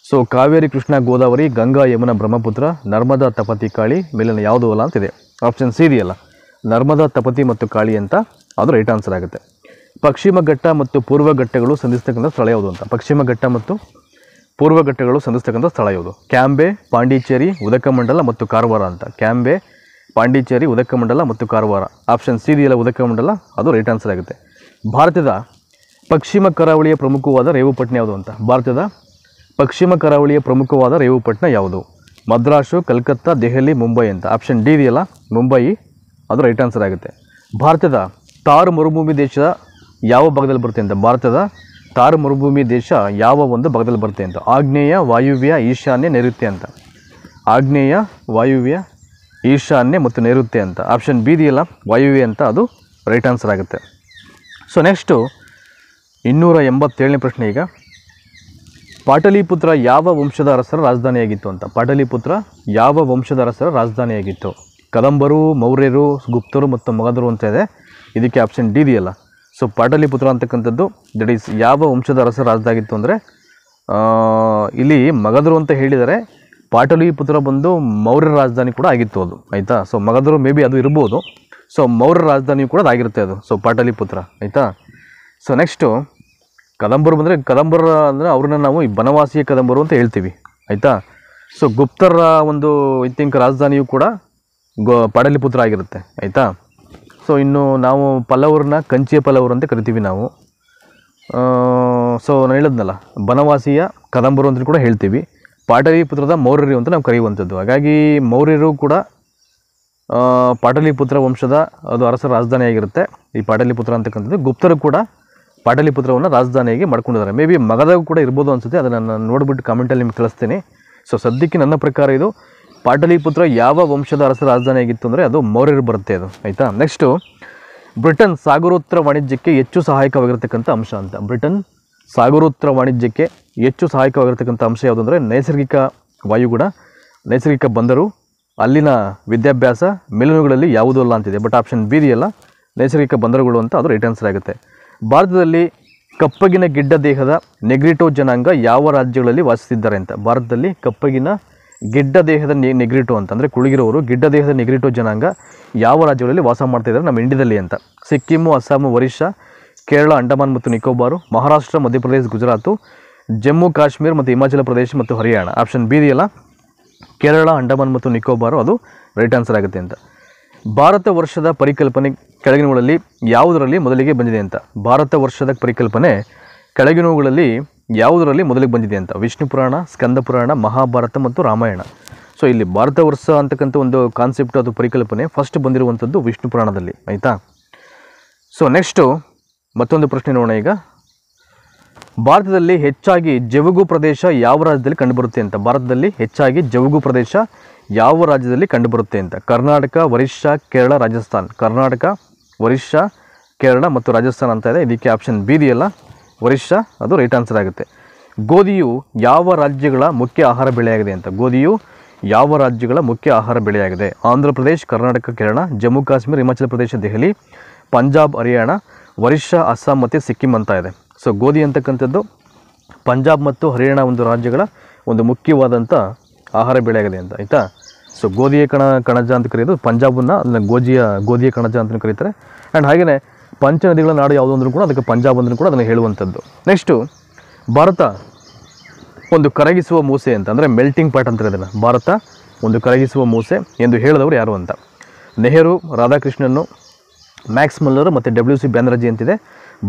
ಸೊ ಕಾವೇರಿ, ಕೃಷ್ಣ, ಗೋದಾವರಿ, ಗಂಗಾ, ಯಮುನಾ, ಬ್ರಹ್ಮಪುತ್ರ, ನರ್ಮದಾ, ತಪತಿ, ಕಾಳಿ, ಮೇಲಿನ ಯಾವುದು ಅಲ್ಲ ಅಂತಿದೆ. ಆಪ್ಷನ್ ಸಿ ಇದೆಯಲ್ಲ, ನರ್ಮದಾ, ತಪತಿ ಮತ್ತು ಕಾಳಿ ಅಂತ, ಅದು ರೈಟ್ ಆನ್ಸರ್ ಆಗುತ್ತೆ. ಪಶ್ಚಿಮ ಘಟ್ಟ ಮತ್ತು ಪೂರ್ವ ಘಟ್ಟಗಳು ಸಂಧಿಸ್ತಕ್ಕಂಥ ಸ್ಥಳ ಯಾವುದು ಅಂತ? ಪಶ್ಚಿಮ ಘಟ್ಟ ಮತ್ತು ಪೂರ್ವ ಘಟ್ಟಗಳು ಸಂಧಿಸ್ತಕ್ಕಂಥ ಸ್ಥಳ ಯಾವುದು? ಕ್ಯಾಂಬೆ, ಪಾಂಡಿಚೇರಿ, ಉದಕಮಂಡಲ ಮತ್ತು ಕಾರವಾರ ಅಂತ. ಕ್ಯಾಂಬೆ, ಪಾಂಡಿಚೇರಿ, ಉದಕಮಂಡಲ ಮತ್ತು ಕಾರವಾರ. ಆಪ್ಷನ್ ಸಿ ಇದೆಯಲ್ಲ, ಉದಕಮಂಡಲ, ಅದು ರೈಟ್ ಆನ್ಸರ್ ಆಗುತ್ತೆ. ಭಾರತದ ಪಶ್ಚಿಮ ಕರಾವಳಿಯ ಪ್ರಮುಖವಾದ ರೇವುಪಟ್ಟಣ ಯಾವುದು ಅಂತ? ಭಾರತದ ಪಶ್ಚಿಮ ಕರಾವಳಿಯ ಪ್ರಮುಖವಾದ ರೇವುಪಟ್ಟಣ ಯಾವುದು? ಮದ್ರಾಸು, ಕಲ್ಕತ್ತಾ, ದೆಹಲಿ, ಮುಂಬೈ ಅಂತ. ಆಪ್ಷನ್ ಡಿ ಇದೆಯಲ್ಲ, ಮುಂಬೈ, ಅದು ರೈಟ್ ಆನ್ಸರ್ ಆಗುತ್ತೆ. ಭಾರತದ ಥಾರ್ ಮರುಭೂಮಿ ದೇಶ ಯಾವ ಭಾಗದಲ್ಲಿ ಬರುತ್ತೆ ಅಂತ? ಭಾರತದ ಥಾರ್ ಮರುಭೂಮಿ ದೇಶ ಯಾವ ಒಂದು ಭಾಗದಲ್ಲಿ ಬರುತ್ತೆ ಅಂತ? ಆಗ್ನೇಯ, ವಾಯುವ್ಯ, ಈಶಾನ್ಯ, ನೈಋತ್ಯ ಅಂತ. ಆಗ್ನೇಯ, ವಾಯುವ್ಯ, ಈಶಾನ್ಯ ಮತ್ತು ನೈಋತ್ಯ ಅಂತ. ಆಪ್ಷನ್ ಬಿ ಇದೆಯಲ್ಲ, ವಾಯುವ್ಯ ಅಂತ, ಅದು ರೈಟ್ ಆನ್ಸರ್ ಆಗುತ್ತೆ. ಸೊ ನೆಕ್ಸ್ಟು 287ನೇ ಪ್ರಶ್ನೆ ಈಗ. ಪಾಟಲಿಪುತ್ರ ಯಾವ ವಂಶದ ಅರಸರ ರಾಜಧಾನಿಯಾಗಿತ್ತು ಅಂತ? ಪಾಟಲಿಪುತ್ರ ಯಾವ ವಂಶದ ಅರಸರ ರಾಜಧಾನಿಯಾಗಿತ್ತು? ಕದಂಬರು, ಮೌರ್ಯರು, ಗುಪ್ತರು ಮತ್ತು ಮಗಧರು ಅಂತ ಇದೆ. ಇದಕ್ಕೆ ಆಪ್ಷನ್ ಡಿ ಇದೆಯಲ್ಲ. ಸೊ ಪಾಟಲಿಪುತ್ರ ಅಂತಕ್ಕಂಥದ್ದು ದಟ್ ಈಸ್ ಯಾವ ವಂಶದ ಅರಸರ ರಾಜಧಾನಿಯಾಗಿತ್ತು ಅಂದರೆ ಇಲ್ಲಿ ಮಗಧರು ಅಂತ ಹೇಳಿದರೆ, ಪಾಟಲಿಪುತ್ರ ಬಂದು ಮೌರ್ಯರ ರಾಜಧಾನಿ ಕೂಡ ಆಗಿತ್ತು ಅದು. ಆಯಿತಾ? ಸೊ ಮಗಧರು ಮೇ ಬಿ ಅದು ಇರ್ಬೋದು. ಸೊ ಮೌರ್ಯರ ರಾಜಧಾನಿಯು ಕೂಡ ಅದಾಗಿರುತ್ತೆ ಅದು. ಸೊ ಪಾಟಲಿಪುತ್ರ. ಆಯಿತಾ? ಸೊ ನೆಕ್ಸ್ಟು ಕದಂಬರು ಅಂದರೆ ಅವ್ರನ್ನ ನಾವು ಈ ಬನವಾಸಿಯ ಕದಂಬರು ಅಂತ ಹೇಳ್ತೀವಿ. ಆಯಿತಾ? ಸೊ ಗುಪ್ತರ ಒಂದು ಐ ಥಿಂಕ್ ರಾಜಧಾನಿಯು ಕೂಡ ಪಾಟಲಿಪುತ್ರ ಆಗಿರುತ್ತೆ ಆಯಿತಾ. ಸೊ ಇನ್ನು ನಾವು ಪಲ್ಲವರನ್ನ ಕಂಚಿಯ ಪಲ್ಲವರು ಅಂತ ಕರಿತೀವಿ ನಾವು. ಸೊ ನಾನು ಹೇಳಿದ್ನಲ್ಲ, ಬನವಾಸಿಯ ಕದಂಬರು ಅಂತ ಕೂಡ ಹೇಳ್ತೀವಿ. ಪಾಟಲಿಪುತ್ರದ ಮೌರ್ಯರು ಅಂತ ನಾವು ಕರೆಯುವಂಥದ್ದು. ಹಾಗಾಗಿ ಮೌರ್ಯರು ಕೂಡ ಪಾಟಲಿಪುತ್ರ ವಂಶದ ಅದು ಅರಸರ ರಾಜಧಾನಿಯಾಗಿರುತ್ತೆ ಈ ಪಾಟಲಿಪುತ್ರ ಅಂತಕ್ಕಂಥದ್ದು. ಗುಪ್ತರು ಕೂಡ ಪಾಟಲಿಪುತ್ರವನ್ನು ರಾಜಧಾನಿಯಾಗಿ ಮಾಡ್ಕೊಂಡಿದ್ದಾರೆ. ಮೇ ಬಿ ಮಗದಾಗ ಕೂಡ ಇರ್ಬೋದು ಅನಿಸುತ್ತೆ, ಅದನ್ನು ನಾನು ನೋಡಿಬಿಟ್ಟು ಕಾಮೆಂಟಲ್ಲಿ ನಿಮ್ಗೆ ತಿಳಿಸ್ತೀನಿ. ಸೊ ಸದ್ಯಕ್ಕೆ ನನ್ನ ಪ್ರಕಾರ ಇದು ಪಾಟಲಿಪುತ್ರ ಯಾವ ವಂಶದ ಅರಸರ ರಾಜಧಾನಿಯಾಗಿತ್ತು ಅಂದರೆ ಅದು ಮೌರ್ಯರು ಬರುತ್ತೆ ಅದು ಆಯಿತಾ. ನೆಕ್ಸ್ಟು ಬ್ರಿಟನ್ ಸಾಗರೋತ್ತರ ವಾಣಿಜ್ಯಕ್ಕೆ ಹೆಚ್ಚು ಸಹಾಯಕವಾಗಿರ್ತಕ್ಕಂಥ ಅಂಶ ಅಂತ. ಬ್ರಿಟನ್ ಸಾಗರೋತ್ತರ ವಾಣಿಜ್ಯಕ್ಕೆ ಹೆಚ್ಚು ಸಹಾಯಕವಾಗಿರ್ತಕ್ಕಂಥ ಅಂಶ ಯಾವುದು ಅಂದರೆ ನೈಸರ್ಗಿಕ ವಾಯುಗುಣ, ನೈಸರ್ಗಿಕ ಬಂದರು, ಅಲ್ಲಿನ ವಿದ್ಯಾಭ್ಯಾಸ, ಮಿಲನುಗಳಲ್ಲಿ ಯಾವುದೂ ಅಲ್ಲ ಅಂತಿದೆ. ಬಟ್ ಆಪ್ಷನ್ ಬಿ ಇದೆಯಲ್ಲ, ನೈಸರ್ಗಿಕ ಬಂದರುಗಳು ಅಂತ ಅದು ರೈಟ್ ಆನ್ಸರ್ ಆಗುತ್ತೆ. ಭಾರತದಲ್ಲಿ ಕಪ್ಪಗಿನ ಗಿಡ್ಡ ದೇಹದ ನೆಗ್ರಿಟೋ ಜನಾಂಗ ಯಾವ ರಾಜ್ಯಗಳಲ್ಲಿ ವಾಸಿಸಿದ್ದಾರೆ ಅಂತ. ಭಾರತದಲ್ಲಿ ಕಪ್ಪಗಿನ ಗಿಡ್ಡ ದೇಹದ ನೆಗ್ರಿಟೋ ಅಂತ ಅಂದರೆ ಕುಳಿಗಿರೋರು ಗಿಡ್ಡ ದೇಹದ ನೆಗ್ರಿಟೋ ಜನಾಂಗ ಯಾವ ರಾಜ್ಯಗಳಲ್ಲಿ ವಾಸ ಮಾಡ್ತಾಯಿದ್ದಾರೆ ನಮ್ಮ ಇಂಡಿಯಾದಲ್ಲಿ ಅಂತ. ಸಿಕ್ಕಿಮು, ಅಸ್ಸಾಮು, ಒರಿಸ್ಸಾ, ಕೇರಳ, ಅಂಡಮಾನ್ ಮತ್ತು ನಿಕೋಬಾರು, ಮಹಾರಾಷ್ಟ್ರ, ಮಧ್ಯಪ್ರದೇಶ, ಗುಜರಾತು, ಜಮ್ಮು ಕಾಶ್ಮೀರ ಮತ್ತು ಹಿಮಾಚಲ ಪ್ರದೇಶ ಮತ್ತು ಹರಿಯಾಣ. ಆಪ್ಷನ್ ಬಿ ಇದೆಯಲ್ಲ, ಕೇರಳ, ಅಂಡಮಾನ್ ಮತ್ತು ನಿಕೋಬಾರು ಅದು ರೈಟ್ ಆನ್ಸರ್ ಆಗುತ್ತೆ ಅಂತ. ಭಾರತ ವರ್ಷದ ಪರಿಕಲ್ಪನೆ ಕೆಳಗಿನವುಗಳಲ್ಲಿ ಯಾವುದರಲ್ಲಿ ಮೊದಲಿಗೆ ಬಂದಿದೆ ಅಂತ. ಭಾರತ ವರ್ಷದ ಪರಿಕಲ್ಪನೆ ಕೆಳಗಿನವುಗಳಲ್ಲಿ ಯಾವುದರಲ್ಲಿ ಮೊದಲಿಗೆ ಬಂದಿದೆ ಅಂತ. ವಿಷ್ಣು ಪುರಾಣ, ಸ್ಕಂದ ಪುರಾಣ, ಮಹಾಭಾರತ ಮತ್ತು ರಾಮಾಯಣ. ಸೊ ಇಲ್ಲಿ ಭಾರತ ವರ್ಷ ಅಂತಕ್ಕಂಥ ಒಂದು ಕಾನ್ಸೆಪ್ಟ್, ಅದು ಪರಿಕಲ್ಪನೆ ಫಸ್ಟ್ ಬಂದಿರುವಂಥದ್ದು ವಿಷ್ಣು ಪುರಾಣದಲ್ಲಿ ಆಯಿತಾ. ಸೊ ನೆಕ್ಸ್ಟು ಮತ್ತೊಂದು ಪ್ರಶ್ನೆ ನೋಡೋಣ ಈಗ. ಭಾರತದಲ್ಲಿ ಹೆಚ್ಚಾಗಿ ಜವುಗು ಪ್ರದೇಶ ಯಾವ ರಾಜ್ಯದಲ್ಲಿ ಕಂಡುಬರುತ್ತೆ ಅಂತ. ಭಾರತದಲ್ಲಿ ಹೆಚ್ಚಾಗಿ ಜವುಗು ಪ್ರದೇಶ ಯಾವ ರಾಜ್ಯದಲ್ಲಿ ಕಂಡುಬರುತ್ತೆ ಅಂತ. ಕರ್ನಾಟಕ, ಒರಿಸ್ಸಾ, ಕೇರಳ, ರಾಜಸ್ಥಾನ್. ಕರ್ನಾಟಕ, ಒರಿಸ್ಸಾ, ಕೇರಳ ಮತ್ತು ರಾಜಸ್ಥಾನ್ ಅಂತ ಇದೆ. ಇದಕ್ಕೆ ಆಪ್ಷನ್ ಬಿ ಇದೆಯಲ್ಲ, ಒರಿಸ್ಸಾ ಅದು ರೈಟ್ ಆನ್ಸರ್ ಆಗುತ್ತೆ. ಗೋಧಿಯು ಯಾವ ರಾಜ್ಯಗಳ ಮುಖ್ಯ ಆಹಾರ ಬೆಳೆಯಾಗಿದೆ ಅಂತ. ಗೋಧಿಯು ಯಾವ ರಾಜ್ಯಗಳ ಮುಖ್ಯ ಆಹಾರ ಬೆಳೆಯಾಗಿದೆ. ಆಂಧ್ರ ಪ್ರದೇಶ್, ಕರ್ನಾಟಕ, ಕೇರಳ, ಜಮ್ಮು ಕಾಶ್ಮೀರ, ಹಿಮಾಚಲ ಪ್ರದೇಶ, ದೆಹಲಿ, ಪಂಜಾಬ್, ಹರಿಯಾಣ, ಒರಿಸ್ಸಾ, ಅಸ್ಸಾಂ ಮತ್ತು ಸಿಕ್ಕಿಂ ಅಂತ ಇದೆ. ಸೊ ಗೋಧಿ ಅಂತಕ್ಕಂಥದ್ದು ಪಂಜಾಬ್ ಮತ್ತು ಹರಿಯಾಣ ಒಂದು ರಾಜ್ಯಗಳ ಒಂದು ಮುಖ್ಯವಾದಂಥ ಆಹಾರ ಬೆಳೆಯಾಗಿದೆ ಅಂತ ಆಯಿತಾ. ಸೊ ಗೋಧಿಯ ಕಣಜ ಅಂತ ಕರೆಯೋದು ಪಂಜಾಬನ್ನು, ಅದನ್ನು ಗೋಧಿಯ ಕಣಜ ಅಂತ ಕರೀತಾರೆ. ಆ್ಯಂಡ್ ಹಾಗೆಯೇ ಪಂಚನದಿಗಳ ನಾಡು ಯಾವುದು ಅಂದ್ರೂ ಕೂಡ ಅದಕ್ಕೆ ಪಂಜಾಬ್ ಅಂದ್ರೂ ಕೂಡ ಅದನ್ನು ಹೇಳುವಂಥದ್ದು. ನೆಕ್ಸ್ಟು ಭಾರತ ಒಂದು ಕರಗಿಸುವ ಮೂಸೆ ಅಂತ, ಅಂದರೆ ಮೆಲ್ಟಿಂಗ್ ಪಾಟ್ ಅಂತಾರೆ ಅದನ್ನು. ಭಾರತ ಒಂದು ಕರಗಿಸುವ ಮೂಸೆ ಎಂದು ಹೇಳಿದವರು ಯಾರು ಅಂತ. ನೆಹರು, ರಾಧಾಕೃಷ್ಣನ್ನು, ಮ್ಯಾಕ್ಸ್ ಮುಲ್ಲರ್ ಮತ್ತು WC ಬ್ಯಾನರ್ಜಿ ಅಂತಿದೆ.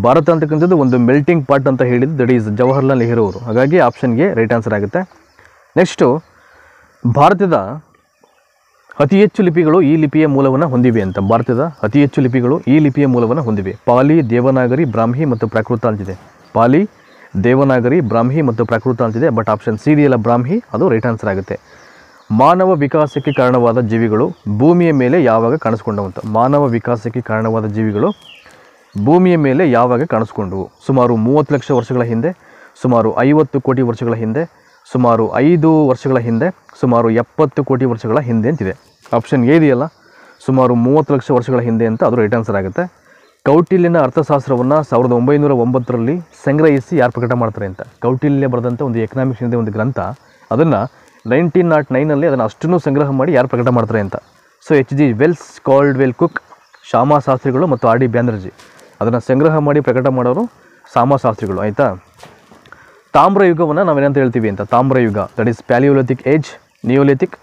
ಭಾರತ ಅಂತಕ್ಕಂಥದ್ದು ಒಂದು ಮೆಲ್ಟಿಂಗ್ ಪಾಟ್ ಅಂತ ಹೇಳಿದ್ದು ದಟ್ ಈಸ್ ಜವಾಹರ್ಲಾಲ್ ನೆಹರು ಅವರು. ಹಾಗಾಗಿ ಆಪ್ಷನ್ಗೆ ರೈಟ್ ಆನ್ಸರ್ ಆಗುತ್ತೆ. ನೆಕ್ಸ್ಟು ಭಾರತದ ಅತಿ ಹೆಚ್ಚು ಲಿಪಿಗಳು ಈ ಲಿಪಿಯ ಮೂಲವನ್ನು ಹೊಂದಿವೆ ಅಂತ. ಭಾರತದ ಅತಿ ಹೆಚ್ಚು ಲಿಪಿಗಳು ಈ ಲಿಪಿಯ ಮೂಲವನ್ನು ಹೊಂದಿವೆ. ಪಾಲಿ, ದೇವನಾಗರಿ, ಬ್ರಾಹ್ಮಿ ಮತ್ತು ಪ್ರಾಕೃತ ಅಂತಿದೆ. ಪಾಲಿ, ದೇವನಾಗರಿ, ಬ್ರಾಹ್ಮಿ ಮತ್ತು ಪ್ರಾಕೃತ ಅಂತಿದೆ. ಬಟ್ ಆಪ್ಷನ್ ಸಿ ಇದೆಯಲ್ಲ, ಬ್ರಾಹ್ಮಿ ಅದು ರೈಟ್ ಆನ್ಸರ್ ಆಗುತ್ತೆ. ಮಾನವ ವಿಕಾಸಕ್ಕೆ ಕಾರಣವಾದ ಜೀವಿಗಳು ಭೂಮಿಯ ಮೇಲೆ ಯಾವಾಗ ಕಾಣಿಸ್ಕೊಂಡವಂತ. ಮಾನವ ವಿಕಾಸಕ್ಕೆ ಕಾರಣವಾದ ಜೀವಿಗಳು ಭೂಮಿಯ ಮೇಲೆ ಯಾವಾಗ ಕಾಣಿಸ್ಕೊಂಡವು. ಸುಮಾರು 30 ಲಕ್ಷ ವರ್ಷಗಳ ಹಿಂದೆ, ಸುಮಾರು 50 ಕೋಟಿ ವರ್ಷಗಳ ಹಿಂದೆ, ಸುಮಾರು 5 ವರ್ಷಗಳ ಹಿಂದೆ, ಸುಮಾರು 70 ಕೋಟಿ ವರ್ಷಗಳ ಹಿಂದೆ ಅಂತಿದೆ. ಆಪ್ಷನ್ ಎ ಇದೆಯಲ್ಲ, ಸುಮಾರು 30 ಲಕ್ಷ ವರ್ಷಗಳ ಹಿಂದೆ ಅಂತ ಅದು ರೈಟ್ ಆನ್ಸರ್ ಆಗುತ್ತೆ. ಕೌಟಿಲ್ಯನ ಅರ್ಥಶಾಸ್ತ್ರವನ್ನು 1909ರಲ್ಲಿ ಸಂಗ್ರಹಿಸಿ ಯಾರು ಪ್ರಕಟ ಮಾಡ್ತಾರೆ ಅಂತ. ಕೌಟಿಲ್ಯ ಬರೆದಂಥ ಒಂದು ಎಕನಾಮಿಕ್ಸ್ ಇದೆ ಒಂದು ಗ್ರಂಥ, ಅದನ್ನು 1909ನಲ್ಲಿ ಅದನ್ನು ಅಷ್ಟನ್ನು ಸಂಗ್ರಹ ಮಾಡಿ ಯಾರು ಪ್ರಕಟ ಮಾಡ್ತಾರೆ ಅಂತ. So H.G. Wells, Caldwell cook, Shyama ಶಾಸ್ತ್ರಿಗಳು ಮತ್ತು R.D. ಬ್ಯಾನರ್ಜಿ ಅದನ್ನು ಸಂಗ್ರಹ ಮಾಡಿ ಪ್ರಕಟ ಮಾಡೋರು ಶ್ಯಾಮಾ ಶಾಸ್ತ್ರಿಗಳು ಆಯಿತಾ. ತಾಮ್ರ ಯುಗವನ್ನು ನಾವೇನಂತ ಹೇಳ್ತೀವಿ ಅಂತ. ತಾಮ್ರ ಯುಗ that is palaeolithic age, neolithic,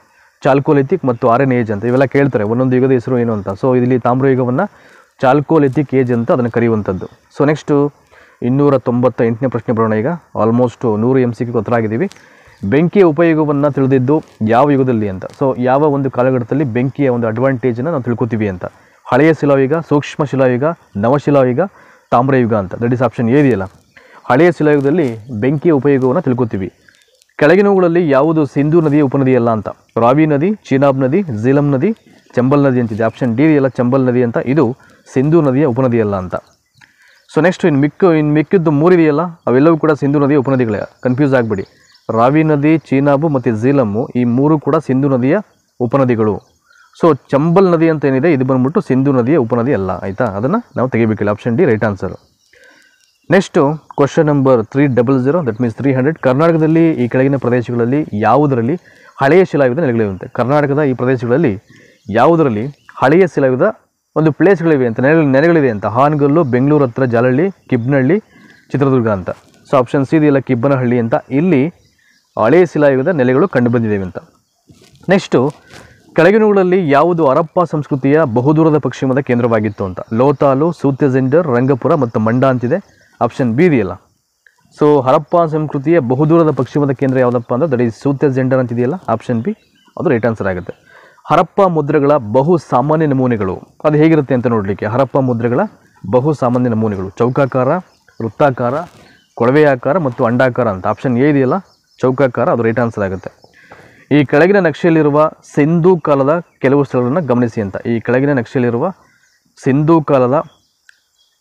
chalcolithic ಮತ್ತು ಆರ್ಯನ್ ಏಜ್ ಅಂತ ಇವೆಲ್ಲ ಕೇಳ್ತಾರೆ, ಒಂದೊಂದು ಯುಗದ ಹೆಸರು ಏನು ಅಂತ. ಸೊ ಇಲ್ಲಿ ತಾಮ್ರ ಯುಗವನ್ನು ಚಾಲ್ಕೋಲಿಥಿಕ್ ಏಜ್ ಅಂತ ಅದನ್ನು ಕರೆಯುವಂಥದ್ದು. ಸೊ ನೆಕ್ಸ್ಟು 298ನೇ ಪ್ರಶ್ನೆ ಬರೋಣ ಈಗ. ಆಲ್ಮೋಸ್ಟ್ 100 MCQ ಉತ್ತರ ಆಗಿದ್ದೀವಿ. ಬೆಂಕಿಯ ಉಪಯೋಗವನ್ನು ತಿಳಿದಿದ್ದು ಯಾವ ಯುಗದಲ್ಲಿ ಅಂತ. ಸೊ ಯಾವ ಒಂದು ಕಾಲಘಟ್ಟದಲ್ಲಿ ಬೆಂಕಿಯ ಒಂದು ಅಡ್ವಾಂಟೇಜನ್ನು ನಾವು ತಿಳ್ಕೊತೀವಿ ಅಂತ. ಹಳೆಯ ಶಿಲಾಯುಗ, ಸೂಕ್ಷ್ಮ ಶಿಲಾಯುಗ, ನವಶಿಲಾಯುಗ, ತಾಮ್ರಯುಗ ಅಂತ. ದಟ್ ಈಸ್ ಆಪ್ಷನ್ ಎ ಇದೆಯಲ್ಲ, ಹಳೆಯ ಶಿಲಾಯುಗದಲ್ಲಿ ಬೆಂಕಿಯ ಉಪಯೋಗವನ್ನು ತಿಳ್ಕೊತೀವಿ. ಕೆಳಗಿನವುಗಳಲ್ಲಿ ಯಾವುದು ಸಿಂಧೂ ನದಿಯ ಉಪನದಿಯಲ್ಲ ಅಂತ. ರಾವಿ ನದಿ, ಚೀನಾಬ್ ನದಿ, ಝೀಲಂ ನದಿ, ಚಂಬಲ್ ನದಿ ಅಂತಿದೆ. ಆಪ್ಷನ್ ಡಿ ಇದೆಯಲ್ಲ, ಚಂಬಲ್ ನದಿ ಅಂತ. ಇದು ಸಿಂಧೂ ನದಿಯ ಉಪನದಿಯಲ್ಲ ಅಂತ. ಸೊ ನೆಕ್ಸ್ಟ್ ಇನ್ನು ಮಿಕ್ಕಿದ್ದು 3 ಇದೆಯಲ್ಲ, ಅವೆಲ್ಲವೂ ಕೂಡ ಸಿಂಧೂ ನದಿಯ ಉಪನದಿಗಳೇ, ಕನ್ಫ್ಯೂಸ್ ಆಗಬೇಡಿ. ರಾವಿ ನದಿ, ಚೀನಾಬು ಮತ್ತು ಝೀಲಮ್ಮು ಈ 3 ಕೂಡ ಸಿಂಧೂ ನದಿಯ ಉಪನದಿಗಳು. ಸೊ ಚಂಬಲ್ ನದಿ ಅಂತ ಏನಿದೆ ಇದು ಬಂದ್ಬಿಟ್ಟು ಸಿಂಧೂ ನದಿಯ ಉಪನದಿ ಅಲ್ಲ ಆಯಿತಾ, ಅದನ್ನು ನಾವು ತೆಗಿಬೇಕಿಲ್ಲ. Option D right answer. Next question number 300 that means 300. ಕರ್ನಾಟಕದಲ್ಲಿ ಈ ಕೆಳಗಿನ ಪ್ರದೇಶಗಳಲ್ಲಿ ಯಾವುದರಲ್ಲಿ ಹಳೆಯ ಶಿಲಾಯುಗದ ನೆಲೆಗಳಿವೆ. ಕರ್ನಾಟಕದ ಈ ಪ್ರದೇಶಗಳಲ್ಲಿ ಯಾವುದರಲ್ಲಿ ಹಳೆಯ ಶಿಲಾಯುಗದ ಒಂದು ಪ್ಲೇಸ್ಗಳಿವೆ ಅಂತ, ನೆಲೆಗಳಿವೆ ಅಂತ. ಹಾನಗಲ್ಲು, ಬೆಂಗಳೂರು ಹತ್ರ ಜಾಲಹಳ್ಳಿ, ಕಿಬ್ನಹಳ್ಳಿ, ಚಿತ್ರದುರ್ಗ ಅಂತ. ಸೊ ಆಪ್ಷನ್ ಸಿ ಇದೆಯಲ್ಲ, ಕಿಬ್ಬನಹಳ್ಳಿ ಅಂತ. ಇಲ್ಲಿ ಹಳೆಯ ಶಿಲಾಯುಗದ ನೆಲೆಗಳು ಕಂಡುಬಂದಿದ್ದೇವೆ ಅಂತ. ನೆಕ್ಸ್ಟು ಕೆಳಗಿನವುಗಳಲ್ಲಿ ಯಾವುದು ಹರಪ್ಪ ಸಂಸ್ಕೃತಿಯ ಬಹುದೂರದ ಪಶ್ಚಿಮದ ಕೇಂದ್ರವಾಗಿತ್ತು ಅಂತ? ಲೋತಾಲು, ಸೂತ್ಯಜೆಂಡರ್, ರಂಗಪುರ ಮತ್ತು ಮಂಡ ಅಂತಿದೆ. ಆಪ್ಷನ್ ಬಿ ಇದೆಯಲ್ಲ. ಸೊ ಹರಪ್ಪ ಸಂಸ್ಕೃತಿಯ ಬಹುದೂರದ ಪಶ್ಚಿಮದ ಕೇಂದ್ರ ಯಾವುದಪ್ಪ ಅಂದರೆ ದಟ್ ಈಸ್ ಸೂತ್ಯಜೆಂಡರ್ ಅಂತಿದೆಯಲ್ಲ, ಆಪ್ಷನ್ ಬಿ ಅದು ರೈಟ್ ಆನ್ಸರ್ ಆಗುತ್ತೆ. ಹರಪ್ಪ ಮುದ್ರೆಗಳ ಬಹು ಸಾಮಾನ್ಯ ನಮೂನೆಗಳು ಅದು ಹೇಗಿರುತ್ತೆ ಅಂತ ನೋಡಲಿಕ್ಕೆ, ಹರಪ್ಪ ಮುದ್ರೆಗಳ ಬಹು ಸಾಮಾನ್ಯ ನಮೂನೆಗಳು ಚೌಕಾಕಾರ, ವೃತ್ತಾಕಾರ, ಕೊಳವೆಯಾಕಾರ ಮತ್ತು ಅಂಡಾಕಾರ ಅಂತ. ಆಪ್ಷನ್ ಎ ಇದೆಯಲ್ಲ ಚೌಕಾಕಾರ, ಅದು ರೈಟ್ ಆನ್ಸರ್ ಆಗುತ್ತೆ. ಈ ಕೆಳಗಿನ ನಕ್ಷೆಯಲ್ಲಿರುವ ಸಿಂಧೂ ಕಾಲದ ಕೆಲವು ಸ್ಥಳಗಳನ್ನು ಗಮನಿಸಿ ಅಂತ. ಈ ಕೆಳಗಿನ ನಕ್ಷೆಯಲ್ಲಿರುವ ಸಿಂಧೂ ಕಾಲದ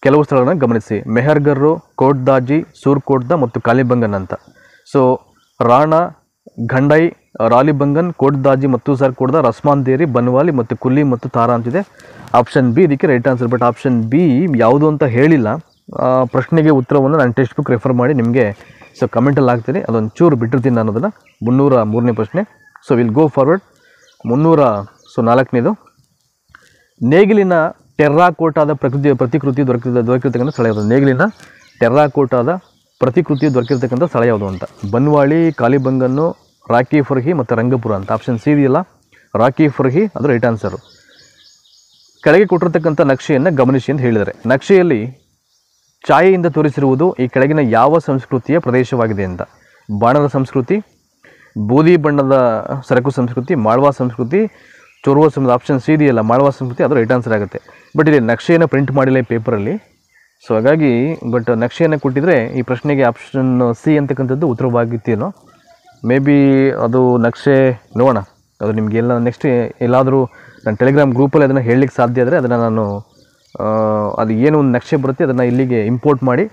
ಕೆಲವು ಸ್ಥಳಗಳನ್ನು ಗಮನಿಸಿ. ಮೆಹರ್ಗರ್ರು, ಕೋಟ್ದಾಜಿ, ಸೂರ್ಕೋಟ್ದ ಮತ್ತು ಕಾಲಿಬಂಗನ್ ಅಂತ. ಸೊ ರಾಣಾ, ಘಂಡೈ, ರಾಲಿಬಂಗನ್, ಕೋಟ್ದಾಜಿ ಮತ್ತು ಸರ್ಕೋಟ್ದ, ರಸ್ಮಾಂದೇರಿ, ಬನ್ವಾಲಿ ಮತ್ತು ಕುಲ್ಲಿ ಮತ್ತು ತಾರಾ ಅಂತಿದೆ. ಆಪ್ಷನ್ ಬಿ ಇದಕ್ಕೆ right answer. But option B ಯಾವುದು ಅಂತ ಹೇಳಿಲ್ಲ. ಪ್ರಶ್ನೆಗೆ ಉತ್ತರವನ್ನು ನಾನು ಟೆಕ್ಸ್ಟ್ ಬುಕ್ ರೆಫರ್ ಮಾಡಿ ನಿಮಗೆ ಸೊ ಕಮೆಂಟಲ್ಲಿ ಹಾಕ್ತೀನಿ. ಅದೊಂದು ಚೂರು ಬಿಟ್ಟಿರ್ತೀನಿ ನಾನು ಅದನ್ನು. 303ನೇ ಪ್ರಶ್ನೆ. So will go forward. 304ನೇದು. ನೇಗಿಲಿನ ಟೆರ್ರಾಕೋಟಾದ ಪ್ರತಿಕೃತಿ ದೊರಕಿರ್ತಕ್ಕಂಥ ಸ್ಥಳ ಯಾವುದು? ನೇಗಿಲಿನ ಟೆರ್ರಾಕೋಟಾದ ಪ್ರತಿಕೃತಿ ದೊರಕಿರ್ತಕ್ಕಂಥ ಸ್ಥಳ ಯಾವುದು ಅಂತ? ಬನ್ವಾಳಿ, ಕಾಲಿಬಂಗನ್ನು, ರಾಕಿ ಫರ್ಹಿ ಮತ್ತು ರಂಗಪುರ ಅಂತ. ಆಪ್ಷನ್ ಸಿ ಇದೆಯಲ್ಲ ರಾಕಿ ಫರ್ಹಿ, ಅದು ರೈಟ್ ಆನ್ಸರು. ಕೆಳಗೆ ಕೊಟ್ಟಿರ್ತಕ್ಕಂಥ ನಕ್ಷೆಯನ್ನು ಗಮನಿಸಿ ಅಂತ ಹೇಳಿದರೆ, ನಕ್ಷೆಯಲ್ಲಿ ಛಾಯೆಯಿಂದ ತೋರಿಸಿರುವುದು ಈ ಕೆಳಗಿನ ಯಾವ ಸಂಸ್ಕೃತಿಯ ಪ್ರದೇಶವಾಗಿದೆ ಅಂತ? ಬಾಣದ ಸಂಸ್ಕೃತಿ, ಬೂದಿ ಬಣ್ಣದ ಸರಕು ಸಂಸ್ಕೃತಿ, ಮಾಳ್ವಾ ಸಂಸ್ಕೃತಿ, ಚೋರ್ವ ಸಂಸ್ಕೃತಿ. ಆಪ್ಷನ್ ಸಿ ಇದೆಯಲ್ಲ ಮಾಳ್ವಾ ಸಂಸ್ಕೃತಿ, ಅದು ರೈಟ್ ಆನ್ಸರ್ ಆಗುತ್ತೆ. ಬಟ್ ಇಲ್ಲಿ ನಕ್ಷೆಯನ್ನು ಪ್ರಿಂಟ್ ಮಾಡಿಲ್ಲ ಈ ಪೇಪರಲ್ಲಿ. ಸೊ ಹಾಗಾಗಿ ಬಟ್ ನಕ್ಷೆಯನ್ನು ಕೊಟ್ಟಿದ್ರೆ ಈ ಪ್ರಶ್ನೆಗೆ ಆಪ್ಷನ್ ಸಿ ಅಂತಕ್ಕಂಥದ್ದು ಉತ್ತರವಾಗಿತ್ತೇನೋ. ಮೇ ಬಿ ಅದು ನಕ್ಷೆ ನೋಡೋಣ, ಅದು ನಿಮಗೆಲ್ಲ ನೆಕ್ಸ್ಟ್ ಎಲ್ಲಾದರೂ ನನ್ನ ಟೆಲಿಗ್ರಾಮ್ ಗ್ರೂಪಲ್ಲಿ ಅದನ್ನು ಹೇಳಲಿಕ್ಕೆ ಸಾಧ್ಯ ಆದರೆ ಅದನ್ನು ನಾನು ಅದು ಏನು ಒಂದು ನಕ್ಷೆ ಬರುತ್ತೆ ಅದನ್ನು ಇಲ್ಲಿಗೆ ಇಂಪೋರ್ಟ್ ಮಾಡಿ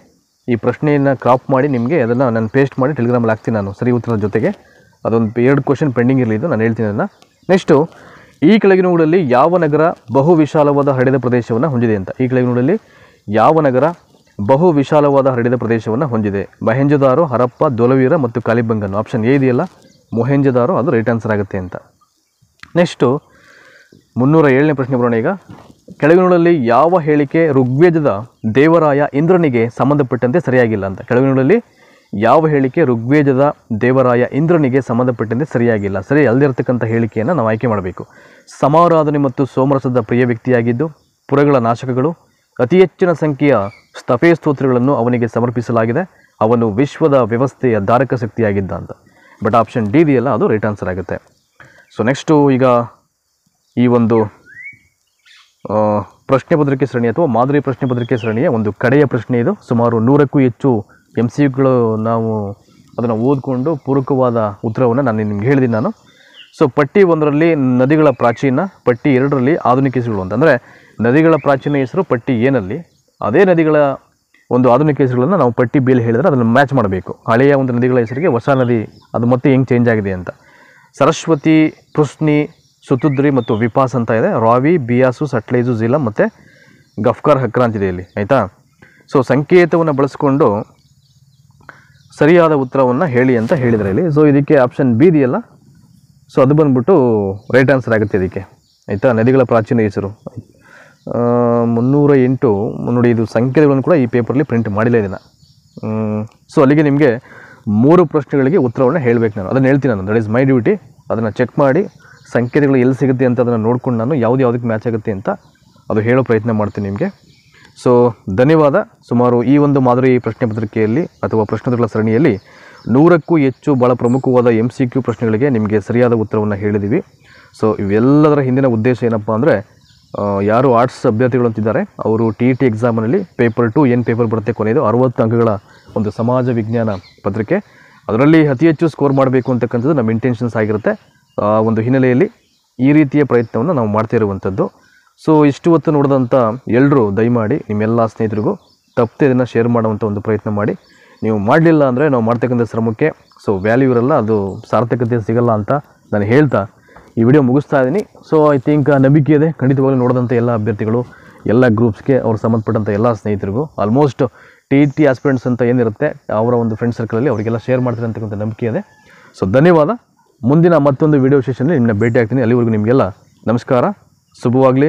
ಈ ಪ್ರಶ್ನೆಯನ್ನು ಕ್ರಾಪ್ ಮಾಡಿ ನಿಮಗೆ ಅದನ್ನು ನಾನು ಪೇಸ್ಟ್ ಮಾಡಿ ಟೆಲಿಗ್ರಾಮಲ್ಲಿ ಹಾಕ್ತೀನಿ ನಾನು ಸರಿ ಉತ್ತರದ ಜೊತೆಗೆ. ಅದೊಂದು 2 ಕ್ವಶನ್ ಪೆಂಡಿಂಗ್ ಇರಲಿದ್ದು ನಾನು ಹೇಳ್ತೀನಿ ಅದನ್ನು. ನೆಕ್ಸ್ಟು, ಈ ಕೆಳಗಿನವುಗಳಲ್ಲಿ ಯಾವ ನಗರ ಬಹು ವಿಶಾಲವಾದ ಹರಡಿದ ಪ್ರದೇಶವನ್ನು ಹೊಂದಿದೆ ಅಂತ? ಈ ಕೆಳಗಿನವುಗಳಲ್ಲಿ ಯಾವ ನಗರ ಬಹು ವಿಶಾಲವಾದ ಹರಡಿದ ಪ್ರದೇಶವನ್ನು ಹೊಂದಿದೆ? ಮೊಹೆಂಜೊದಾರೋ, ಹರಪ್ಪ, ಧೋಲವೀರ ಮತ್ತು ಕಾಲಿಬಂಗನ್. ಆಪ್ಷನ್ ಎ ಇದೆಯಲ್ಲ ಮೊಹೆಂಜೊದಾರೋ, ಅದು ರೈಟ್ ಆನ್ಸರ್ ಆಗುತ್ತೆ ಅಂತ. ನೆಕ್ಸ್ಟು 307ನೇ ಪ್ರಶ್ನೆ ಬರೋಣ ಈಗ. ಕೆಳಗಿನಗಳಲ್ಲಿ ಯಾವ ಹೇಳಿಕೆ ಋಗ್ವೇದದ ದೇವರಾಯ ಇಂದ್ರನಿಗೆ ಸಂಬಂಧಪಟ್ಟಂತೆ ಸರಿಯಾಗಿಲ್ಲ ಅಂತ? ಕೆಳಗಿನಗಳಲ್ಲಿ ಯಾವ ಹೇಳಿಕೆ ಋಗ್ವೇದದ ದೇವರಾಯ ಇಂದ್ರನಿಗೆ ಸಂಬಂಧಪಟ್ಟಂತೆ ಸರಿಯಾಗಿಲ್ಲ, ಸರಿ ಅಲ್ಲದಿರತಕ್ಕಂಥ ಹೇಳಿಕೆಯನ್ನು ನಾವು ಆಯ್ಕೆ ಮಾಡಬೇಕು. ಸಮಾರಾಧನೆ ಮತ್ತು ಸೋಮರಸದ ಪ್ರಿಯ ವ್ಯಕ್ತಿಯಾಗಿದ್ದು ಪುರಗಳ ನಾಶಕಗಳು, ಅತಿ ಹೆಚ್ಚಿನ ಸಂಖ್ಯೆಯ ಸ್ತಫೇ ಸ್ತೋತ್ರಗಳನ್ನು ಅವನಿಗೆ ಸಮರ್ಪಿಸಲಾಗಿದೆ, ಅವನು ವಿಶ್ವದ ವ್ಯವಸ್ಥೆಯ ಧಾರಕ ಶಕ್ತಿಯಾಗಿದ್ದ ಅಂತ. ಬಟ್ ಆಪ್ಷನ್ ಡಿ ಇದೆಯಲ್ಲ ಅದು ರೈಟ್ ಆನ್ಸರ್ ಆಗುತ್ತೆ. ಸೊ ನೆಕ್ಸ್ಟು ಈಗ ಈ ಒಂದು ಪ್ರಶ್ನೆ ಪತ್ರಿಕೆ ಸರಣಿ ಅಥವಾ ಮಾದರಿ ಪ್ರಶ್ನೆ ಪತ್ರಿಕೆ ಸರಣಿಯ ಒಂದು ಕಡೆಯ ಪ್ರಶ್ನೆ ಇದು. ಸುಮಾರು 100ಕ್ಕೂ ಹೆಚ್ಚು MCQಗಳು ನಾವು ಅದನ್ನು ಓದಿಕೊಂಡು ಪೂರಕವಾದ ಉತ್ತರವನ್ನು ನಾನು ನಿಮ್ಗೆ ಹೇಳಿದ್ದೀನಿ ನಾನು. ಸೊ ಪಟ್ಟಿ 1ರಲ್ಲಿ ನದಿಗಳ ಪ್ರಾಚೀನ, ಪಟ್ಟಿ 2ರಲ್ಲಿ ಆಧುನಿಕ ಹೆಸರುಗಳು ಅಂತ. ಅಂದರೆ ನದಿಗಳ ಪ್ರಾಚೀನ ಹೆಸರು ಪಟ್ಟಿ ಎನಲ್ಲಿ, ಅದೇ ನದಿಗಳ ಒಂದು ಆಧುನಿಕ ಹೆಸರುಗಳನ್ನು ನಾವು ಪಟ್ಟಿ ಬಿಯಲ್ಲಿ ಹೇಳಿದರೆ ಅದನ್ನು ಮ್ಯಾಚ್ ಮಾಡಬೇಕು. ಹಳೆಯ ಒಂದು ನದಿಗಳ ಹೆಸರಿಗೆ ಹೊಸ ನದಿ ಅದು ಮತ್ತೆ ಹೆಂಗೆ ಚೇಂಜ್ ಆಗಿದೆ ಅಂತ. ಸರಸ್ವತಿ, ಪೃಷ್ಣಿ, ಸುತುದ್ರಿ ಮತ್ತು ವಿಪಾಸ್ ಅಂತ ಇದೆ. ರಾವಿ, ಬಿಯಾಸು, ಸಟ್ಲೇಜು, ಝೀಲಂ ಮತ್ತು ಗಫ್ಕಾರ್ ಹಕ್ರ ಅಂತಿದೆ ಇಲ್ಲಿ, ಆಯಿತಾ. ಸೊ ಸಂಕೇತವನ್ನು ಬಳಸ್ಕೊಂಡು ಸರಿಯಾದ ಉತ್ತರವನ್ನು ಹೇಳಿ ಅಂತ ಹೇಳಿದರೆ ಇಲ್ಲಿ. ಸೊ ಇದಕ್ಕೆ ಆಪ್ಷನ್ ಬಿ ಇದೆಯಲ್ಲ, ಸೊ ಅದು ಬಂದ್ಬಿಟ್ಟು ರೈಟ್ ಆನ್ಸರ್ ಆಗುತ್ತೆ ಇದಕ್ಕೆ, ಆಯಿತಾ. ನದಿಗಳ ಪ್ರಾಚೀನ ಹೆಸರು 308 ನೋಡಿ, ಇದು ಸಂಕೇತಗಳನ್ನು ಕೂಡ ಈ ಪೇಪರಲ್ಲಿ ಪ್ರಿಂಟ್ ಮಾಡಿಲ್ಲ ಇದನ್ನು. ಸೊ ಅಲ್ಲಿಗೆ ನಿಮಗೆ 3 ಪ್ರಶ್ನೆಗಳಿಗೆ ಉತ್ತರವನ್ನು ಹೇಳಬೇಕು ನಾನು, ಅದನ್ನು ಹೇಳ್ತೀನಿ ನಾನು. That is my duty. ಅದನ್ನು ಚೆಕ್ ಮಾಡಿ ಸಂಕೇತಗಳು ಎಲ್ಲಿ ಸಿಗುತ್ತೆ ಅಂತ ಅದನ್ನು ನೋಡ್ಕೊಂಡು ನಾನು ಯಾವುದಕ್ಕೆ ಮ್ಯಾಚ್ ಆಗುತ್ತೆ ಅಂತ ಅದು ಹೇಳೋ ಪ್ರಯತ್ನ ಮಾಡ್ತೀನಿ ನಿಮಗೆ. ಸೊ ಧನ್ಯವಾದ. ಸುಮಾರು ಈ ಒಂದು ಮಾದರಿ ಪ್ರಶ್ನೆ ಪತ್ರಿಕೆಯಲ್ಲಿ ಅಥವಾ ಪ್ರಶ್ನೋತ್ತರಗಳ ಸರಣಿಯಲ್ಲಿ 100ಕ್ಕೂ ಹೆಚ್ಚು ಭಾಳ ಪ್ರಮುಖವಾದ MCQ ಪ್ರಶ್ನೆಗಳಿಗೆ ನಿಮಗೆ ಸರಿಯಾದ ಉತ್ತರವನ್ನು ಹೇಳಿದ್ದೀವಿ. ಸೊ ಇವೆಲ್ಲದರ ಹಿಂದಿನ ಉದ್ದೇಶ ಏನಪ್ಪ ಅಂದರೆ, ಯಾರು ಆರ್ಟ್ಸ್ ಅಭ್ಯರ್ಥಿಗಳು ಅಂತಿದ್ದಾರೆ ಅವರು TET ಎಕ್ಸಾಮ್ನಲ್ಲಿ ಪೇಪರ್ 2 ಏನು ಪೇಪರ್ ಬರುತ್ತೆ ಕೊನೆಯದು 60 ಅಂಕಗಳ ಒಂದು ಸಮಾಜ ವಿಜ್ಞಾನ ಪತ್ರಿಕೆ, ಅದರಲ್ಲಿ ಅತಿ ಹೆಚ್ಚು ಸ್ಕೋರ್ ಮಾಡಬೇಕು ಅಂತಕ್ಕಂಥದ್ದು ನಮ್ಮ ಇಂಟೆನ್ಷನ್ಸ್ ಆಗಿರುತ್ತೆ. ಒಂದು ಹಿನ್ನೆಲೆಯಲ್ಲಿ ಈ ರೀತಿಯ ಪ್ರಯತ್ನವನ್ನು ನಾವು ಮಾಡ್ತಾ ಇರುವಂಥದ್ದು. ಸೊ ಇಷ್ಟು ಹೊತ್ತು ನೋಡಿದಂಥ ಎಲ್ಲರೂ ದಯಮಾಡಿ ನಿಮ್ಮೆಲ್ಲ ಸ್ನೇಹಿತರಿಗೂ ತಪ್ಪದೆ ಇದನ್ನು ಶೇರ್ ಮಾಡುವಂಥ ಒಂದು ಪ್ರಯತ್ನ ಮಾಡಿ. ನೀವು ಮಾಡಲಿಲ್ಲ ಅಂದರೆ ನಾವು ಮಾಡ್ತಕ್ಕಂಥ ಶ್ರಮಕ್ಕೆ ಸೊ ವ್ಯಾಲ್ಯೂ ಇರಲ್ಲ, ಅದು ಸಾರ್ಥಕತೆ ಸಿಗಲ್ಲ ಅಂತ ನಾನು ಹೇಳ್ತಾ ಈ ವಿಡಿಯೋ ಮುಗಿಸ್ತಾ ಇದ್ದೀನಿ. ಸೊ ಐ ಥಿಂಕ್ ನಂಬಿಕೆ ಇದೆ ಖಂಡಿತವಾಗ್ಲೂ ನೋಡಿದಂಥ ಎಲ್ಲ ಅಭ್ಯರ್ಥಿಗಳು, ಎಲ್ಲ ಗ್ರೂಪ್ಸ್ಗೆ ಅವ್ರು ಸಂಬಂಧಪಟ್ಟಂಥ ಎಲ್ಲ ಸ್ನೇಹಿತರಿಗೂ ಆಲ್ಮೋಸ್ಟ್ TET ಆಸ್ಪಿರೆಂಟ್ಸ್ ಅಂತ ಏನಿರುತ್ತೆ ಅವರ ಒಂದು ಫ್ರೆಂಡ್ ಸರ್ಕಲಲ್ಲಿ ಅವರಿಗೆಲ್ಲ ಶೇರ್ ಮಾಡ್ತಾರೆ ಅಂತಕ್ಕಂಥ ನಂಬಿಕೆ ಇದೆ. ಸೊ ಧನ್ಯವಾದ. ಮುಂದಿನ ಮತ್ತೊಂದು ವಿಡಿಯೋ ಸೆಷನ್ನಲ್ಲಿ ನಿಮ್ಮನ್ನ ಭೇಟಿ ಆಗ್ತೀನಿ. ಅಲ್ಲಿವರೆಗೂ ನಿಮಗೆಲ್ಲ ನಮಸ್ಕಾರ, ಶುಭವಾಗಲಿ.